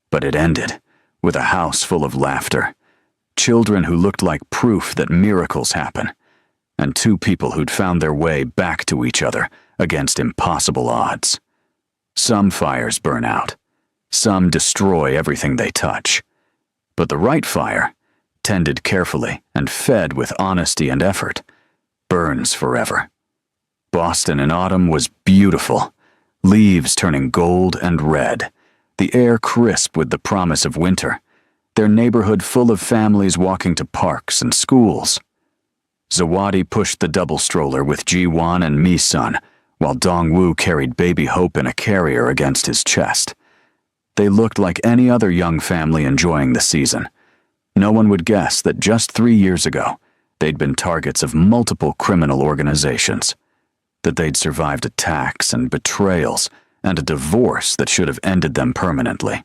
But it ended with a house full of laughter, children who looked like proof that miracles happen, and 2 people who'd found their way back to each other against impossible odds. Some fires burn out. Some destroy everything they touch. But the right fire, tended carefully and fed with honesty and effort, burns forever. Boston in autumn was beautiful, leaves turning gold and red, the air crisp with the promise of winter, their neighborhood full of families walking to parks and schools. Zawadi pushed the double stroller with Ji-won and Mi-sun, while Dongwoo carried baby Hope in a carrier against his chest. They looked like any other young family enjoying the season. No one would guess that just 3 years ago, they'd been targets of multiple criminal organizations, that they'd survived attacks and betrayals and a divorce that should have ended them permanently.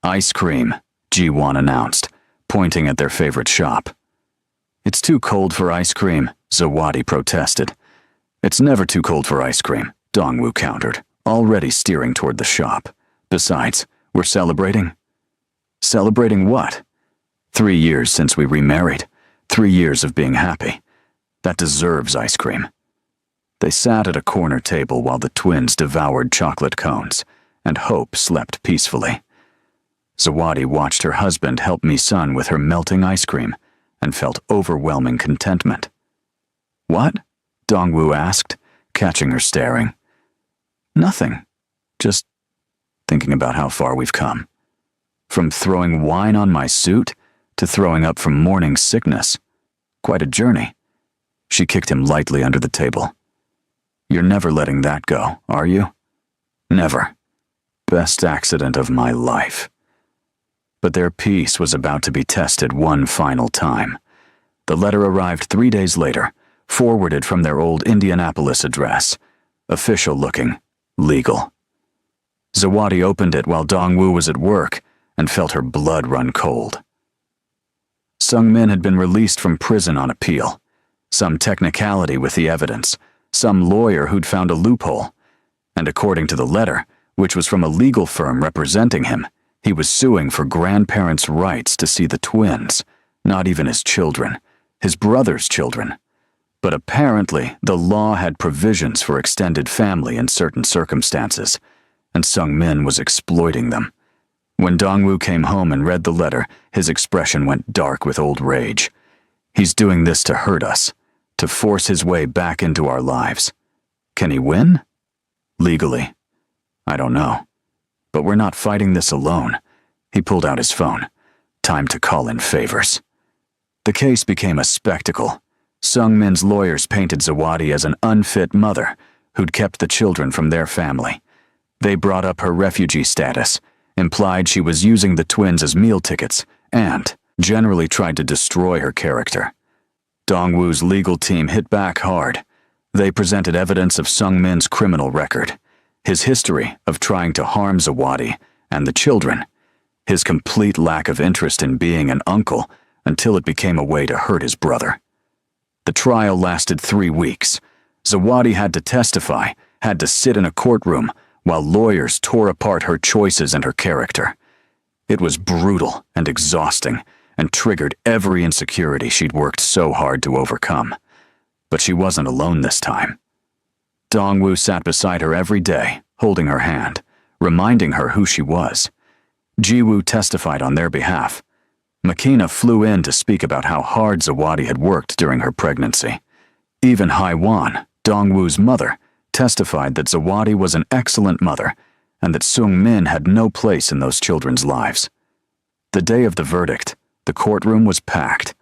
Ice cream, Ji-won announced, pointing at their favorite shop. It's too cold for ice cream, Zawadi protested. It's never too cold for ice cream, Dongwoo countered, already steering toward the shop. Besides, we're celebrating. Celebrating what? 3 years since we remarried. 3 years of being happy. That deserves ice cream. They sat at a corner table while the twins devoured chocolate cones, and Hope slept peacefully. Zawadi watched her husband help Mi-sun with her melting ice cream, and felt overwhelming contentment. What? Dongwoo asked, catching her staring. Nothing. Just thinking about how far we've come. From throwing wine on my suit to throwing up from morning sickness. Quite a journey. She kicked him lightly under the table. You're never letting that go, are you? Never. Best accident of my life. But their peace was about to be tested one final time. The letter arrived 3 days later, forwarded from their old Indianapolis address. Official looking, legal. Zawadi opened it while Dongwoo was at work and felt her blood run cold. Sung-min had been released from prison on appeal. Some technicality with the evidence, some lawyer who'd found a loophole, and according to the letter, which was from a legal firm representing him, he was suing for grandparents' rights to see the twins, not even his children, his brother's children. But apparently, the law had provisions for extended family in certain circumstances, and Sung-min was exploiting them. When Dongwoo came home and read the letter, his expression went dark with old rage. He's doing this to hurt us, to force his way back into our lives. Can he win? Legally. I don't know. But we're not fighting this alone. He pulled out his phone. Time to call in favors. The case became a spectacle. Sung-min's lawyers painted Zawadi as an unfit mother who'd kept the children from their family. They brought up her refugee status, implied she was using the twins as meal tickets, and generally tried to destroy her character. Dongwoo's legal team hit back hard. They presented evidence of Sung-min's criminal record, his history of trying to harm Zawadi and the children, his complete lack of interest in being an uncle until it became a way to hurt his brother. The trial lasted 3 weeks. Zawadi had to testify, had to sit in a courtroom, while lawyers tore apart her choices and her character. It was brutal and exhausting, and triggered every insecurity she'd worked so hard to overcome. But she wasn't alone this time. Dongwoo sat beside her every day, holding her hand, reminding her who she was. Jiwoo testified on their behalf. Makina flew in to speak about how hard Zawadi had worked during her pregnancy. Even Haiwan, Dongwoo's mother, testified that Zawadi was an excellent mother and that Sung-min had no place in those children's lives. The day of the verdict, the courtroom was packed.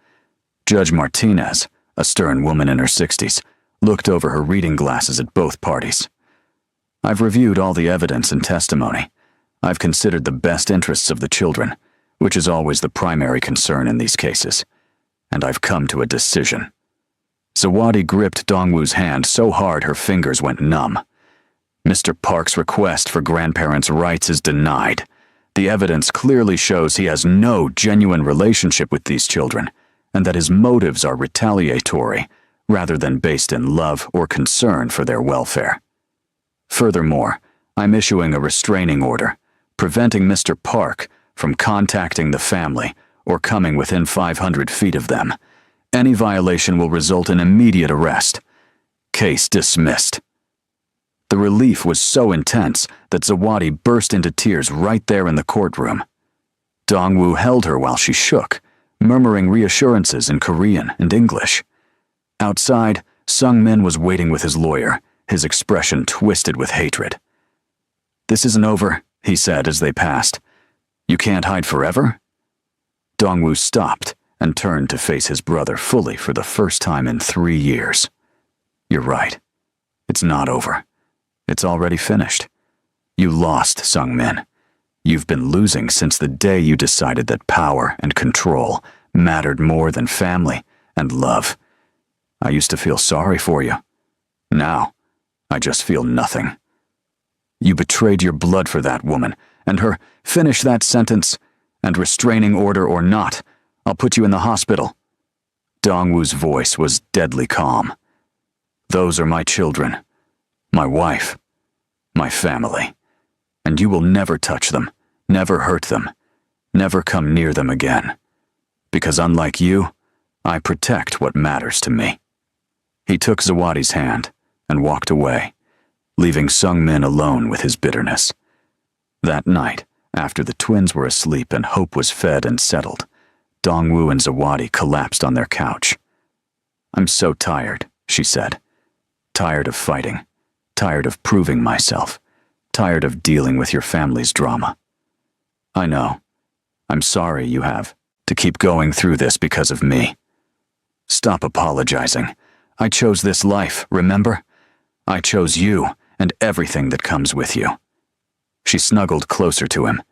Judge Martinez, a stern woman in her 60s, looked over her reading glasses at both parties. "I've reviewed all the evidence and testimony. I've considered the best interests of the children, which is always the primary concern in these cases, and I've come to a decision." Zawadi gripped Dongwoo's hand so hard her fingers went numb. "Mr. Park's request for grandparents' rights is denied. The evidence clearly shows he has no genuine relationship with these children, and that his motives are retaliatory, rather than based in love or concern for their welfare. Furthermore, I'm issuing a restraining order, preventing Mr. Park from contacting the family or coming within 500 feet of them. Any violation will result in immediate arrest. Case dismissed." The relief was so intense that Zawadi burst into tears right there in the courtroom. Dongwoo held her while she shook, murmuring reassurances in Korean and English. Outside, Sung-min was waiting with his lawyer, his expression twisted with hatred. "This isn't over," he said as they passed. "You can't hide forever?" Dongwoo stopped and turned to face his brother fully for the first time in 3 years. "You're right. It's not over. It's already finished. You lost, Sung-min. You've been losing since the day you decided that power and control mattered more than family and love. I used to feel sorry for you. Now, I just feel nothing. You betrayed your blood for that woman, and her, finish that sentence, and restraining order or not, I'll put you in the hospital." Dongwoo's voice was deadly calm. "Those are my children, my wife, my family, and you will never touch them, never hurt them, never come near them again. Because unlike you, I protect what matters to me." He took Zawadi's hand and walked away, leaving Sung-min alone with his bitterness. That night, after the twins were asleep and hope was fed and settled, Dongwoo and Zawadi collapsed on their couch. "I'm so tired," she said. "Tired of fighting, tired of proving myself, tired of dealing with your family's drama. I know. I'm sorry you have to keep going through this because of me. Stop apologizing. I chose this life, remember? I chose you and everything that comes with you." She snuggled closer to him.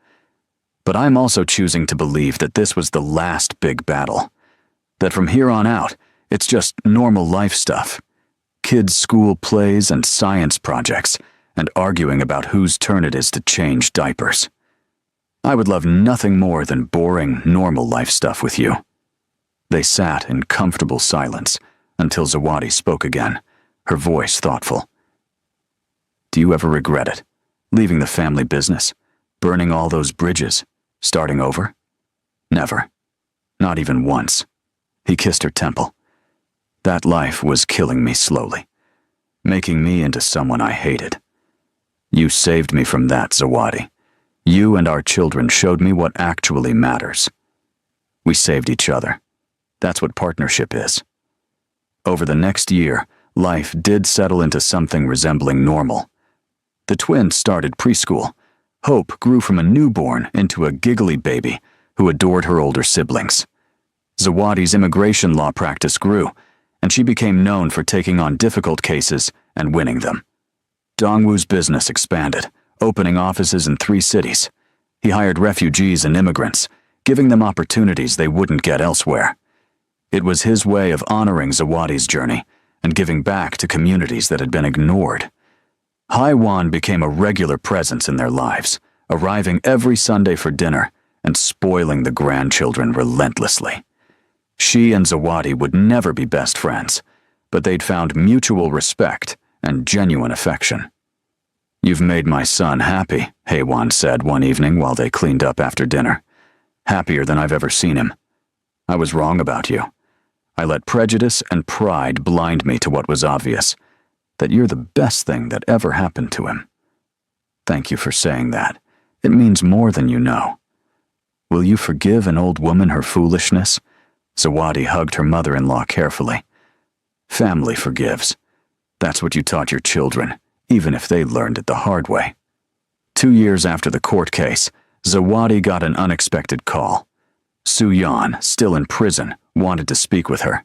"But I'm also choosing to believe that this was the last big battle. That from here on out, it's just normal life stuff. Kids' school plays and science projects, and arguing about whose turn it is to change diapers. I would love nothing more than boring, normal life stuff with you." They sat in comfortable silence until Zawadi spoke again, her voice thoughtful. "Do you ever regret it? Leaving the family business? Burning all those bridges? Starting over?" "Never. Not even once." He kissed her temple. "That life was killing me slowly, making me into someone I hated. You saved me from that, Zawadi. You and our children showed me what actually matters. We saved each other. That's what partnership is." Over the next year, life did settle into something resembling normal. The twins started preschool. Hope grew from a newborn into a giggly baby who adored her older siblings. Zawadi's immigration law practice grew, and she became known for taking on difficult cases and winning them. Dongwoo's business expanded, opening offices in 3 cities. He hired refugees and immigrants, giving them opportunities they wouldn't get elsewhere. It was his way of honoring Zawadi's journey and giving back to communities that had been ignored. Haiwan became a regular presence in their lives, arriving every Sunday for dinner and spoiling the grandchildren relentlessly. She and Zawadi would never be best friends, but they'd found mutual respect and genuine affection. "You've made my son happy," Haywan said one evening while they cleaned up after dinner. "Happier than I've ever seen him. I was wrong about you. I let prejudice and pride blind me to what was obvious, that you're the best thing that ever happened to him. Thank you for saying that. It means more than you know. Will you forgive an old woman her foolishness?" Zawadi hugged her mother-in-law carefully. "Family forgives. That's what you taught your children, even if they learned it the hard way." 2 years after the court case, Zawadi got an unexpected call. Su-Yan, still in prison, wanted to speak with her.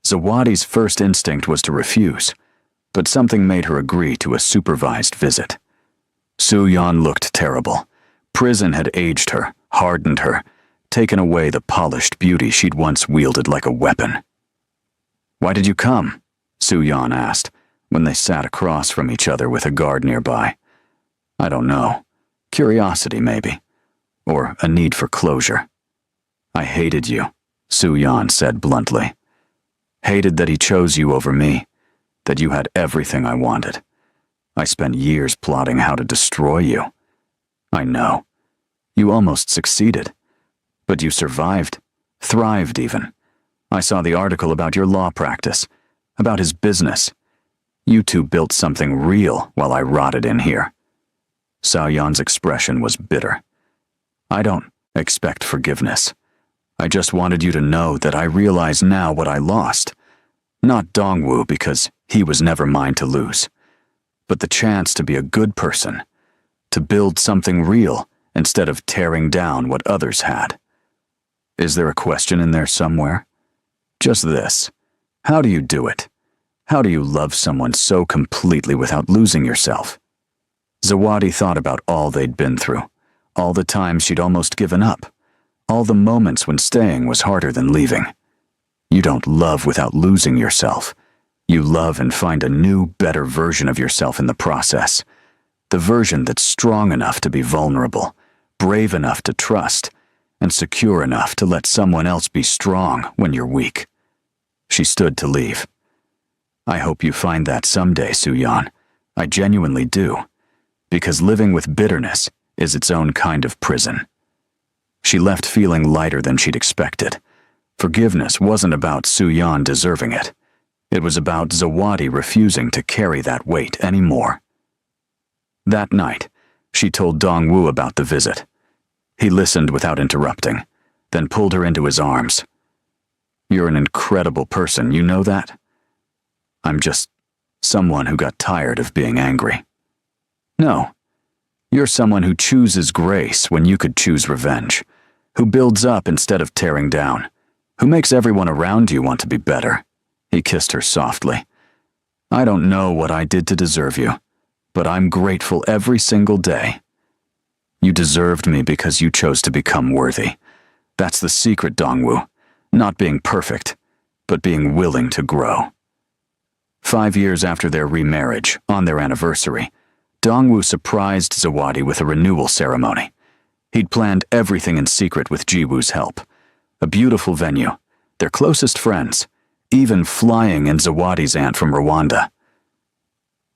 Zawadi's first instinct was to refuse, but something made her agree to a supervised visit. Su-Yan looked terrible. Prison had aged her, hardened her, taken away the polished beauty she'd once wielded like a weapon. "Why did you come?" Su-Yan asked, when they sat across from each other with a guard nearby. "I don't know. Curiosity, maybe. Or a need for closure." "I hated you," Su-Yan said bluntly. "Hated that he chose you over me, that you had everything I wanted. I spent years plotting how to destroy you. I know. You almost succeeded. But you survived, thrived even. I saw the article about your law practice, about his business. You two built something real while I rotted in here." Su-Yan's expression was bitter. "I don't expect forgiveness. I just wanted you to know that I realize now what I lost. Not Dongwoo, because he was never mine to lose, but the chance to be a good person, to build something real instead of tearing down what others had." Is there a question in there somewhere? Just this. How do you do it? How do you love someone so completely without losing yourself? Zawadi thought about all they'd been through, all the times she'd almost given up, all the moments when staying was harder than leaving. You don't love without losing yourself. You love and find a new, better version of yourself in the process. The version that's strong enough to be vulnerable, brave enough to trust, and secure enough to let someone else be strong when you're weak. She stood to leave. "I hope you find that someday, Su-Yan. I genuinely do. Because living with bitterness is its own kind of prison." She left feeling lighter than she'd expected. Forgiveness wasn't about Su-Yan deserving it. It was about Zawadi refusing to carry that weight anymore. That night, she told Dongwoo about the visit. He listened without interrupting, then pulled her into his arms. "You're an incredible person, you know that? I'm just someone who got tired of being angry." "No. You're someone who chooses grace when you could choose revenge, who builds up instead of tearing down, who makes everyone around you want to be better." He kissed her softly. "I don't know what I did to deserve you, but I'm grateful every single day. You deserved me because you chose to become worthy. That's the secret, Dongwoo. Not being perfect, but being willing to grow." 5 years after their remarriage, on their anniversary, Dongwoo surprised Zawadi with a renewal ceremony. He'd planned everything in secret with Jiwoo's help. A beautiful venue, their closest friends, even flying in Zawadi's aunt from Rwanda.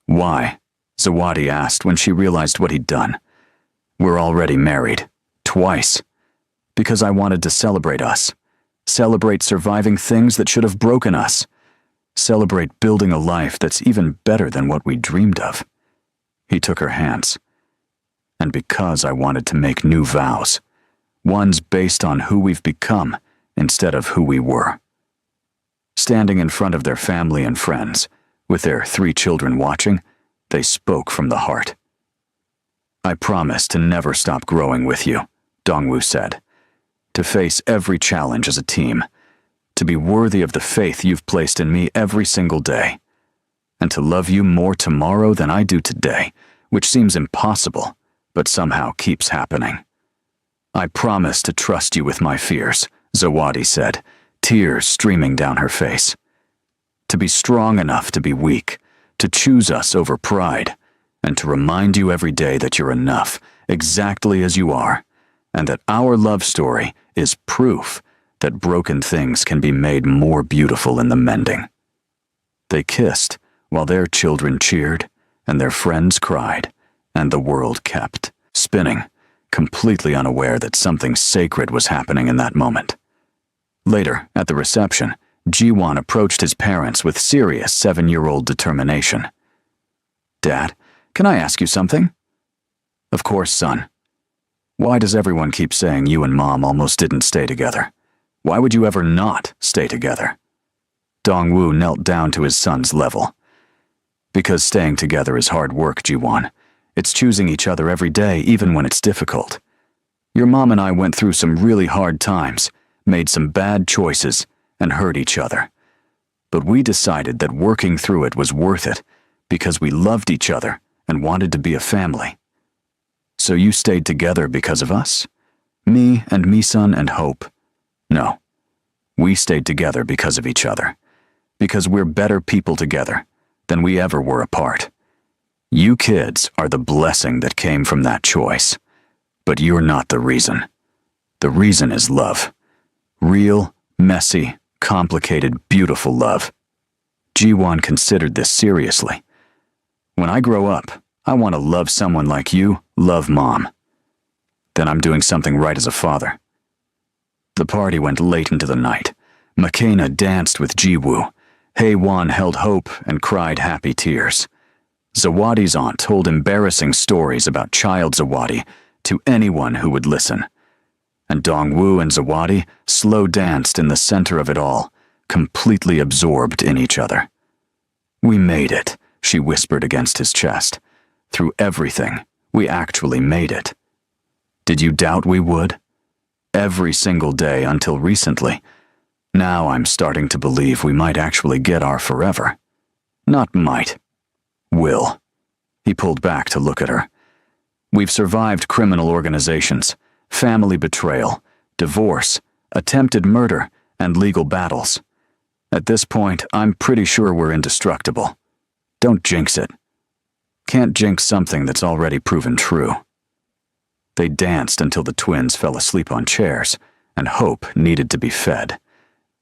"Why?" Zawadi asked when she realized what he'd done. "We're already married. Twice. Because I wanted to celebrate us. Celebrate surviving things that should have broken us. Celebrate building a life that's even better than what we dreamed of." He took her hands. "And because I wanted to make new vows, ones based on who we've become instead of who we were." Standing in front of their family and friends, with their 3 children watching, they spoke from the heart. "I promise to never stop growing with you," Dongwoo said. "To face every challenge as a team. To be worthy of the faith you've placed in me every single day. And to love you more tomorrow than I do today, which seems impossible, but somehow keeps happening. I promise to trust you with my fears," Zawadi said, tears streaming down her face. "To be strong enough to be weak, to choose us over pride, and to remind you every day that you're enough, exactly as you are, and that our love story is proof that broken things can be made more beautiful in the mending. They kissed while their children cheered and their friends cried, and the world kept spinning, completely unaware that something sacred was happening in that moment. Later, at the reception, Jiwon approached his parents with serious 7-year-old determination. "Dad, can I ask you something?" "Of course, son." "Why does everyone keep saying you and Mom almost didn't stay together? Why would you ever not stay together?" Dongwoo knelt down to his son's level. "Because staying together is hard work, Jiwon. It's choosing each other every day, even when it's difficult. Your mom and I went through some really hard times, made some bad choices, and hurt each other. But we decided that working through it was worth it because we loved each other and wanted to be a family. So you stayed together because of us? Me and Misun and Hope? No. We stayed together because of each other. Because we're better people together than we ever were apart. You kids are the blessing that came from that choice. But you're not the reason. The reason is love. Real, messy, complicated, beautiful love." Jiwon considered this seriously. "When I grow up, I want to love someone like you, love Mom. Then I'm doing something right as a father." The party went late into the night. McKenna danced with Jiwoo. Haewon held Hope and cried happy tears. Zawadi's aunt told embarrassing stories about child Zawadi to anyone who would listen. And Dongwoo and Zawadi slow danced in the center of it all, completely absorbed in each other. "We made it," she whispered against his chest. "Through everything, we actually made it. Did you doubt we would? Every single day until recently. Now I'm starting to believe we might actually get our forever. Not might. Will." He pulled back to look at her. "We've survived criminal organizations, family betrayal, divorce, attempted murder, and legal battles. At this point, I'm pretty sure we're indestructible. Don't jinx it. Can't jinx something that's already proven true." They danced until the twins fell asleep on chairs, and Hope needed to be fed.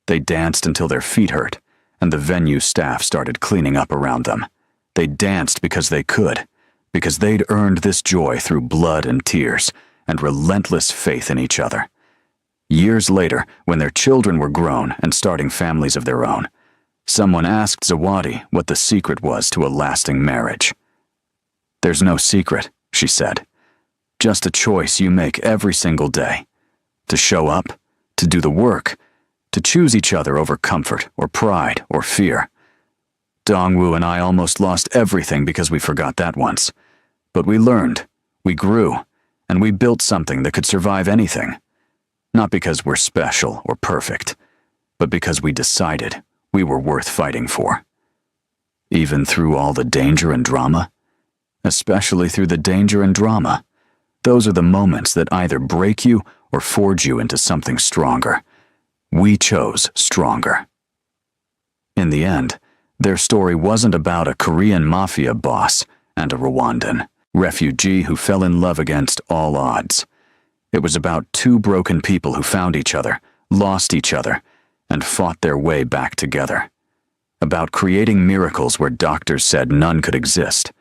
They danced until their feet hurt, and the venue staff started cleaning up around them. They danced because they could, because they'd earned this joy through blood and tears, and relentless faith in each other. Years later, when their children were grown and starting families of their own, someone asked Zawadi what the secret was to a lasting marriage. "There's no secret," she said. "Just a choice you make every single day. To show up, to do the work, to choose each other over comfort or pride or fear. Dongwoo and I almost lost everything because we forgot that once. But we learned, we grew, and we built something that could survive anything. Not because we're special or perfect, but because we decided we were worth fighting for. Even through all the danger and drama, especially through the danger and drama, those are the moments that either break you or forge you into something stronger. We chose stronger." In the end, their story wasn't about a Korean mafia boss and a Rwandan refugee who fell in love against all odds. It was about two broken people who found each other, lost each other, and fought their way back together. About creating miracles where doctors said none could exist.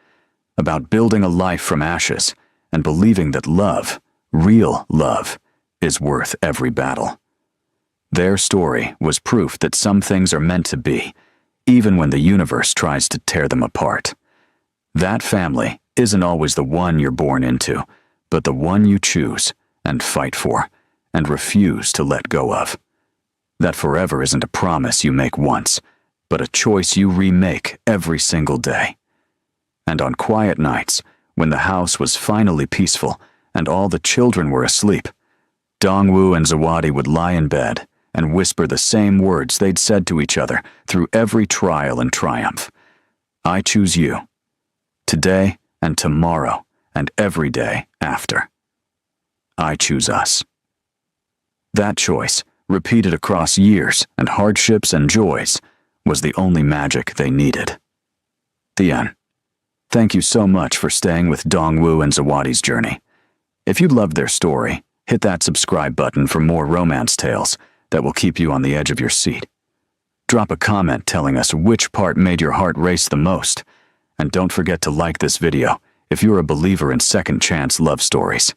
About building a life from ashes and believing that love, real love, is worth every battle. Their story was proof that some things are meant to be, even when the universe tries to tear them apart. That family isn't always the one you're born into, but the one you choose and fight for and refuse to let go of. That forever isn't a promise you make once, but a choice you remake every single day. And on quiet nights, when the house was finally peaceful and all the children were asleep, Dongwoo and Zawadi would lie in bed and whisper the same words they'd said to each other through every trial and triumph. "I choose you. Today and tomorrow and every day after. I choose us." That choice, repeated across years and hardships and joys, was the only magic they needed. The end. Thank you so much for staying with Dongwoo and Zawadi's journey. If you loved their story, Hit that subscribe button for more romance tales that will keep you on the edge of your seat. Drop a comment telling us which part made your heart race the most. And don't forget to like this video if you're a believer in second chance love stories.